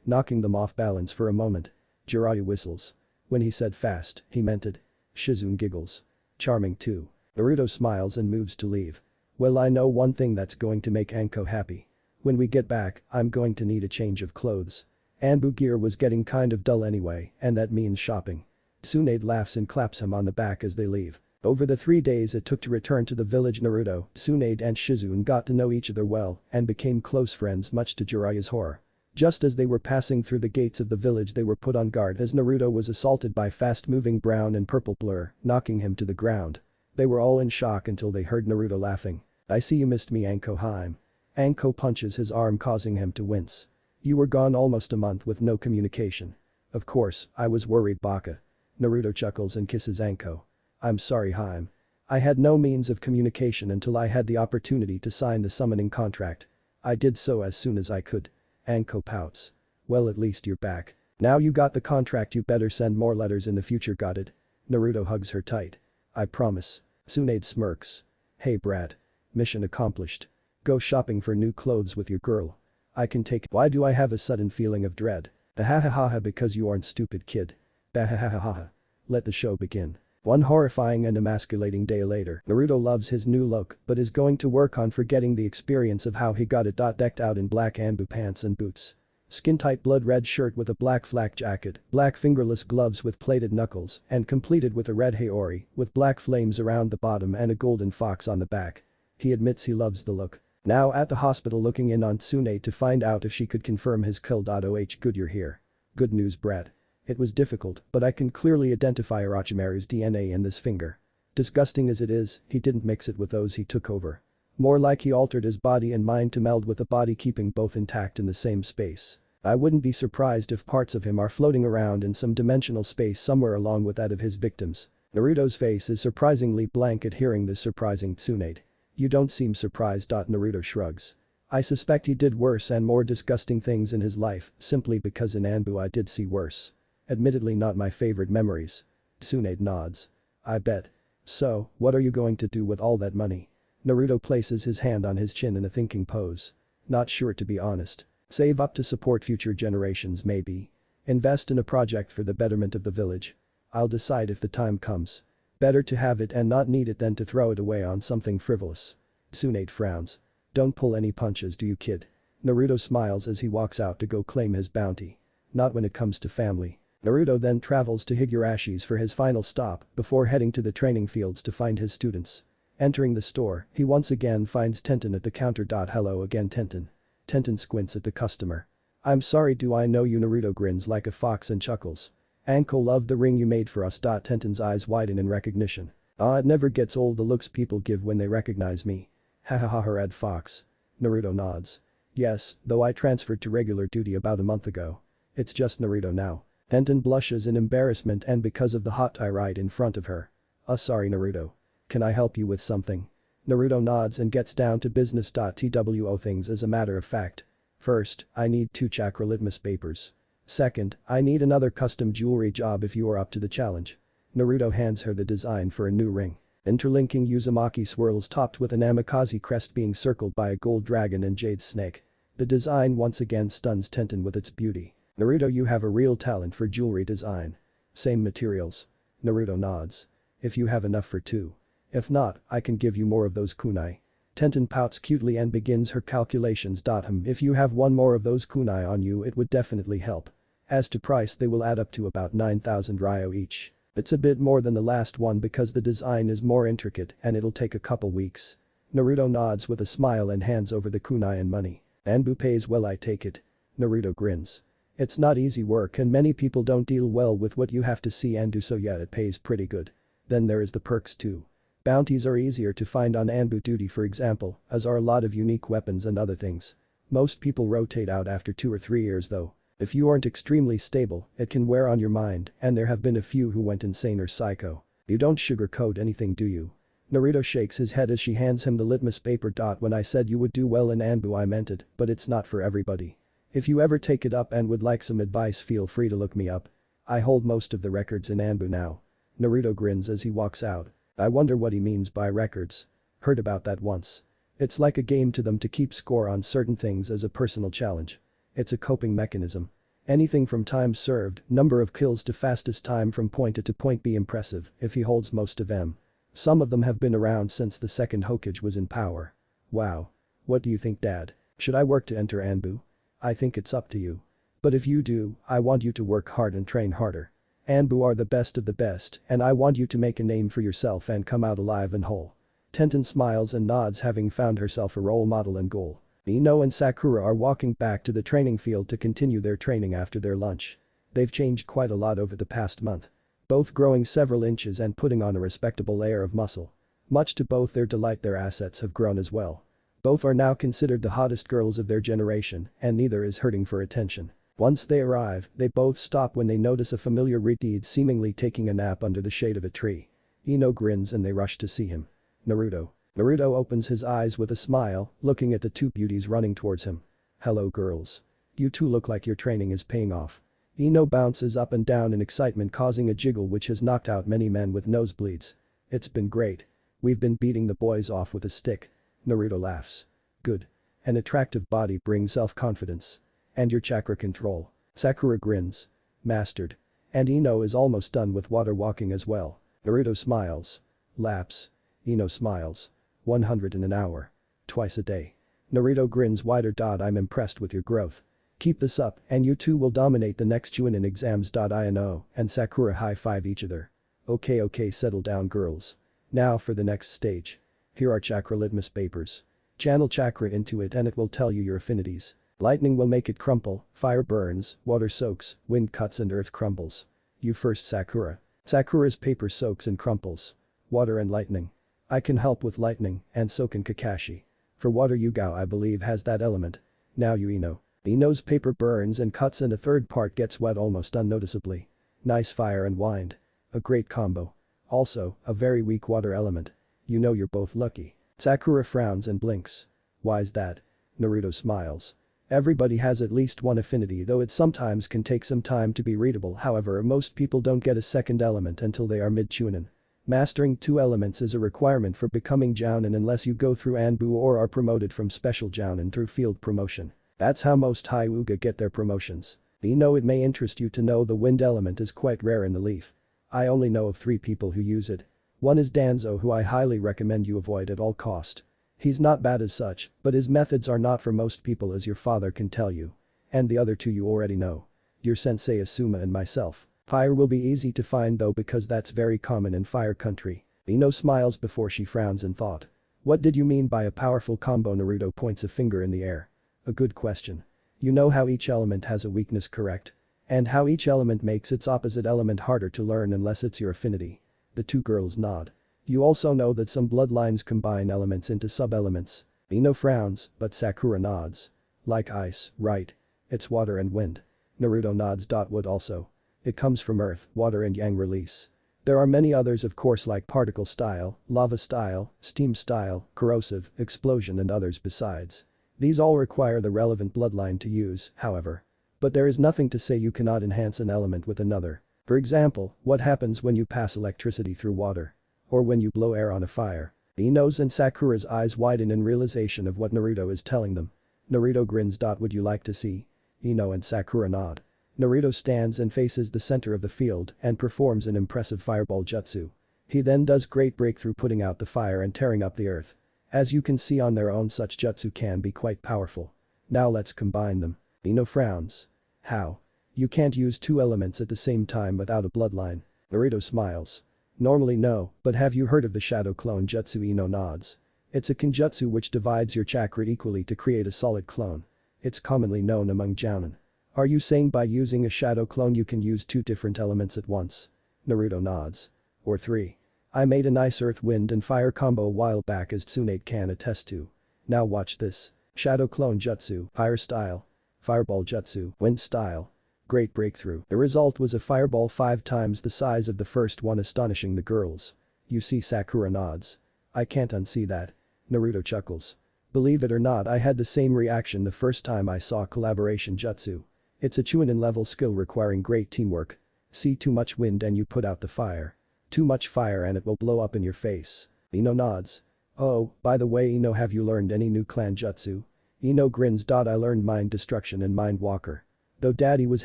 knocking them off balance for a moment. Jiraiya whistles. When he said fast, he meant it. Shizune giggles. Charming too. Naruto smiles and moves to leave. Well, I know one thing that's going to make Anko happy. When we get back, I'm going to need a change of clothes. Anbu gear was getting kind of dull anyway, and that means shopping. Tsunade laughs and claps him on the back as they leave. Over the 3 days it took to return to the village Naruto, Tsunade and Shizune got to know each other well and became close friends much to Jiraiya's horror. Just as they were passing through the gates of the village they were put on guard as Naruto was assaulted by fast-moving brown and purple blur, knocking him to the ground. They were all in shock until they heard Naruto laughing. I see you missed me Anko Haim. Anko punches his arm causing him to wince. You were gone almost a month with no communication. Of course, I was worried Baka. Naruto chuckles and kisses Anko. I'm sorry Haim. I had no means of communication until I had the opportunity to sign the summoning contract. I did so as soon as I could. Anko pouts. Well at least you're back. Now you got the contract, you better send more letters in the future, got it? Naruto hugs her tight. I promise. Tsunade smirks. Hey brat. Mission accomplished. Go shopping for new clothes with your girl. I can take. Why do I have a sudden feeling of dread? Ahahaha, because you aren't stupid, kid. Bahahahaha. Let the show begin. One horrifying and emasculating day later, Naruto loves his new look but is going to work on forgetting the experience of how he got it. Decked out in black Anbu pants and boots. Skin-tight blood red shirt with a black flak jacket, black fingerless gloves with plated knuckles, and completed with a red haori, with black flames around the bottom and a golden fox on the back. He admits he loves the look. Now at the hospital looking in on Tsunade to find out if she could confirm his kill. Oh good, you're here. Good news, brat. It was difficult, but I can clearly identify Orochimaru's DNA in this finger. Disgusting as it is, he didn't mix it with those he took over. More like he altered his body and mind to meld with the body, keeping both intact in the same space. I wouldn't be surprised if parts of him are floating around in some dimensional space somewhere along with that of his victims. Naruto's face is surprisingly blank at hearing this surprising Tsunade. You don't seem surprised. Naruto shrugs. I suspect he did worse and more disgusting things in his life, simply because in Anbu I did see worse. Admittedly not my favorite memories. Tsunade nods. I bet. So, what are you going to do with all that money? Naruto places his hand on his chin in a thinking pose. Not sure, to be honest. Save up to support future generations, maybe. Invest in a project for the betterment of the village. I'll decide if the time comes. Better to have it and not need it than to throw it away on something frivolous. Tsunade frowns. Don't pull any punches, do you, kid? Naruto smiles as he walks out to go claim his bounty. Not when it comes to family. Naruto then travels to Higurashi's for his final stop before heading to the training fields to find his students. Entering the store, he once again finds Tenten at the counter. Hello again, Tenten. Tenten squints at the customer. I'm sorry, do I know you? Naruto grins like a fox and chuckles. Anko loved the ring you made for us. Tenten's eyes widen in recognition. It never gets old, the looks people give when they recognize me. Hahaha, red fox. Naruto nods. Yes, though I transferred to regular duty about a month ago. It's just Naruto now. Tenten blushes in embarrassment and because of the hot tie right in front of her. Sorry Naruto. Can I help you with something? Naruto nods and gets down to business. Two things as a matter of fact. First, I need 2 chakra litmus papers. Second, I need another custom jewelry job if you are up to the challenge. Naruto hands her the design for a new ring. Interlinking Uzumaki swirls topped with an Amikaze crest being circled by a gold dragon and jade snake. The design once again stuns Tenten with its beauty. Naruto, you have a real talent for jewelry design. Same materials. Naruto nods. If you have enough for 2. If not, I can give you more of those kunai. Tenten pouts cutely and begins her calculations. If you have 1 more of those kunai on you, it would definitely help. As to price, they will add up to about 9,000 ryo each. It's a bit more than the last one because the design is more intricate and it'll take a couple weeks. Naruto nods with a smile and hands over the kunai and money. Anbu pays well, I take it. Naruto grins. It's not easy work and many people don't deal well with what you have to see and do, so yeah, it pays pretty good. Then there is the perks too. Bounties are easier to find on Anbu duty, for example, as are a lot of unique weapons and other things. Most people rotate out after 2 or 3 years though. If you aren't extremely stable, it can wear on your mind and there have been a few who went insane or psycho. You don't sugarcoat anything, do you? Naruto shakes his head as she hands him the litmus paper. When I said you would do well in Anbu, I meant it, but it's not for everybody. If you ever take it up and would like some advice, feel free to look me up. I hold most of the records in Anbu now. Naruto grins as he walks out. I wonder what he means by records. Heard about that once. It's like a game to them to keep score on certain things as a personal challenge. It's a coping mechanism. Anything from time served, number of kills to fastest time from point A to point B. Impressive if he holds most of them. Some of them have been around since the second Hokage was in power. Wow. What do you think, Dad? Should I work to enter Anbu? I think it's up to you. But if you do, I want you to work hard and train harder. Anbu are the best of the best and I want you to make a name for yourself and come out alive and whole. Tenten smiles and nods, having found herself a role model and goal. Ino and Sakura are walking back to the training field to continue their training after their lunch. They've changed quite a lot over the past month. Both growing several inches and putting on a respectable layer of muscle. Much to both their delight, their assets have grown as well. Both are now considered the hottest girls of their generation and neither is hurting for attention. Once they arrive, they both stop when they notice a familiar Reed seemingly taking a nap under the shade of a tree. Ino grins and they rush to see him. Naruto. Naruto opens his eyes with a smile, looking at the 2 beauties running towards him. Hello girls. You two look like your training is paying off. Ino bounces up and down in excitement, causing a jiggle which has knocked out many men with nosebleeds. It's been great. We've been beating the boys off with a stick. Naruto laughs. Good. An attractive body brings self-confidence. And your chakra control. Sakura grins. Mastered. And Ino is almost done with water walking as well. Naruto smiles. Laps. Ino smiles. 100 in an hour. Twice a day. Naruto grins wider. I'm impressed with your growth. Keep this up and you two will dominate the next Chunin exams. Ino and Sakura high-five each other. Okay, settle down girls. Now for the next stage. Here are chakra litmus papers. Channel chakra into it and it will tell you your affinities. Lightning will make it crumple, fire burns, water soaks, wind cuts and earth crumbles. You first Sakura. Sakura's paper soaks and crumples. Water and lightning. I can help with lightning and so can Kakashi. For water Yugao I believe has that element. Now you Ino. Ino's paper burns and cuts and a third part gets wet almost unnoticeably. Nice fire and wind. A great combo. Also, a very weak water element. You know you're both lucky. Sakura frowns and blinks. Why's that? Naruto smiles. Everybody has at least one affinity, though it sometimes can take some time to be readable. However, most people don't get a second element until they are mid-chunin. Mastering 2 elements is a requirement for becoming jounin unless you go through Anbu or are promoted from special jounin through field promotion. That's how most high Uga get their promotions. Ino, it may interest you to know the wind element is quite rare in the leaf. I only know of 3 people who use it. One is Danzo, who I highly recommend you avoid at all cost. He's not bad as such, but his methods are not for most people, as your father can tell you. And the other 2 you already know. Your sensei Asuma and myself. Fire will be easy to find though, because that's very common in fire country. Ino smiles before she frowns in thought. What did you mean by a powerful combo? Naruto points a finger in the air. A good question. You know how each element has a weakness, correct? And how each element makes its opposite element harder to learn unless it's your affinity. The 2 girls nod. You also know that some bloodlines combine elements into sub-elements. Ino frowns, but Sakura nods. Like ice, right? It's water and wind. Naruto nods. Wood also. It comes from earth, water and yang release. There are many others of course, like particle style, lava style, steam style, corrosive, explosion and others besides. These all require the relevant bloodline to use, however. But there is nothing to say you cannot enhance an element with another. For example, what happens when you pass electricity through water? Or when you blow air on a fire? Ino's and Sakura's eyes widen in realization of what Naruto is telling them. Naruto grins. Would you like to see? Ino and Sakura nod. Naruto stands and faces the center of the field and performs an impressive fireball jutsu. He then does great breakthrough, putting out the fire and tearing up the earth. As you can see on their own, such jutsu can be quite powerful. Now let's combine them. Ino frowns. How? You can't use 2 elements at the same time without a bloodline. Naruto smiles. Normally no, but have you heard of the shadow clone jutsu? Ino nods. It's a kinjutsu which divides your chakra equally to create a solid clone. It's commonly known among jounin. Are you saying by using a shadow clone you can use 2 different elements at once? Naruto nods. Or 3. I made a nice earth, wind and fire combo a while back, as Tsunade can attest to. Now watch this. Shadow clone jutsu, fire style. Fireball jutsu, wind style. Great breakthrough. The result was a fireball 5 times the size of the first one, astonishing the girls. You see? Sakura nods. I can't unsee that. Naruto chuckles. Believe it or not, I had the same reaction the first time I saw collaboration jutsu. It's a Chunin level skill requiring great teamwork. See, too much wind and you put out the fire. Too much fire and it will blow up in your face. Ino nods. Oh, by the way Ino, have you learned any new clan jutsu? Ino grins. I learned mind destruction and mind walker. Though daddy was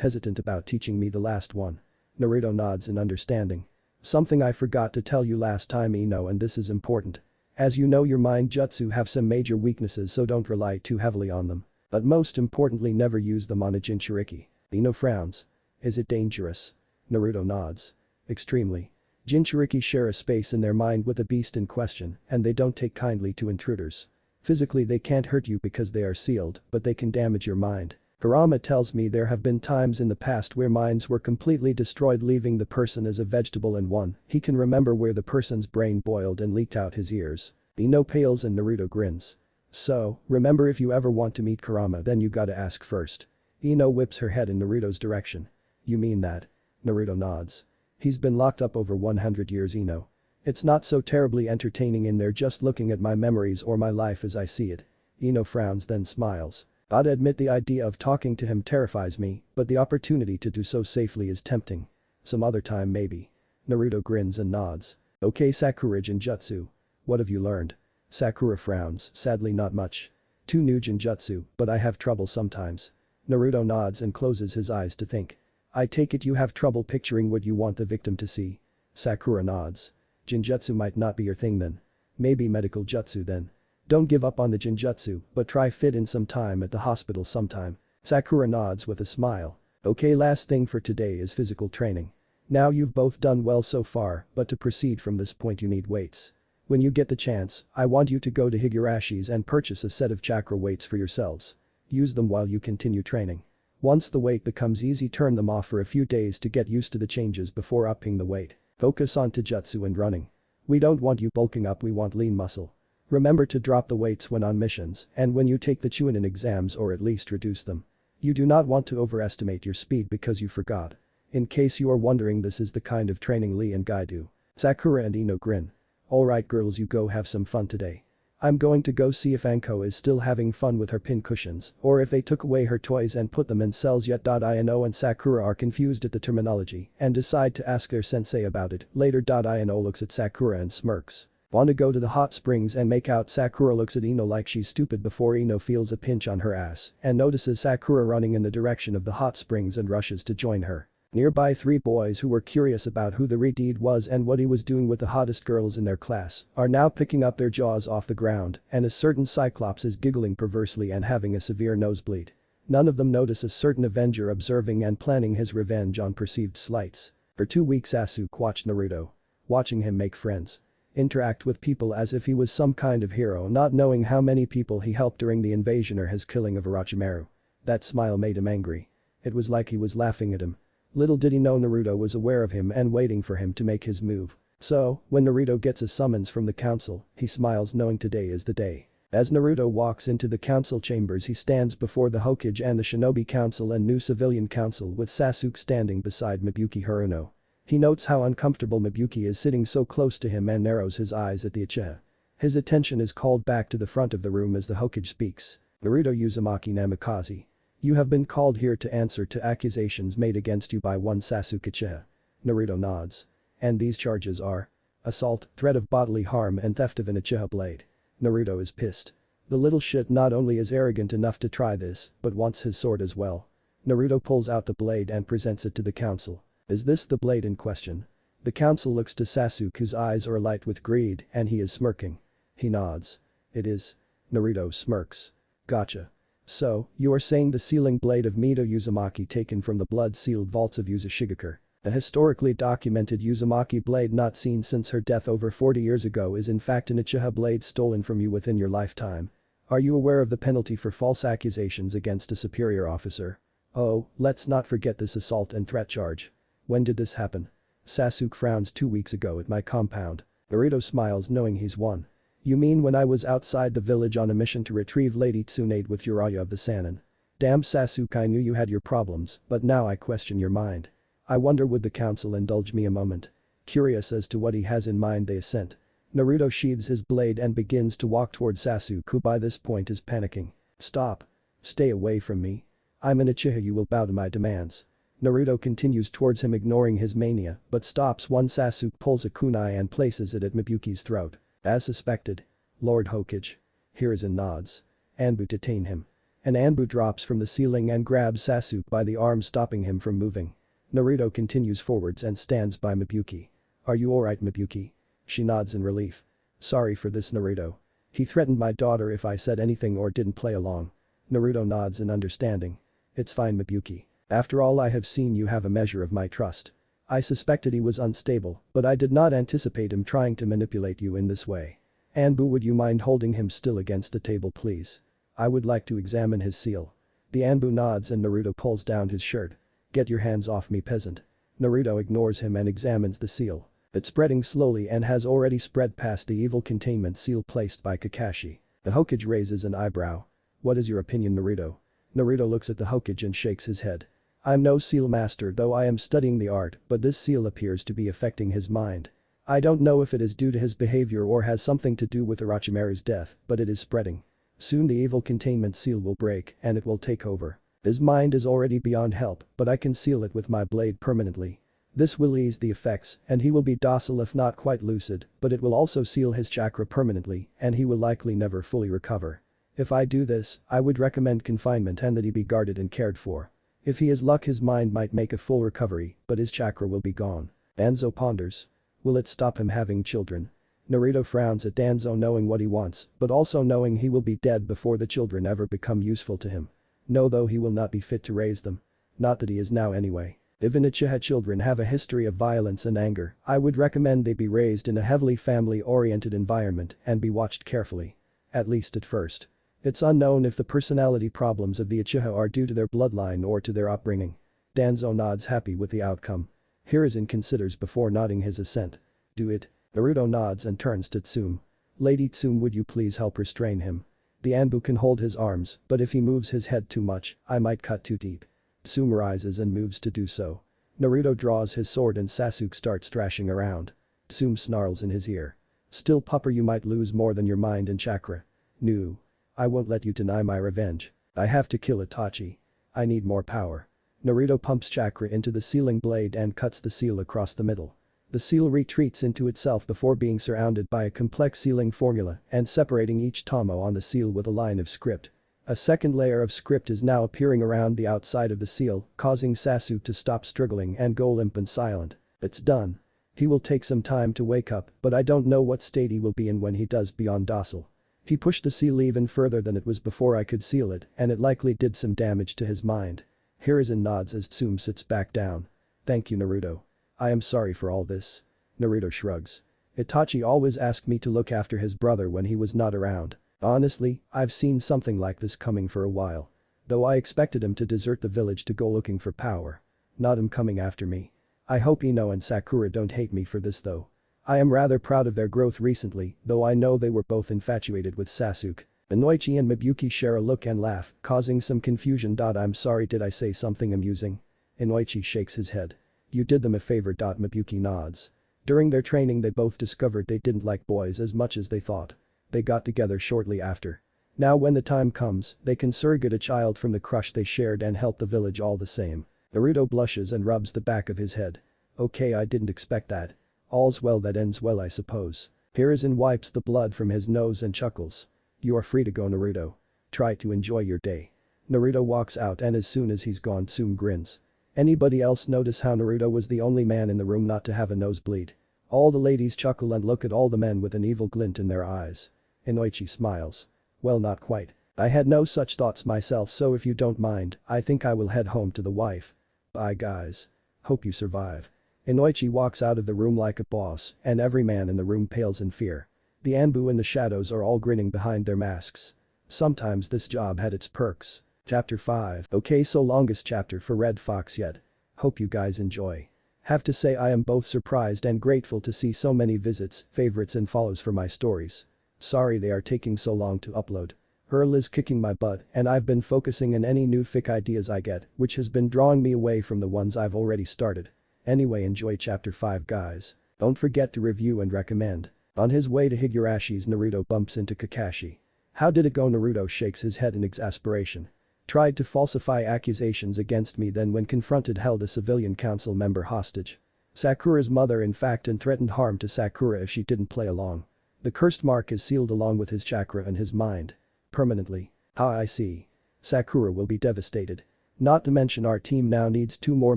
hesitant about teaching me the last one. Naruto nods in understanding. Something I forgot to tell you last time Ino, and this is important. As you know, your mind jutsu have some major weaknesses, so don't rely too heavily on them. But most importantly, never use them on a Jinchuriki. Ino frowns. Is it dangerous? Naruto nods. Extremely. Jinchuriki share a space in their mind with the beast in question, and they don't take kindly to intruders. Physically they can't hurt you because they are sealed, but they can damage your mind. Kurama tells me there have been times in the past where minds were completely destroyed, leaving the person as a vegetable, and he can remember where the person's brain boiled and leaked out his ears. Ino pales and Naruto grins. So, remember, if you ever want to meet Kurama, then you gotta ask first. Ino whips her head in Naruto's direction. You mean that? Naruto nods. He's been locked up over 100 years, Ino. It's not so terribly entertaining in there, just looking at my memories or my life as I see it. Ino frowns then smiles. I'd admit the idea of talking to him terrifies me, but the opportunity to do so safely is tempting. Some other time maybe. Naruto grins and nods. Okay Sakura Genjutsu. What have you learned? Sakura frowns, sadly not much. 2 new Genjutsu, but I have trouble sometimes. Naruto nods and closes his eyes to think. I take it you have trouble picturing what you want the victim to see. Sakura nods. Genjutsu might not be your thing then. Maybe medical jutsu then. Don't give up on the Genjutsu, but try fit in some time at the hospital sometime. Sakura nods with a smile. Okay last thing for today is physical training. Now you've both done well so far, but to proceed from this point you need weights. When you get the chance, I want you to go to Higurashi's and purchase a set of chakra weights for yourselves. Use them while you continue training. Once the weight becomes easy turn them off for a few days to get used to the changes before upping the weight. Focus on taijutsu and running. We don't want you bulking up, we want lean muscle. Remember to drop the weights when on missions and when you take the Chunin exams or at least reduce them. You do not want to overestimate your speed because you forgot. In case you are wondering, this is the kind of training Lee and Guy do. Sakura and Ino grin. Alright girls, you go have some fun today. I'm going to go see if Anko is still having fun with her pin cushions or if they took away her toys and put them in cells yet. Ino and Sakura are confused at the terminology and decide to ask their sensei about it later. Ino looks at Sakura and smirks. Want to go to the hot springs and make out? Sakura looks at Ino like she's stupid before Ino feels a pinch on her ass and notices Sakura running in the direction of the hot springs and rushes to join her. Nearby 3 boys who were curious about who the Redeed was and what he was doing with the hottest girls in their class are now picking up their jaws off the ground and a certain Cyclops is giggling perversely and having a severe nosebleed. None of them notice a certain Avenger observing and planning his revenge on perceived slights. For 2 weeks Sasuke watched Naruto. Watching him make friends. Interact with people as if he was some kind of hero, not knowing how many people he helped during the invasion or his killing of Orochimaru. That smile made him angry. It was like he was laughing at him. Little did he know Naruto was aware of him and waiting for him to make his move. So, when Naruto gets a summons from the council, he smiles knowing today is the day. As Naruto walks into the council chambers, he stands before the Hokage and the Shinobi Council and new civilian council with Sasuke standing beside Mibukki Haruno. He notes how uncomfortable Mibukki is sitting so close to him and narrows his eyes at the Uchiha. His attention is called back to the front of the room as the Hokage speaks. Naruto Uzumaki Namikaze. You have been called here to answer to accusations made against you by one Sasuke Uchiha. Naruto nods. And these charges are? Assault, threat of bodily harm and theft of an Uchiha blade. Naruto is pissed. The little shit not only is arrogant enough to try this, but wants his sword as well. Naruto pulls out the blade and presents it to the council. Is this the blade in question? The council looks to Sasuke whose eyes are alight with greed and he is smirking. He nods. It is. Naruto smirks. Gotcha. So, you are saying the sealing blade of Mido Uzumaki taken from the blood-sealed vaults of Uzashigakure, a historically documented Uzumaki blade not seen since her death over 40 years ago, is in fact an Uchiha blade stolen from you within your lifetime. Are you aware of the penalty for false accusations against a superior officer? Oh, let's not forget this assault and threat charge. When did this happen? Sasuke frowns. 2 weeks ago at my compound. Naruto smiles knowing he's won. You mean when I was outside the village on a mission to retrieve Lady Tsunade with Jiraiya of the Sannin? Damn Sasuke, I knew you had your problems, but now I question your mind. I wonder would the council indulge me a moment? Curious as to what he has in mind, they assent. Naruto sheathes his blade and begins to walk toward Sasuke, who by this point is panicking. Stop. Stay away from me. I'm an Uchiha, you will bow to my demands. Naruto continues towards him ignoring his mania but stops once Sasuke pulls a kunai and places it at Mibukki's throat. As suspected. Lord Hokage. Hiruzen nods. Anbu detain him. An Anbu drops from the ceiling and grabs Sasuke by the arm, stopping him from moving. Naruto continues forwards and stands by Mibukki. Are you alright, Mibukki? She nods in relief. Sorry for this, Naruto. He threatened my daughter if I said anything or didn't play along. Naruto nods in understanding. It's fine, Mibukki. After all I have seen, you have a measure of my trust. I suspected he was unstable, but I did not anticipate him trying to manipulate you in this way. Anbu, would you mind holding him still against the table, please? I would like to examine his seal. The Anbu nods and Naruto pulls down his shirt. Get your hands off me, peasant. Naruto ignores him and examines the seal. It's spreading slowly and has already spread past the evil containment seal placed by Kakashi. The Hokage raises an eyebrow. What is your opinion, Naruto? Naruto looks at the Hokage and shakes his head. I'm no seal master, though I am studying the art, but this seal appears to be affecting his mind. I don't know if it is due to his behavior or has something to do with Orochimaru's death, but it is spreading. Soon the evil containment seal will break and it will take over. His mind is already beyond help, but I can seal it with my blade permanently. This will ease the effects and he will be docile if not quite lucid, but it will also seal his chakra permanently and he will likely never fully recover. If I do this, I would recommend confinement and that he be guarded and cared for. If he has luck his mind might make a full recovery, but his chakra will be gone. Danzo ponders. Will it stop him having children? Naruto frowns at Danzo knowing what he wants, but also knowing he will be dead before the children ever become useful to him. No, though he will not be fit to raise them. Not that he is now anyway. If Uchiha children have a history of violence and anger, I would recommend they be raised in a heavily family-oriented environment and be watched carefully. At least at first. It's unknown if the personality problems of the Uchiha are due to their bloodline or to their upbringing. Danzo nods happy with the outcome. Hiruzen considers before nodding his assent. Do it. Naruto nods and turns to Tsume. Lady Tsume, would you please help restrain him? The Anbu can hold his arms, but if he moves his head too much, I might cut too deep. Tsume rises and moves to do so. Naruto draws his sword and Sasuke starts thrashing around. Tsume snarls in his ear. Still, pupper, you might lose more than your mind and chakra. No. I won't let you deny my revenge. I have to kill Itachi. I need more power. Naruto pumps chakra into the sealing blade and cuts the seal across the middle. The seal retreats into itself before being surrounded by a complex sealing formula and separating each tomo on the seal with a line of script. A second layer of script is now appearing around the outside of the seal, causing Sasuke to stop struggling and go limp and silent. It's done. He will take some time to wake up, but I don't know what state he will be in when he does beyond docile. He pushed the seal even further than it was before I could seal it, and it likely did some damage to his mind. Hiruzen nods as Tsume sits back down. Thank you, Naruto. I am sorry for all this. Naruto shrugs. Itachi always asked me to look after his brother when he was not around. Honestly, I've seen something like this coming for a while. Though I expected him to desert the village to go looking for power. Not him coming after me. I hope Ino and Sakura don't hate me for this though. I am rather proud of their growth recently, though I know they were both infatuated with Sasuke. Inoichi and Miyuki share a look and laugh, causing some confusion. I'm sorry, did I say something amusing? Inoichi shakes his head. You did them a favor. Miyuki nods. During their training they both discovered they didn't like boys as much as they thought. They got together shortly after. Now when the time comes, they can surrogate a child from the crush they shared and help the village all the same. Naruto blushes and rubs the back of his head. Okay, I didn't expect that. All's well that ends well, I suppose. Hiruzen wipes the blood from his nose and chuckles. You are free to go, Naruto. Try to enjoy your day. Naruto walks out and as soon as he's gone, Tsume grins. Anybody else notice how Naruto was the only man in the room not to have a nosebleed? All the ladies chuckle and look at all the men with an evil glint in their eyes. Inoichi smiles. Well, not quite. I had no such thoughts myself, so if you don't mind, I think I will head home to the wife. Bye guys. Hope you survive. Inoichi walks out of the room like a boss and every man in the room pales in fear. The Anbu in the shadows are all grinning behind their masks. Sometimes this job had its perks. Chapter 5. Okay, so longest chapter for Red Fox yet. Hope you guys enjoy. Have to say I am both surprised and grateful to see so many visits, favorites and follows for my stories. Sorry they are taking so long to upload. Earl is kicking my butt and I've been focusing on any new fic ideas I get, which has been drawing me away from the ones I've already started. Anyway, enjoy chapter 5 guys. Don't forget to review and recommend. On his way to Higurashi's, Naruto bumps into Kakashi. How did it go? Naruto shakes his head in exasperation. Tried to falsify accusations against me, then when confronted held a civilian council member hostage. Sakura's mother in fact and threatened harm to Sakura if she didn't play along. The cursed mark is sealed along with his chakra and his mind. Permanently. I see. Sakura will be devastated. Not to mention our team now needs 2 more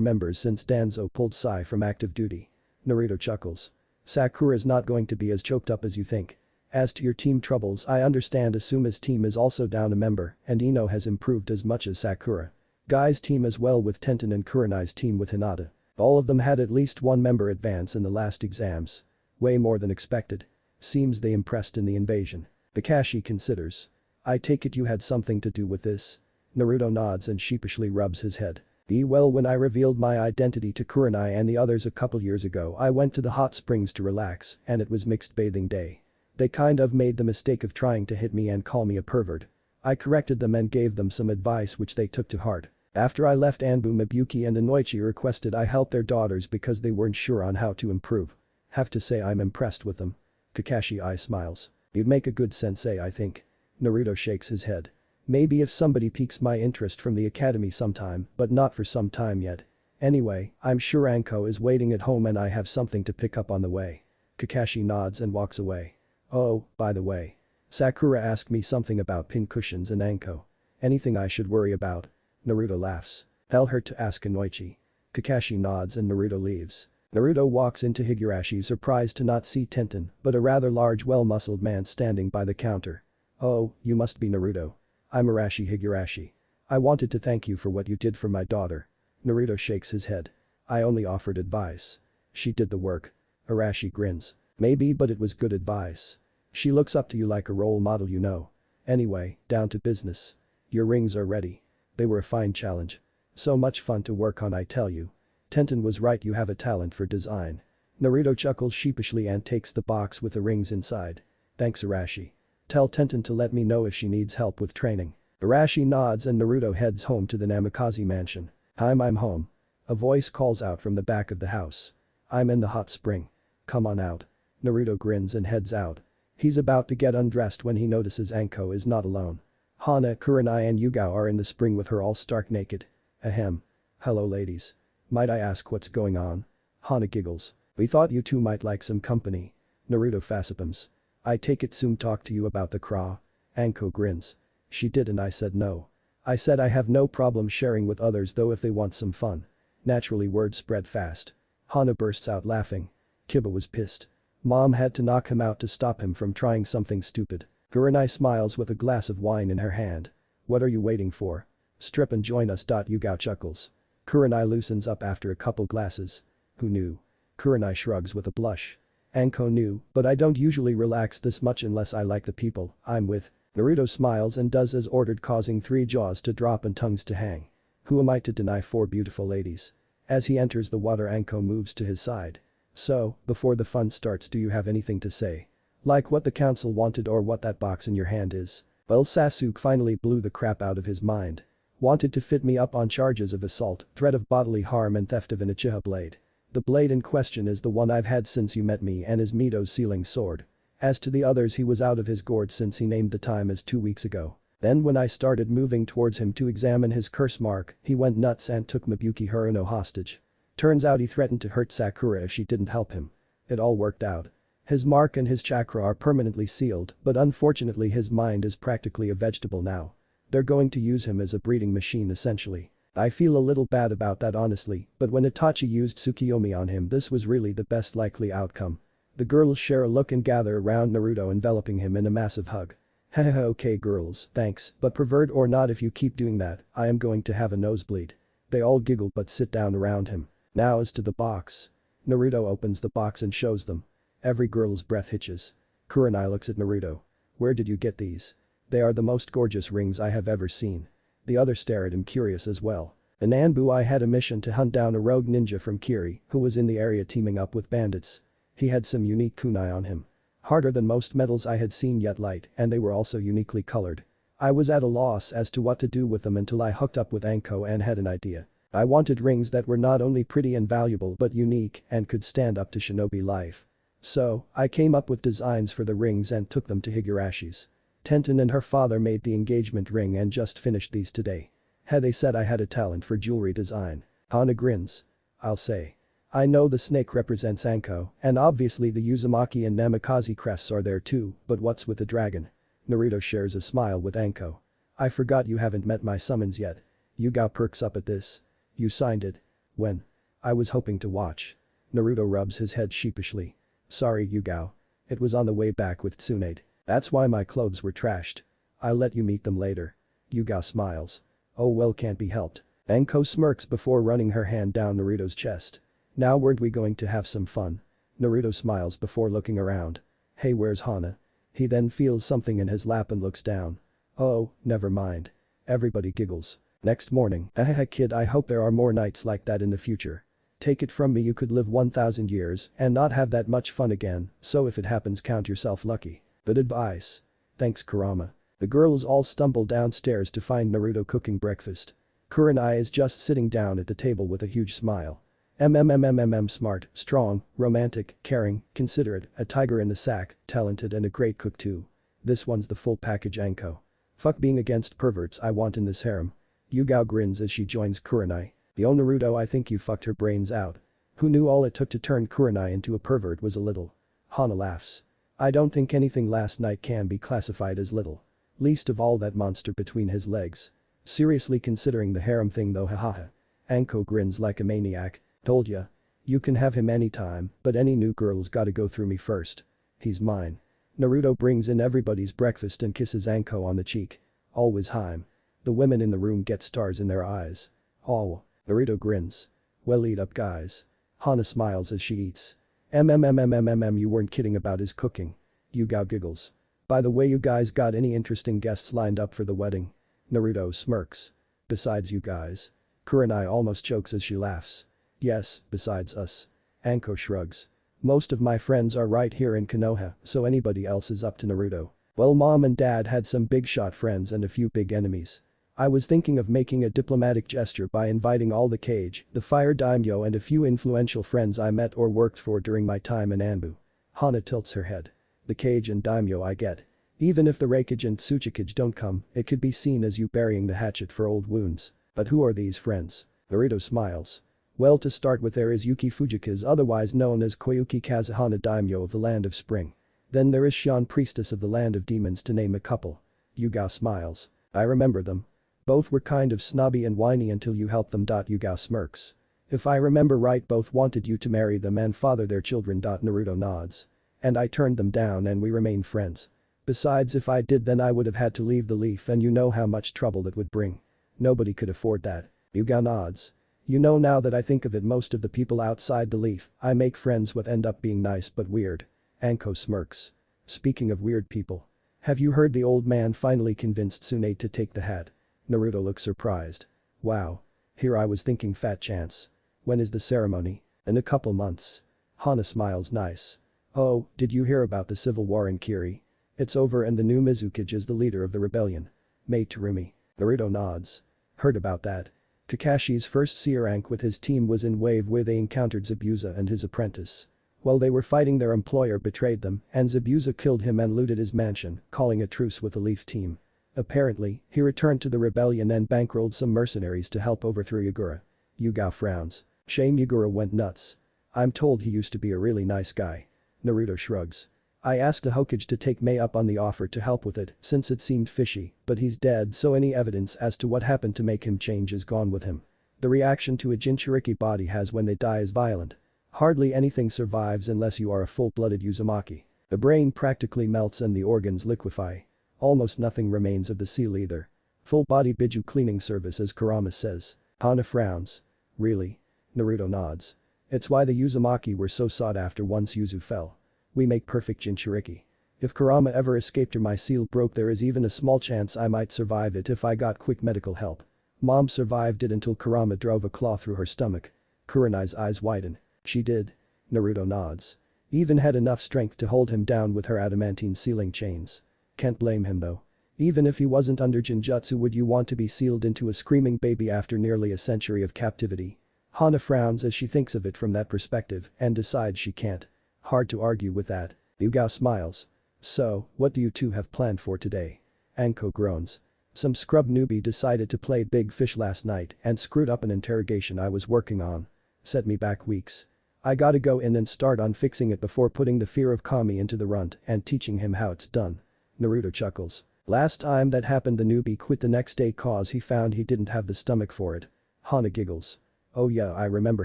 members since Danzo pulled Sai from active duty. Naruto chuckles. Sakura's not going to be as choked up as you think. As to your team troubles, I understand Asuma's team is also down a member and Ino has improved as much as Sakura. Guy's team as well with Tenten and Kurenai's team with Hinata. All of them had at least 1 member advance in the last exams. Way more than expected. Seems they impressed in the invasion. Kakashi considers. I take it you had something to do with this? Naruto nods and sheepishly rubs his head. Well, when I revealed my identity to Kurenai and the others a couple years ago, I went to the hot springs to relax and it was mixed bathing day. They kind of made the mistake of trying to hit me and call me a pervert. I corrected them and gave them some advice which they took to heart. After I left, Anbu, Miyuki and Inoichi requested I help their daughters because they weren't sure on how to improve. Have to say I'm impressed with them. Kakashi smiles. You'd make a good sensei, I think. Naruto shakes his head. Maybe if somebody piques my interest from the academy sometime, but not for some time yet. Anyway, I'm sure Anko is waiting at home and I have something to pick up on the way. Kakashi nods and walks away. Oh, by the way. Sakura asked me something about pincushions and Anko. Anything I should worry about? Naruto laughs. Tell her to ask Inoichi. Kakashi nods and Naruto leaves. Naruto walks into Higurashi surprised to not see Tenten, but a rather large well-muscled man standing by the counter. Oh, you must be Naruto. I'm Arashi Higurashi. I wanted to thank you for what you did for my daughter. Naruto shakes his head. I only offered advice. She did the work. Arashi grins. Maybe, but it was good advice. She looks up to you like a role model, you know. Anyway, down to business. Your rings are ready. They were a fine challenge. So much fun to work on, I tell you. Tenten was right, you have a talent for design. Naruto chuckles sheepishly and takes the box with the rings inside. Thanks Arashi. Tell Tenten to let me know if she needs help with training. Arashi nods and Naruto heads home to the Namikaze mansion. I'm home. A voice calls out from the back of the house. I'm in the hot spring. Come on out. Naruto grins and heads out. He's about to get undressed when he notices Anko is not alone. Hana, Kurenai and Yugao are in the spring with her all stark naked. Ahem. Hello ladies. Might I ask what's going on? Hana giggles. We thought you two might like some company. Naruto facepalms. I take it Tsum talked to you about the craw. Anko grins. She did and I said no. I said I have no problem sharing with others though if they want some fun. Naturally word spread fast. Hana bursts out laughing. Kiba was pissed. Mom had to knock him out to stop him from trying something stupid. Kurenai smiles with a glass of wine in her hand. What are you waiting for? Strip and join us. Yugao chuckles. Kurenai loosens up after a couple glasses. Who knew? Kurenai shrugs with a blush. Anko knew, but I don't usually relax this much unless I like the people I'm with. Naruto smiles and does as ordered, causing 3 jaws to drop and tongues to hang. Who am I to deny 4 beautiful ladies? As he enters the water, Anko moves to his side. So, before the fun starts, do you have anything to say? Like what the council wanted or what that box in your hand is? Well, Sasuke finally blew the crap out of his mind. Wanted to fit me up on charges of assault, threat of bodily harm and theft of an Uchiha blade. The blade in question is the one I've had since you met me and is Mito's sealing sword. As to the others, he was out of his gourd since he named the time as 2 weeks ago. Then when I started moving towards him to examine his curse mark, he went nuts and took Mabuki Haruno hostage. Turns out he threatened to hurt Sakura if she didn't help him. It all worked out. His mark and his chakra are permanently sealed, but unfortunately his mind is practically a vegetable now. They're going to use him as a breeding machine essentially. I feel a little bad about that honestly, but when Itachi used Tsukiyomi on him, this was really the best likely outcome. The girls share a look and gather around Naruto, enveloping him in a massive hug. Haha, okay girls, thanks, but pervert or not, if you keep doing that, I am going to have a nosebleed. They all giggle but sit down around him. Now as to the box. Naruto opens the box and shows them. Every girl's breath hitches. Kurenai looks at Naruto. Where did you get these? They are the most gorgeous rings I have ever seen. The others stare at him curious as well. In Anbu, I had a mission to hunt down a rogue ninja from Kiri who was in the area teaming up with bandits. He had some unique kunai on him. Harder than most metals I had seen, yet light, and they were also uniquely colored. I was at a loss as to what to do with them until I hooked up with Anko and had an idea. I wanted rings that were not only pretty and valuable but unique and could stand up to shinobi life. So, I came up with designs for the rings and took them to Higurashi's. Tenten and her father made the engagement ring and just finished these today. They said I had a talent for jewelry design. Hana grins. I'll say. I know the snake represents Anko, and obviously the Uzumaki and Namikaze crests are there too, but what's with the dragon? Naruto shares a smile with Anko. I forgot you haven't met my summons yet. Yugao perks up at this. You signed it. When? I was hoping to watch. Naruto rubs his head sheepishly. Sorry Yugao. It was on the way back with Tsunade. That's why my clothes were trashed. I'll let you meet them later. Yugao smiles. Oh well, can't be helped. Anko smirks before running her hand down Naruto's chest. Now weren't we going to have some fun? Naruto smiles before looking around. Hey, where's Hana? He then feels something in his lap and looks down. Oh, never mind. Everybody giggles. Next morning. Kid, I hope there are more nights like that in the future. Take it from me, you could live 1000 years and not have that much fun again, so if it happens, count yourself lucky. Good advice. Thanks Kurama. The girls all stumble downstairs to find Naruto cooking breakfast. Kurenai is just sitting down at the table with a huge smile. Smart, strong, romantic, caring, considerate, a tiger in the sack, talented and a great cook too. This one's the full package Anko. Fuck being against perverts I want in this harem. Yugao grins as she joins Kurenai. Yo Naruto, I think you fucked her brains out. Who knew all it took to turn Kurenai into a pervert was a little. Hana laughs. I don't think anything last night can be classified as little. Least of all that monster between his legs. Seriously considering the harem thing though, hahaha. Anko grins like a maniac. Told ya. You can have him anytime, but any new girl's gotta go through me first. He's mine. Naruto brings in everybody's breakfast and kisses Anko on the cheek. Always Haim. The women in the room get stars in their eyes. Oh. Naruto grins. Well, eat up guys. Hana smiles as she eats. You weren't kidding about his cooking. Yugao giggles. By the way, you guys got any interesting guests lined up for the wedding? Naruto smirks. Besides you guys. Kurenai almost chokes as she laughs. Yes, besides us. Anko shrugs. Most of my friends are right here in Konoha, so anybody else is up to Naruto. Well, mom and dad had some big shot friends and a few big enemies. I was thinking of making a diplomatic gesture by inviting all the Cage, the Fire Daimyo and a few influential friends I met or worked for during my time in Anbu. Hana tilts her head. The Cage and Daimyo I get. Even if the Reikage and Tsuchikage don't come, it could be seen as you burying the hatchet for old wounds. But who are these friends? Naruto smiles. Well, to start with, there is Yuki Fujikaze, otherwise known as Koyuki Kazuhana Daimyo of the Land of Spring. Then there is Shion, Priestess of the Land of Demons, to name a couple. Yugao smiles. I remember them. Both were kind of snobby and whiny until you helped them. Yugao smirks. If I remember right, both wanted you to marry them and father their children. Naruto nods. And I turned them down and we remained friends. Besides, if I did, then I would have had to leave the Leaf, and you know how much trouble that would bring. Nobody could afford that. Yugao nods. You know, now that I think of it, most of the people outside the Leaf I make friends with end up being nice but weird. Anko smirks. Speaking of weird people. Have you heard the old man finally convinced Tsunade to take the hat? Naruto looks surprised. Wow. Here I was thinking fat chance. When is the ceremony? In a couple months. Hana smiles nice. Oh, did you hear about the civil war in Kiri? It's over and the new Mizukage is the leader of the rebellion. Mate Terumi. Naruto nods. Heard about that. Kakashi's first C rank with his team was in Wave, where they encountered Zabuza and his apprentice. While they were fighting, their employer betrayed them and Zabuza killed him and looted his mansion, calling a truce with the Leaf team. Apparently, he returned to the rebellion and bankrolled some mercenaries to help overthrow Yagura. Yugao frowns. Shame Yagura went nuts. I'm told he used to be a really nice guy. Naruto shrugs. I asked the Hokage to take Mei up on the offer to help with it since it seemed fishy, but he's dead, so any evidence as to what happened to make him change is gone with him. The reaction to a Jinchuriki body has when they die is violent. Hardly anything survives unless you are a full-blooded Uzumaki. The brain practically melts and the organs liquefy. Almost nothing remains of the seal either. Full-body Biju cleaning service, as Kurama says. Hana frowns. Really? Naruto nods. It's why the Uzumaki were so sought after once Yuzu fell. We make perfect Jinchuriki. If Kurama ever escaped or my seal broke, there is even a small chance I might survive it if I got quick medical help. Mom survived it until Kurama drove a claw through her stomach. Kurenai's eyes widen. She did. Naruto nods. Even had enough strength to hold him down with her adamantine sealing chains. Can't blame him though. Even if he wasn't under Jinjutsu, would you want to be sealed into a screaming baby after nearly a century of captivity? Hana frowns as she thinks of it from that perspective and decides she can't. Hard to argue with that. Yugao smiles. So, what do you two have planned for today? Anko groans. Some scrub newbie decided to play big fish last night and screwed up an interrogation I was working on. Set me back weeks. I gotta go in and start on fixing it before putting the fear of Kami into the runt and teaching him how it's done. Naruto chuckles. Last time that happened, the newbie quit the next day cause he found he didn't have the stomach for it. Hana giggles. Oh yeah, I remember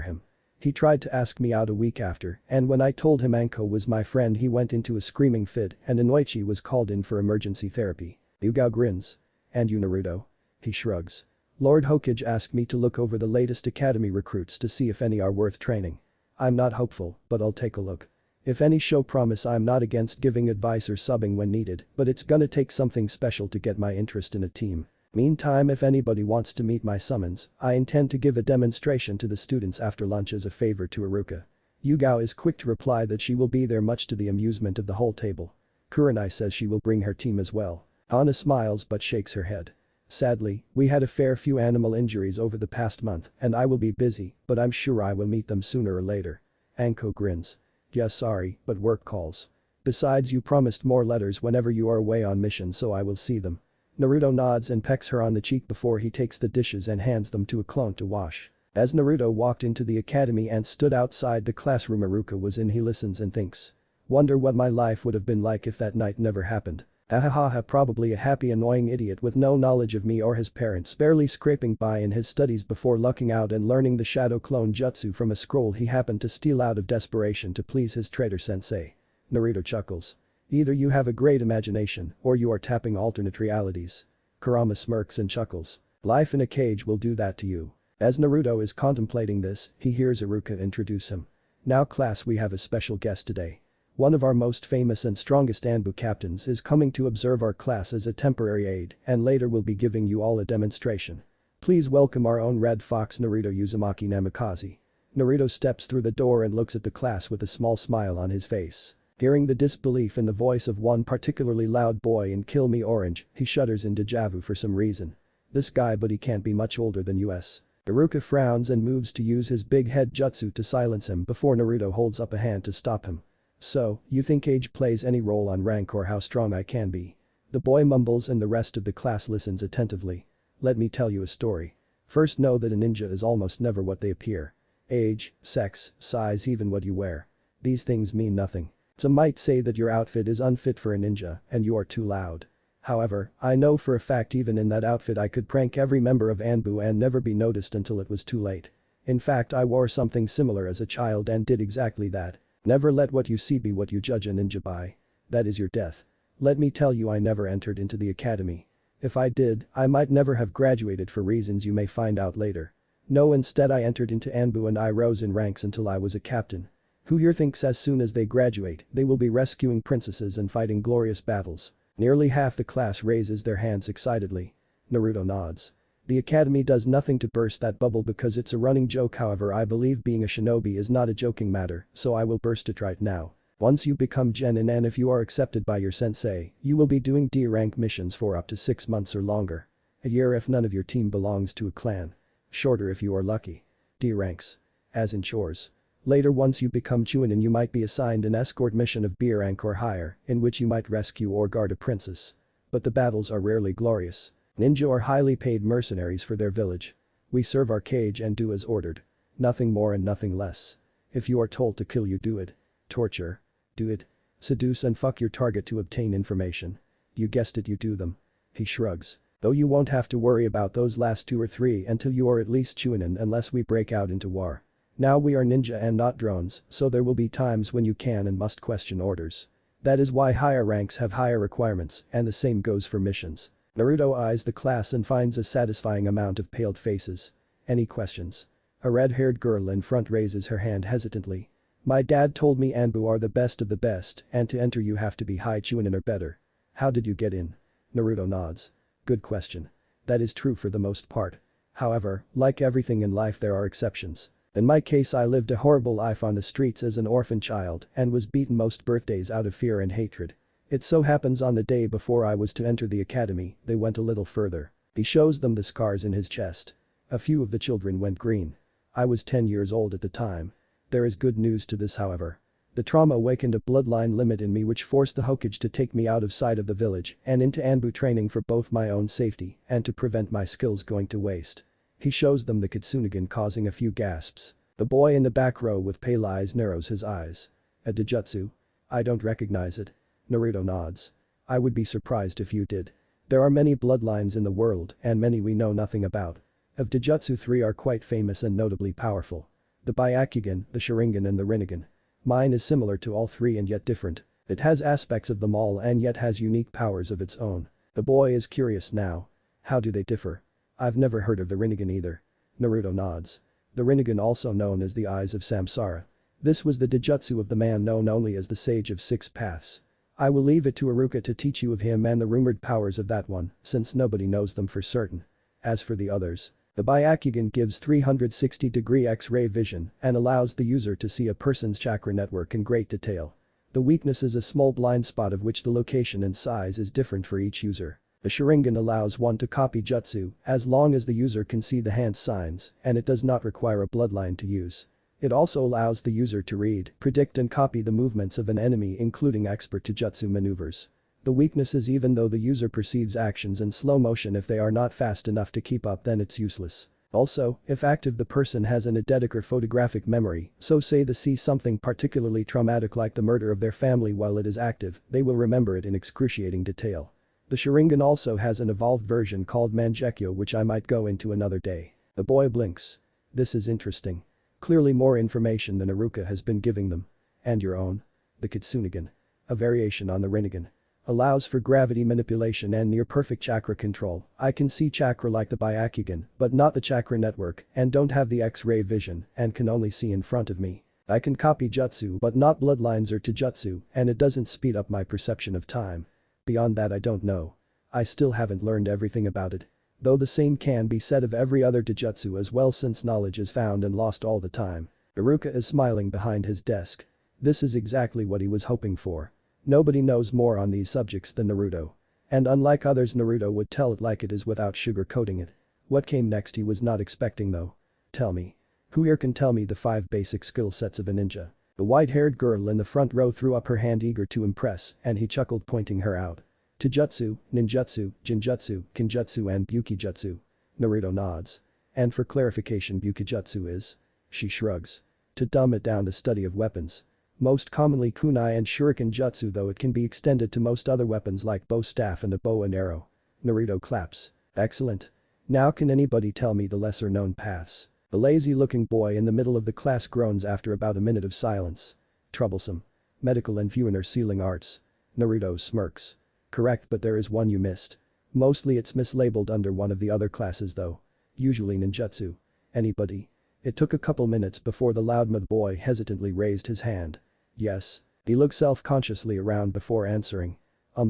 him. He tried to ask me out a week after, and when I told him Anko was my friend, he went into a screaming fit and Inoichi was called in for emergency therapy. Yugao grins. And you, Naruto? He shrugs. Lord Hokage asked me to look over the latest academy recruits to see if any are worth training. I'm not hopeful, but I'll take a look. If any show promise, I'm not against giving advice or subbing when needed, but it's gonna take something special to get my interest in a team. Meantime, if anybody wants to meet my summons, I intend to give a demonstration to the students after lunch as a favor to Iruka. Yugao is quick to reply that she will be there, much to the amusement of the whole table. Kurenai says she will bring her team as well. Hana smiles but shakes her head. Sadly, we had a fair few animal injuries over the past month and I will be busy, but I'm sure I will meet them sooner or later. Anko grins. Yeah, sorry, but work calls. Besides, you promised more letters whenever you are away on mission, so I will see them. Naruto nods and pecks her on the cheek before he takes the dishes and hands them to a clone to wash. As Naruto walked into the academy and stood outside the classroom Iruka was in, he listens and thinks. Wonder what my life would have been like if that night never happened. Ahahaha, probably a happy annoying idiot with no knowledge of me or his parents, barely scraping by in his studies before lucking out and learning the shadow clone jutsu from a scroll he happened to steal out of desperation to please his traitor sensei. Naruto chuckles. Either you have a great imagination or you are tapping alternate realities. Kurama smirks and chuckles. Life in a cage will do that to you. As Naruto is contemplating this, he hears Iruka introduce him. Now class, we have a special guest today. One of our most famous and strongest Anbu captains is coming to observe our class as a temporary aide and later will be giving you all a demonstration. Please welcome our own Red Fox Naruto Uzumaki Namikaze. Naruto steps through the door and looks at the class with a small smile on his face. Hearing the disbelief in the voice of one particularly loud boy in Kill Me Orange, he shudders in deja vu for some reason. This guy, but he can't be much older than us. Iruka frowns and moves to use his big head jutsu to silence him before Naruto holds up a hand to stop him. So, you think age plays any role on rank or how strong I can be? The boy mumbles and the rest of the class listens attentively. Let me tell you a story. First, know that a ninja is almost never what they appear. Age, sex, size, even what you wear. These things mean nothing. Some might say that your outfit is unfit for a ninja and you are too loud. However, I know for a fact even in that outfit I could prank every member of Anbu and never be noticed until it was too late. In fact, I wore something similar as a child and did exactly that. Never let what you see be what you judge a ninja by. That is your death. Let me tell you, I never entered into the academy. If I did, I might never have graduated for reasons you may find out later. No, instead I entered into Anbu and I rose in ranks until I was a captain. Who here thinks as soon as they graduate, they will be rescuing princesses and fighting glorious battles? Nearly half the class raises their hands excitedly. Naruto nods. The academy does nothing to burst that bubble because it's a running joke, however I believe being a shinobi is not a joking matter, so I will burst it right now. Once you become genin and if you are accepted by your sensei, you will be doing D-rank missions for up to 6 months or longer. A year if none of your team belongs to a clan. Shorter if you are lucky. D-ranks. As in chores. Later, once you become Chunin, you might be assigned an escort mission of B rank or higher, in which you might rescue or guard a princess. But the battles are rarely glorious. Ninja are highly paid mercenaries for their village. We serve our cage and do as ordered. Nothing more and nothing less. If you are told to kill, you do it. Torture. Do it. Seduce and fuck your target to obtain information. You guessed it, you do them. He shrugs. Though you won't have to worry about those last 2 or 3 until you are at least Chunin unless we break out into war. Now we are ninja and not drones, so there will be times when you can and must question orders. That is why higher ranks have higher requirements, and the same goes for missions. Naruto eyes the class and finds a satisfying amount of paled faces. Any questions? A red-haired girl in front raises her hand hesitantly. My dad told me Anbu are the best of the best, and to enter you have to be high Chunin or better. How did you get in? Naruto nods. Good question. That is true for the most part. However, like everything in life, there are exceptions. In my case, I lived a horrible life on the streets as an orphan child and was beaten most birthdays out of fear and hatred. It so happens on the day before I was to enter the academy, they went a little further. He shows them the scars in his chest. A few of the children went green. I was 10 years old at the time. There is good news to this, however. The trauma awakened a bloodline limit in me which forced the Hokage to take me out of sight of the village and into Anbu training for both my own safety and to prevent my skills going to waste. He shows them the Kitsunegan, causing a few gasps. The boy in the back row with pale eyes narrows his eyes. A Dojutsu? I don't recognize it. Naruto nods. I would be surprised if you did. There are many bloodlines in the world and many we know nothing about. Of Dojutsu, 3 are quite famous and notably powerful. The Byakugan, the Sharingan and the Rinnegan. Mine is similar to all 3 and yet different. It has aspects of them all and yet has unique powers of its own. The boy is curious now. How do they differ? I've never heard of the Rinnegan either. Naruto nods. The Rinnegan, also known as the Eyes of Samsara. This was the Dojutsu of the man known only as the Sage of 6 Paths. I will leave it to Iruka to teach you of him and the rumored powers of that one, since nobody knows them for certain. As for the others, the Byakugan gives 360-degree X-ray vision and allows the user to see a person's chakra network in great detail. The weakness is a small blind spot of which the location and size is different for each user. The Sharingan allows one to copy jutsu as long as the user can see the hand signs and it does not require a bloodline to use. It also allows the user to read, predict and copy the movements of an enemy including expert Taijutsu maneuvers. The weakness is even though the user perceives actions in slow motion if they are not fast enough to keep up then it's useless. Also, if active the person has an eidetic or photographic memory, so say they see something particularly traumatic like the murder of their family while it is active, they will remember it in excruciating detail. The Sharingan also has an evolved version called Mangekyo which I might go into another day. The boy blinks. This is interesting. Clearly more information than Iruka has been giving them. And your own? The Kitsunegan. A variation on the Rinnegan. Allows for gravity manipulation and near-perfect chakra control. I can see chakra like the Byakugan, but not the chakra network and don't have the X-ray vision and can only see in front of me. I can copy jutsu but not bloodlines or taijutsu and it doesn't speed up my perception of time. Beyond that I don't know. I still haven't learned everything about it. Though the same can be said of every other taijutsu as well since knowledge is found and lost all the time. Iruka is smiling behind his desk. This is exactly what he was hoping for. Nobody knows more on these subjects than Naruto. And unlike others Naruto would tell it like it is without sugar-coating it. What came next he was not expecting though. Tell me. Who here can tell me the 5 basic skill sets of a ninja? The white-haired girl in the front row threw up her hand eager to impress and he chuckled pointing her out. Taijutsu, ninjutsu, jinjutsu, kenjutsu and bukijutsu. Naruto nods. And for clarification bukijutsu is? She shrugs. To dumb it down the study of weapons. Most commonly kunai and shuriken jutsu though it can be extended to most other weapons like bow staff and a bow and arrow. Naruto claps. Excellent. Now can anybody tell me the lesser known paths? The lazy-looking boy in the middle of the class groans after about a minute of silence. Troublesome. Medical and Fuin are sealing arts. Naruto smirks. Correct but there is one you missed. Mostly it's mislabeled under one of the other classes though. Usually ninjutsu. Anybody? It took a couple minutes before the loudmouth boy hesitantly raised his hand. Yes. He looks self-consciously around before answering.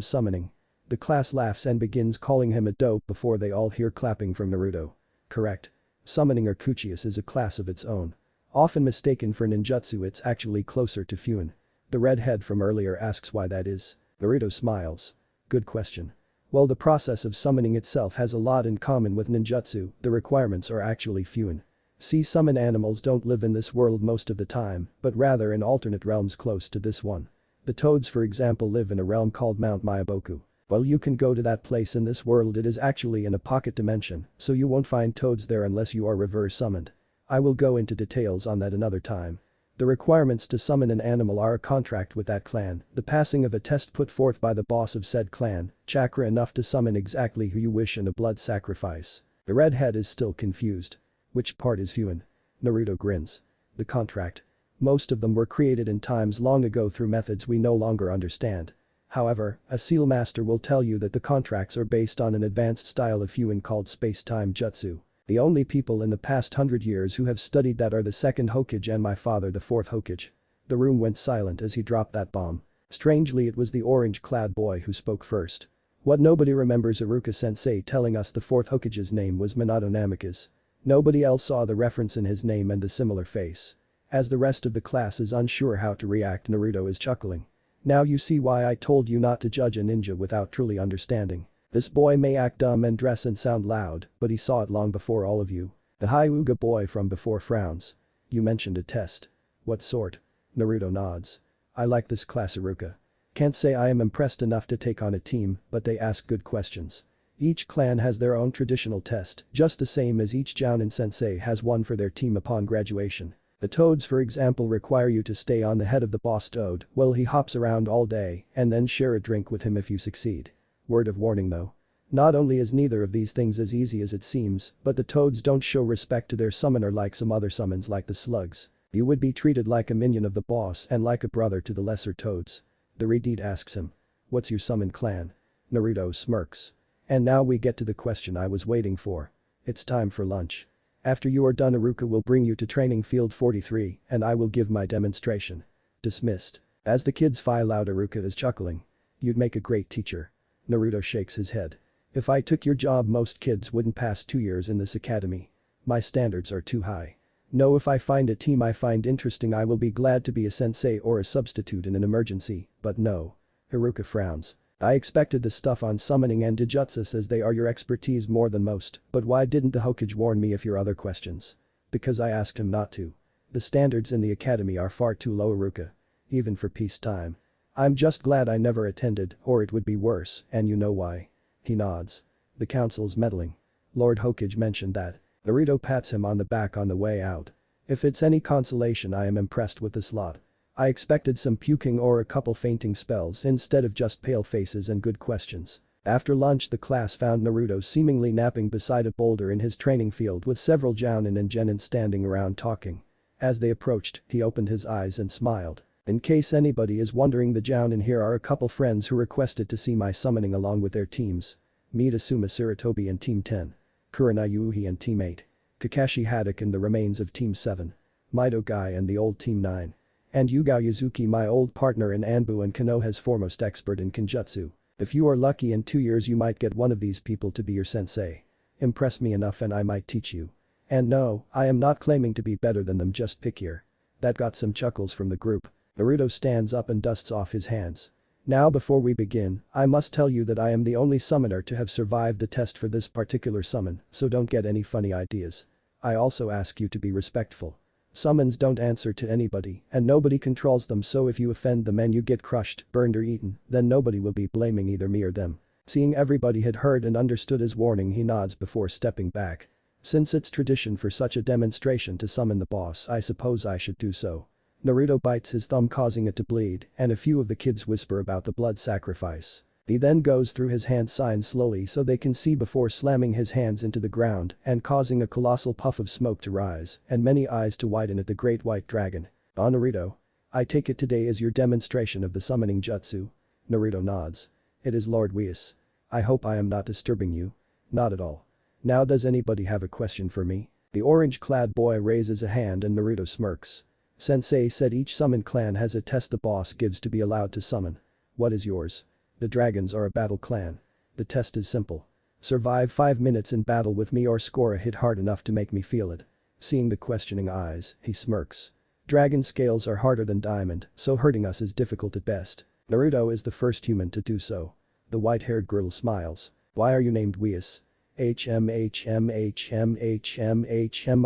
Summoning. The class laughs and begins calling him a dope before they all hear clapping from Naruto. Correct. Summoning or Kuchius is a class of its own. Often mistaken for ninjutsu it's actually closer to Fuin. The redhead from earlier asks why that is. Naruto smiles. Good question. Well the process of summoning itself has a lot in common with ninjutsu, the requirements are actually Fuin. See summon animals don't live in this world most of the time, but rather in alternate realms close to this one. The toads for example live in a realm called Mount Mayaboku. While you can go to that place in this world it is actually in a pocket dimension, so you won't find toads there unless you are reverse summoned. I will go into details on that another time. The requirements to summon an animal are a contract with that clan, the passing of a test put forth by the boss of said clan, chakra enough to summon exactly who you wish and a blood sacrifice. The redhead is still confused. Which part is Fuin? Naruto grins. The contract. Most of them were created in times long ago through methods we no longer understand. However, a seal master will tell you that the contracts are based on an advanced style of Fuin called space-time jutsu. The only people in the past 100 years who have studied that are the second Hokage and my father the fourth Hokage. The room went silent as he dropped that bomb. Strangely it was the orange-clad boy who spoke first. What nobody remembers Iruka-sensei telling us the fourth Hokage's name was Minato Namikaze. Nobody else saw the reference in his name and the similar face. As the rest of the class is unsure how to react Naruto is chuckling. Now you see why I told you not to judge a ninja without truly understanding. This boy may act dumb and dress and sound loud, but he saw it long before all of you. The Hyuga boy from before frowns. You mentioned a test. What sort? Naruto nods. I like this class Iruka. Can't say I am impressed enough to take on a team, but they ask good questions. Each clan has their own traditional test, just the same as each Jounin sensei has one for their team upon graduation. The toads for example require you to stay on the head of the boss toad while he hops around all day and then share a drink with him if you succeed. Word of warning though. Not only is neither of these things as easy as it seems, but the toads don't show respect to their summoner like some other summons like the slugs. You would be treated like a minion of the boss and like a brother to the lesser toads. The Redeed asks him. What's your summon clan? Naruto smirks. And now we get to the question I was waiting for. It's time for lunch. After you are done Iruka will bring you to training field 43 and I will give my demonstration. Dismissed. As the kids file out Iruka is chuckling. You'd make a great teacher. Naruto shakes his head. If I took your job most kids wouldn't pass 2 years in this academy. My standards are too high. No, if I find a team I find interesting I will be glad to be a sensei or a substitute in an emergency, but no. Iruka frowns. I expected the stuff on summoning and Taijutsu as they are your expertise more than most, but why didn't the Hokage warn me of your other questions? Because I asked him not to. The standards in the academy are far too low, Iruka. Even for peacetime. I'm just glad I never attended, or it would be worse, and you know why. He nods. The council's meddling. Lord Hokage mentioned that. Naruto pats him on the back on the way out. If it's any consolation, I am impressed with this lot. I expected some puking or a couple fainting spells instead of just pale faces and good questions. After lunch, the class found Naruto seemingly napping beside a boulder in his training field with several Jounin and Genin standing around talking. As they approached, he opened his eyes and smiled. In case anybody is wondering, the Jounin here are a couple friends who requested to see my summoning along with their teams. Meet Asuma Sarutobi and Team 10. Kurana Yuuhi and Team 8. Kakashi Haddock and the remains of Team 7. Mido Guy and the old Team 9. And Yugao Yuzuki, my old partner in Anbu and Konoha's foremost expert in Kenjutsu. If you are lucky, in 2 years you might get one of these people to be your sensei. Impress me enough and I might teach you. And no, I am not claiming to be better than them, just pickier. That got some chuckles from the group. Naruto stands up and dusts off his hands. Now, before we begin, I must tell you that I am the only summoner to have survived the test for this particular summon, so don't get any funny ideas. I also ask you to be respectful. Summons don't answer to anybody, and nobody controls them, so if you offend them and you get crushed, burned or eaten, then nobody will be blaming either me or them. Seeing everybody had heard and understood his warning, he nods before stepping back. Since it's tradition for such a demonstration to summon the boss, I suppose I should do so. Naruto bites his thumb, causing it to bleed, and a few of the kids whisper about the blood sacrifice. He then goes through his hand signs slowly so they can see before slamming his hands into the ground and causing a colossal puff of smoke to rise and many eyes to widen at the great white dragon. Ah, Naruto. I take it today is your demonstration of the summoning jutsu. Naruto nods. It is, Lord Whis. I hope I am not disturbing you. Not at all. Now, does anybody have a question for me? The orange-clad boy raises a hand and Naruto smirks. Sensei said each summon clan has a test the boss gives to be allowed to summon. What is yours? The dragons are a battle clan. The test is simple. Survive 5 minutes in battle with me or score a hit hard enough to make me feel it. Seeing the questioning eyes, he smirks. Dragon scales are harder than diamond, so hurting us is difficult at best. Naruto is the first human to do so. The white-haired girl smiles. Why are you named Whis? My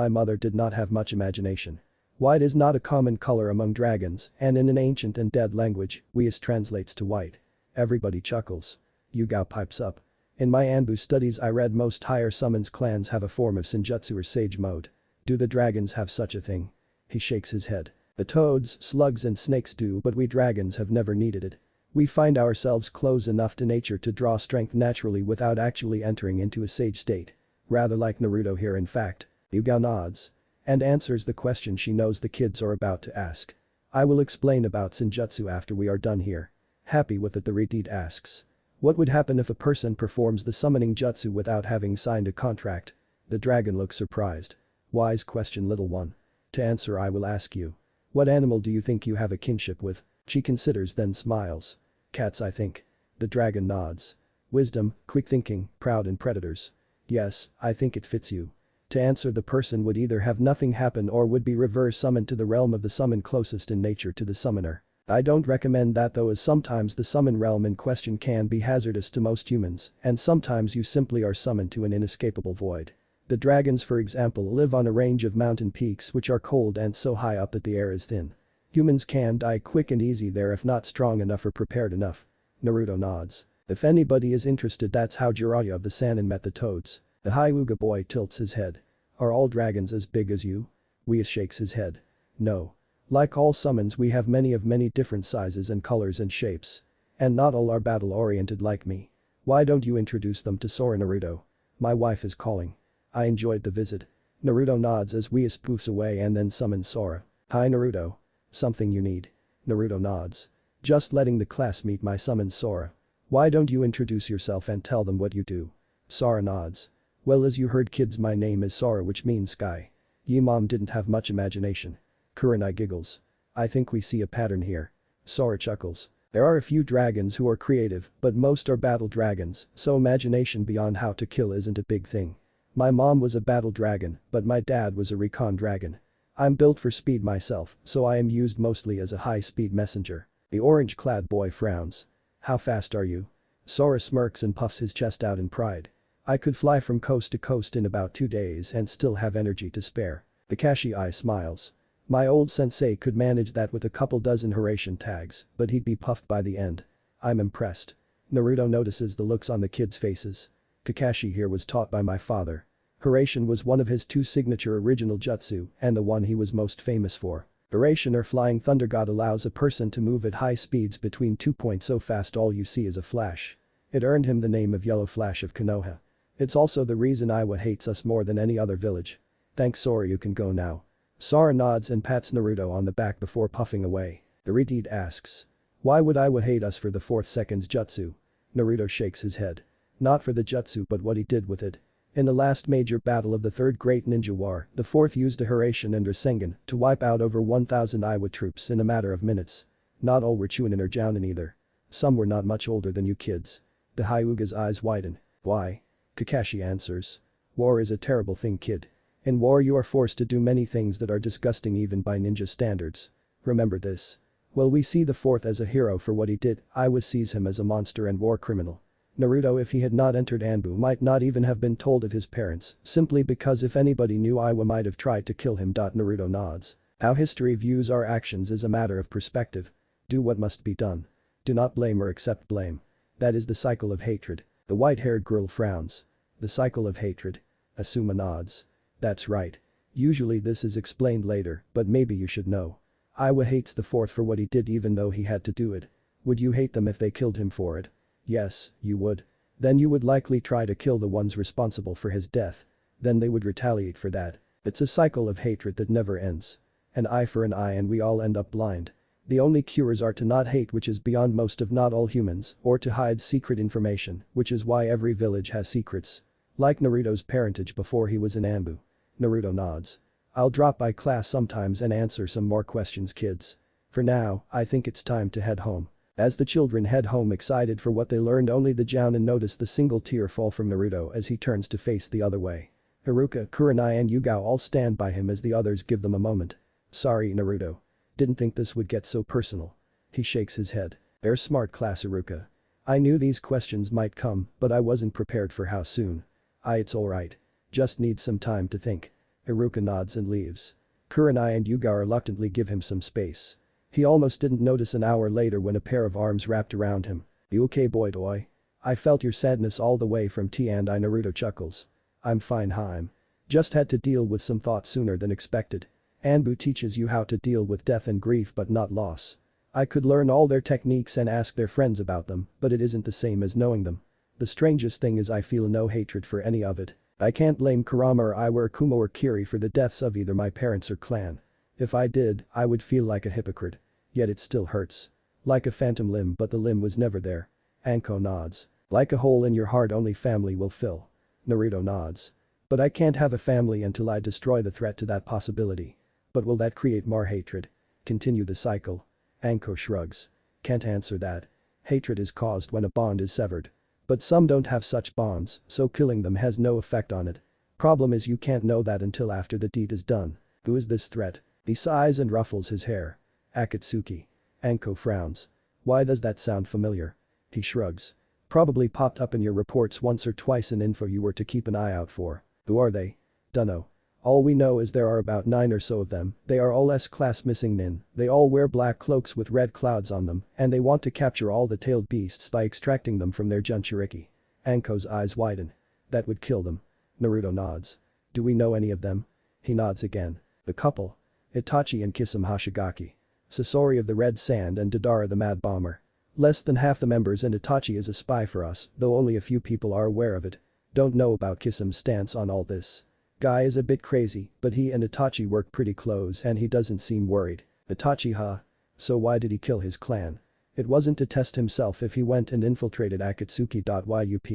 mother did not have much imagination. White is not a common color among dragons, and in an ancient and dead language, Whis translates to white. Everybody chuckles. Yugao pipes up. In my Anbu studies I read most higher summons clans have a form of Senjutsu or Sage mode. Do the dragons have such a thing? He shakes his head. The toads, slugs and snakes do, but we dragons have never needed it. We find ourselves close enough to nature to draw strength naturally without actually entering into a sage state. Rather like Naruto here, in fact. Yugao nods. And answers the question she knows the kids are about to ask. I will explain about Senjutsu after we are done here. Happy with it, the Redeed asks. What would happen if a person performs the summoning jutsu without having signed a contract? The dragon looks surprised. Wise question, little one. To answer I will ask you. What animal do you think you have a kinship with? She considers, then smiles. Cats, I think. The dragon nods. Wisdom, quick thinking, proud and predators. Yes, I think it fits you. To answer, the person would either have nothing happen or would be reverse summoned to the realm of the summon closest in nature to the summoner. I don't recommend that though, as sometimes the summon realm in question can be hazardous to most humans, and sometimes you simply are summoned to an inescapable void. The dragons, for example, live on a range of mountain peaks which are cold and so high up that the air is thin. Humans can die quick and easy there if not strong enough or prepared enough. Naruto nods. If anybody is interested, that's how Jiraiya of the Sannin met the toads. The Hyuga boy tilts his head. Are all dragons as big as you? Whis shakes his head. No. Like all summons, we have many different sizes and colors and shapes. And not all are battle-oriented like me. Why don't you introduce them to Sora, Naruto? My wife is calling. I enjoyed the visit. Naruto nods as Whis poofs away and then summons Sora. Hi Naruto. Something you need? Naruto nods. Just letting the class meet my summon Sora. Why don't you introduce yourself and tell them what you do? Sora nods. Well, as you heard kids, my name is Sora, which means sky. Ye mom didn't have much imagination. Kurenai giggles. I think we see a pattern here. Sora chuckles. There are a few dragons who are creative, but most are battle dragons, so imagination beyond how to kill isn't a big thing. My mom was a battle dragon, but my dad was a recon dragon. I'm built for speed myself, so I am used mostly as a high-speed messenger. The orange-clad boy frowns. How fast are you? Sora smirks and puffs his chest out in pride. I could fly from coast to coast in about 2 days and still have energy to spare. Kakashi smiles. My old sensei could manage that with a couple dozen Hiraishin tags, but he'd be puffed by the end. I'm impressed. Naruto notices the looks on the kids' faces. Kakashi here was taught by my father. Hiraishin was one of his two signature original jutsu and the one he was most famous for. Hiraishin or Flying Thunder God allows a person to move at high speeds between 2 points so fast all you see is a flash. It earned him the name of Yellow Flash of Konoha. It's also the reason Iwa hates us more than any other village. Thanks Sora, you can go now. Sora nods and pats Naruto on the back before puffing away. Naruto asks. Why would Iwa hate us for the 4th seconds jutsu? Naruto shakes his head. Not for the jutsu but what he did with it. In the last major battle of the Third Great Ninja War, the 4th used a Hiraishin and Rasengan to wipe out over 1,000 Iwa troops in a matter of minutes. Not all were Chunin or Jounin either. Some were not much older than you kids. The Hyuga's eyes widen. Why? Kakashi answers. War is a terrible thing, kid. In war you are forced to do many things that are disgusting even by ninja standards. Remember this. While we see the 4th as a hero for what he did, Iwa sees him as a monster and war criminal. Naruto, if he had not entered Anbu, might not even have been told of his parents, simply because if anybody knew, Iwa might have tried to kill him. Naruto nods. How history views our actions is a matter of perspective. Do what must be done. Do not blame or accept blame. That is the cycle of hatred. The white-haired girl frowns. The cycle of hatred. Asuma nods. That's right. Usually this is explained later, but maybe you should know. Iwa hates the 4th for what he did even though he had to do it. Would you hate them if they killed him for it? Yes, you would. Then you would likely try to kill the ones responsible for his death. Then they would retaliate for that. It's a cycle of hatred that never ends. An eye for an eye and we all end up blind. The only cures are to not hate, which is beyond most if not all humans, or to hide secret information, which is why every village has secrets. Like Naruto's parentage before he was in Anbu. Naruto nods. I'll drop by class sometimes and answer some more questions, kids. For now, I think it's time to head home. As the children head home excited for what they learned, only the Jounin notice the single tear fall from Naruto as he turns to face the other way. Haruka, Kurenai and Yugao all stand by him as the others give them a moment. Sorry, Naruto. Didn't think this would get so personal. He shakes his head. They're smart class, Haruka. I knew these questions might come, but I wasn't prepared for how soon. It's alright. Just need some time to think. Haruka nods and leaves. Kurenai and Yugao reluctantly give him some space. He almost didn't notice an hour later when a pair of arms wrapped around him. You okay, boy? I felt your sadness all the way from T&I. Naruto chuckles. I'm fine, Haim. Just had to deal with some thought sooner than expected. Anbu teaches you how to deal with death and grief but not loss. I could learn all their techniques and ask their friends about them, but it isn't the same as knowing them. The strangest thing is I feel no hatred for any of it. I can't blame Kurama or Iwa or Kumo or Kiri for the deaths of either my parents or clan. If I did, I would feel like a hypocrite. Yet it still hurts. Like a phantom limb, but the limb was never there. Anko nods. Like a hole in your heart only family will fill. Naruto nods. But I can't have a family until I destroy the threat to that possibility. But will that create more hatred? Continue the cycle? Anko shrugs. Can't answer that. Hatred is caused when a bond is severed. But some don't have such bonds, so killing them has no effect on it. Problem is you can't know that until after the deed is done. Who is this threat? He sighs and ruffles his hair. Akatsuki. Anko frowns. Why does that sound familiar? He shrugs. Probably popped up in your reports once or twice in info you were to keep an eye out for. Who are they? Dunno. All we know is there are about 9 or so of them. They are all S-class missing nin. They all wear black cloaks with red clouds on them, and they want to capture all the tailed beasts by extracting them from their Jinchuriki. Anko's eyes widen. That would kill them. Naruto nods. Do we know any of them? He nods again. The couple. Itachi and Kisame Hashigaki. Sasori of the Red Sand and Deidara the Mad Bomber. Less than half the members, and Itachi is a spy for us, though only a few people are aware of it. Don't know about Kisame's stance on all this. Guy is a bit crazy, but he and Itachi work pretty close and he doesn't seem worried. Itachi, huh? So why did he kill his clan? It wasn't to test himself if he went and infiltrated Akatsuki. Yup.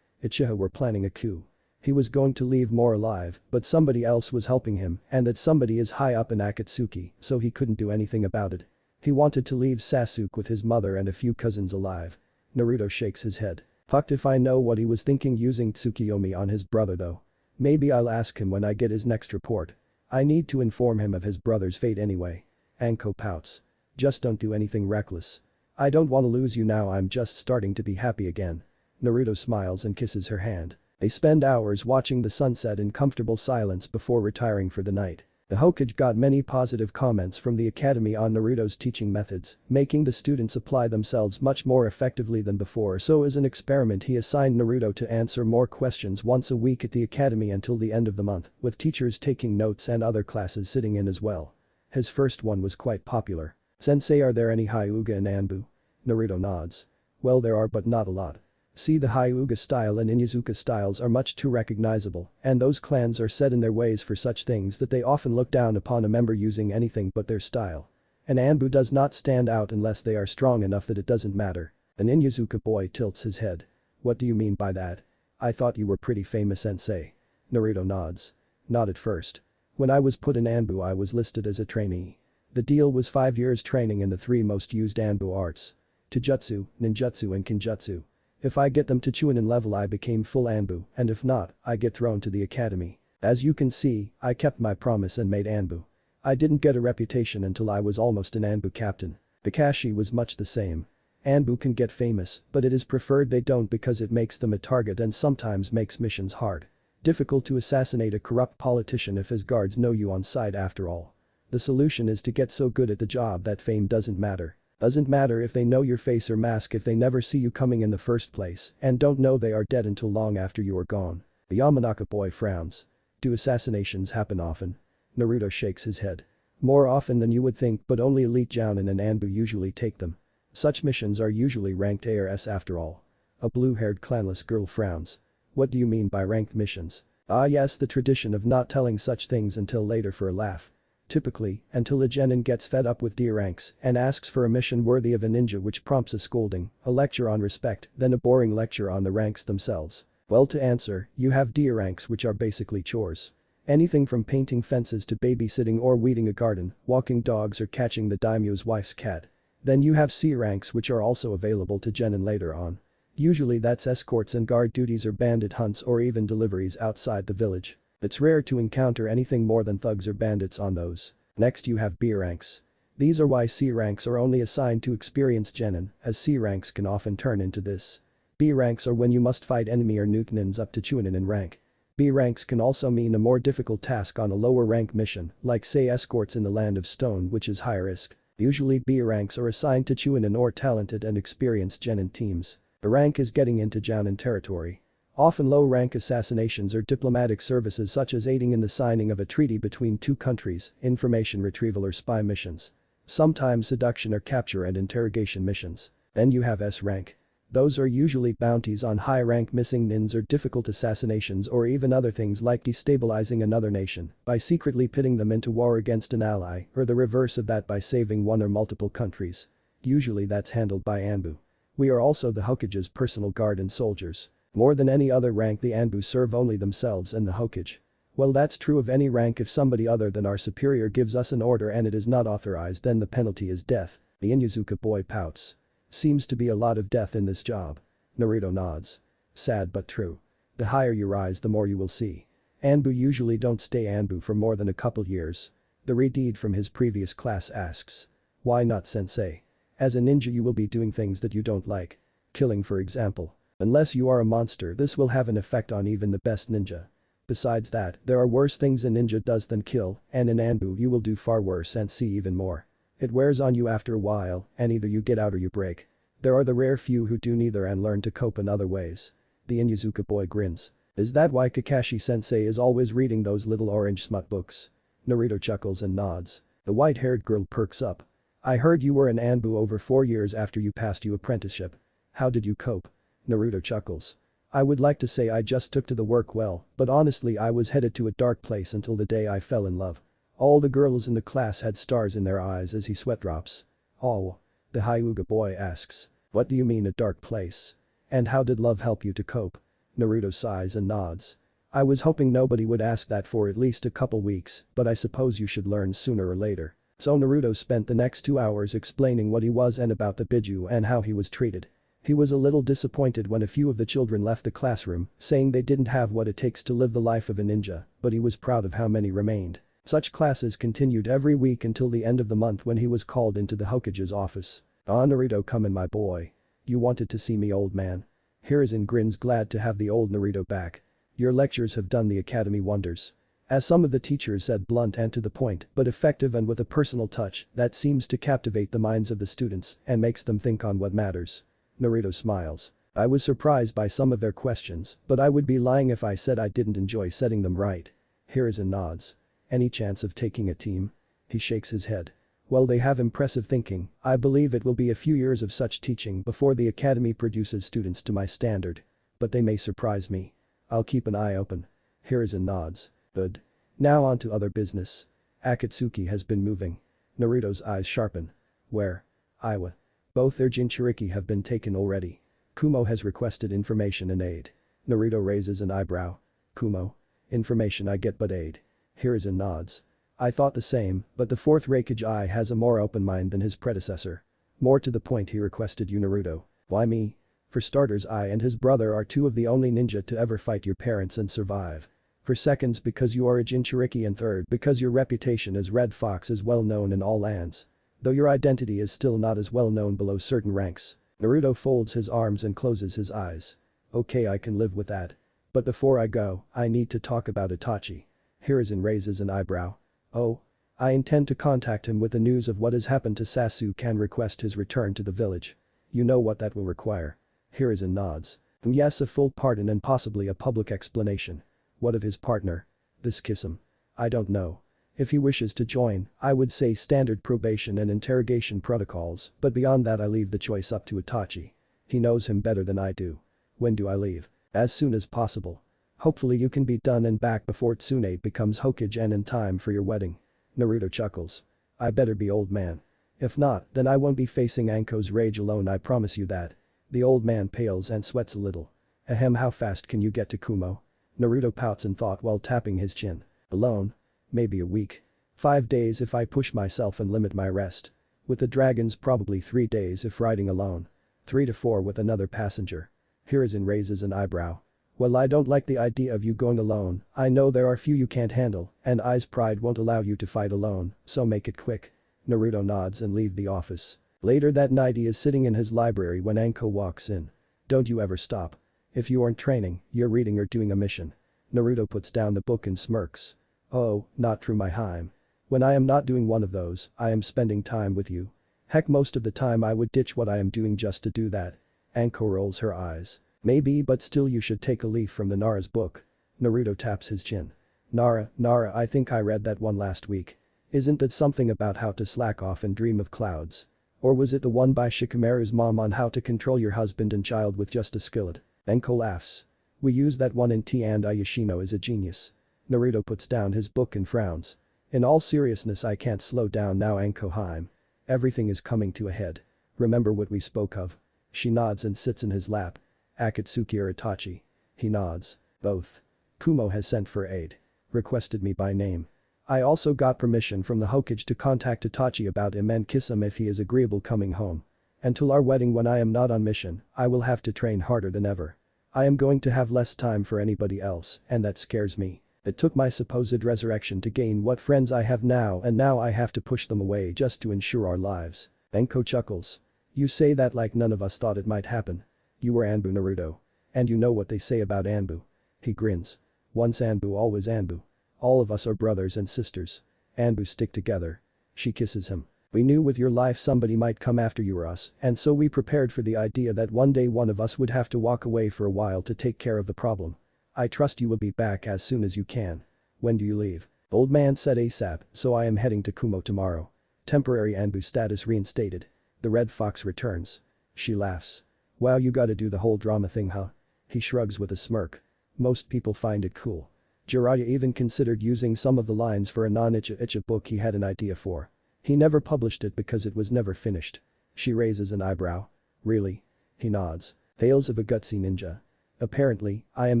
Uchiha were planning a coup. He was going to leave more alive, but somebody else was helping him, and that somebody is high up in Akatsuki, so he couldn't do anything about it. He wanted to leave Sasuke with his mother and a few cousins alive. Naruto shakes his head. Fucked if I know what he was thinking using Tsukiyomi on his brother though. Maybe I'll ask him when I get his next report. I need to inform him of his brother's fate anyway. Anko pouts. Just don't do anything reckless. I don't want to lose you now, I'm just starting to be happy again. Naruto smiles and kisses her hand. They spend hours watching the sunset in comfortable silence before retiring for the night. The Hokage got many positive comments from the academy on Naruto's teaching methods, making the students apply themselves much more effectively than before, so as an experiment he assigned Naruto to answer more questions once a week at the academy until the end of the month, with teachers taking notes and other classes sitting in as well. His first one was quite popular. "Sensei, are there any Hyuga in Anbu?" Naruto nods. "Well, there are, but not a lot. See, the Hyuga style and Inyazuka styles are much too recognizable, and those clans are set in their ways for such things that they often look down upon a member using anything but their style. An Anbu does not stand out unless they are strong enough that it doesn't matter." An Inyazuka boy tilts his head. "What do you mean by that? I thought you were pretty famous, sensei." Naruto nods. "Not at first. When I was put in Anbu I was listed as a trainee. The deal was 5 years training in the 3 most used Anbu arts: Taijutsu, Ninjutsu and Kinjutsu. If I get them to Chunin level I became full Anbu, and if not, I get thrown to the academy. As you can see, I kept my promise and made Anbu. I didn't get a reputation until I was almost an Anbu captain." Kakashi was much the same. Anbu can get famous, but it is preferred they don't because it makes them a target and sometimes makes missions hard. Difficult to assassinate a corrupt politician if his guards know you on sight after all. The solution is to get so good at the job that fame doesn't matter. Doesn't matter if they know your face or mask if they never see you coming in the first place and don't know they are dead until long after you are gone. The Yamanaka boy frowns. "Do assassinations happen often?" Naruto shakes his head. "More often than you would think, but only elite Jounin and Anbu usually take them. Such missions are usually ranked A or S after all." A blue-haired clanless girl frowns. "What do you mean by ranked missions?" "Ah yes, the tradition of not telling such things until later for a laugh. Typically, until a genin gets fed up with D ranks and asks for a mission worthy of a ninja which prompts a scolding, a lecture on respect, then a boring lecture on the ranks themselves. Well, to answer, you have D ranks which are basically chores. Anything from painting fences to babysitting or weeding a garden, walking dogs or catching the daimyo's wife's cat. Then you have C ranks which are also available to genin later on. Usually that's escorts and guard duties or bandit hunts or even deliveries outside the village. It's rare to encounter anything more than thugs or bandits on those. Next you have B ranks. These are why C ranks are only assigned to experienced genin, as C ranks can often turn into this. B ranks are when you must fight enemy or nuke nins up to Chunin in rank. B ranks can also mean a more difficult task on a lower rank mission, like say escorts in the Land of Stone, which is high risk. Usually B ranks are assigned to Chunin or talented and experienced genin teams. The rank is getting into Jounin territory. Often low-rank assassinations or diplomatic services such as aiding in the signing of a treaty between 2 countries, information retrieval or spy missions. Sometimes seduction or capture and interrogation missions. Then you have S rank. Those are usually bounties on high-rank missing nins or difficult assassinations or even other things like destabilizing another nation by secretly pitting them into war against an ally or the reverse of that by saving one or multiple countries. Usually that's handled by Anbu. We are also the Hokage's personal guard and soldiers. More than any other rank the Anbu serve only themselves and the Hokage. Well, that's true of any rank. If somebody other than our superior gives us an order and it is not authorized, then the penalty is death. The Inyazuka boy pouts. Seems to be a lot of death in this job. Naruto nods. Sad but true. The higher you rise the more you will see. Anbu usually don't stay Anbu for more than a couple years. The Redeed from his previous class asks. Why not, sensei? As a ninja you will be doing things that you don't like. Killing, for example. Unless you are a monster, this will have an effect on even the best ninja. Besides that, there are worse things a ninja does than kill, and in Anbu you will do far worse and see even more. It wears on you after a while, and either you get out or you break. There are the rare few who do neither and learn to cope in other ways. The Inyazuka boy grins. Is that why Kakashi-sensei is always reading those little orange smut books? Naruto chuckles and nods. The white-haired girl perks up. I heard you were in Anbu over 4 years after you passed your apprenticeship. How did you cope? Naruto chuckles. I would like to say I just took to the work well, but honestly I was headed to a dark place until the day I fell in love. All the girls in the class had stars in their eyes as he sweat drops. Oh. The Hyuga boy asks. What do you mean a dark place? And how did love help you to cope? Naruto sighs and nods. I was hoping nobody would ask that for at least a couple weeks, but I suppose you should learn sooner or later. So Naruto spent the next 2 hours explaining what he was and about the Biju and how he was treated. He was a little disappointed when a few of the children left the classroom, saying they didn't have what it takes to live the life of a ninja, but he was proud of how many remained. Such classes continued every week until the end of the month when he was called into the Hokage's office. Ah, Naruto, come in, my boy. You wanted to see me, old man. Hiruzen grins, glad to have the old Naruto back. Your lectures have done the academy wonders. As some of the teachers said, blunt and to the point, but effective and with a personal touch that seems to captivate the minds of the students and makes them think on what matters. Naruto smiles. I was surprised by some of their questions, but I would be lying if I said I didn't enjoy setting them right. Hiruzen nods. Any chance of taking a team? He shakes his head. Well, they have impressive thinking. I believe it will be a few years of such teaching before the academy produces students to my standard. But they may surprise me. I'll keep an eye open. Hiruzen nods. Good. Now on to other business. Akatsuki has been moving. Naruto's eyes sharpen. Where? Iwa. Both their Jinchuriki have been taken already. Kumo has requested information and aid. Naruto raises an eyebrow. Kumo. Information I get but aid. Hiruzen nods. I thought the same, but the fourth Raikage has a more open mind than his predecessor. More to the point, he requested you, Naruto. Why me? For starters, I and his brother are two of the only ninja to ever fight your parents and survive. For seconds, because you are a Jinchuriki, and third, because your reputation as Red Fox is well known in all lands. Though your identity is still not as well known below certain ranks. Naruto folds his arms and closes his eyes. Okay, I can live with that. But before I go, I need to talk about Itachi. Hiruzen raises an eyebrow. Oh? I intend to contact him with the news of what has happened to Sasuke and request his return to the village. You know what that will require. Hiruzen nods. And yes, a full pardon and possibly a public explanation. What of his partner? This Kisame. I don't know. If he wishes to join, I would say standard probation and interrogation protocols, but beyond that I leave the choice up to Itachi. He knows him better than I do. When do I leave? As soon as possible. Hopefully you can be done and back before Tsunade becomes Hokage and in time for your wedding. Naruto chuckles. I better be, old man. If not, then I won't be facing Anko's rage alone, I promise you that. The old man pales and sweats a little. Ahem, how fast can you get to Kumo? Naruto pouts in thought while tapping his chin. Alone? Maybe a week. 5 days if I push myself and limit my rest. With the dragons probably 3 days if riding alone. 3 to 4 with another passenger. Hiruzen raises an eyebrow. Well, I don't like the idea of you going alone. I know there are few you can't handle, and Ai's pride won't allow you to fight alone, so make it quick. Naruto nods and leaves the office. Later that night he is sitting in his library when Anko walks in. Don't you ever stop. If you aren't training, you're reading or doing a mission. Naruto puts down the book and smirks. Oh, not true, my Haim. When I am not doing one of those, I am spending time with you. Heck, most of the time I would ditch what I am doing just to do that. Anko rolls her eyes. Maybe, but still you should take a leaf from the Nara's book. Naruto taps his chin. Nara, I think I read that one last week. Isn't that something about how to slack off and dream of clouds? Or was it the one by Shikamaru's mom on how to control your husband and child with just a skillet? Anko laughs. We use that one in T and Yoshino is a genius. Naruto puts down his book and frowns. In all seriousness, I can't slow down now, Anko Haim. Everything is coming to a head. Remember what we spoke of? She nods and sits in his lap. Akatsuki or Itachi? He nods. Both. Kumo has sent for aid. Requested me by name. I also got permission from the Hokage to contact Itachi about him and kiss him if he is agreeable coming home. Until our wedding, when I am not on mission, I will have to train harder than ever. I am going to have less time for anybody else, and that scares me. It took my supposed resurrection to gain what friends I have now, and now I have to push them away just to ensure our lives. Anko chuckles. You say that like none of us thought it might happen. You were Anbu, Naruto. And you know what they say about Anbu. He grins. Once Anbu, always Anbu. All of us are brothers and sisters. Anbu stick together. She kisses him. We knew with your life somebody might come after you or us, and so we prepared for the idea that one day one of us would have to walk away for a while to take care of the problem. I trust you will be back as soon as you can. When do you leave? Old man said ASAP, so I am heading to Kumo tomorrow. Temporary Anbu status reinstated. The Red Fox returns. She laughs. Wow, you gotta do the whole drama thing, huh? He shrugs with a smirk. Most people find it cool. Jiraiya even considered using some of the lines for a non-Icha book he had an idea for. He never published it because it was never finished. She raises an eyebrow. Really? He nods. Tales of a Gutsy Ninja. Apparently, I am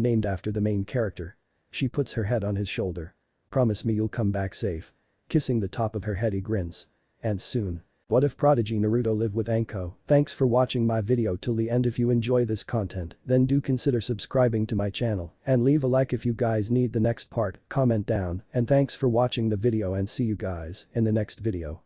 named after the main character. She puts her head on his shoulder. Promise me you'll come back safe. Kissing the top of her head, he grins. And soon. What if Prodigy Naruto live with Anko? Thanks for watching my video till the end. If you enjoy this content, then do consider subscribing to my channel and leave a like if you guys need the next part, comment down, and thanks for watching the video and see you guys in the next video.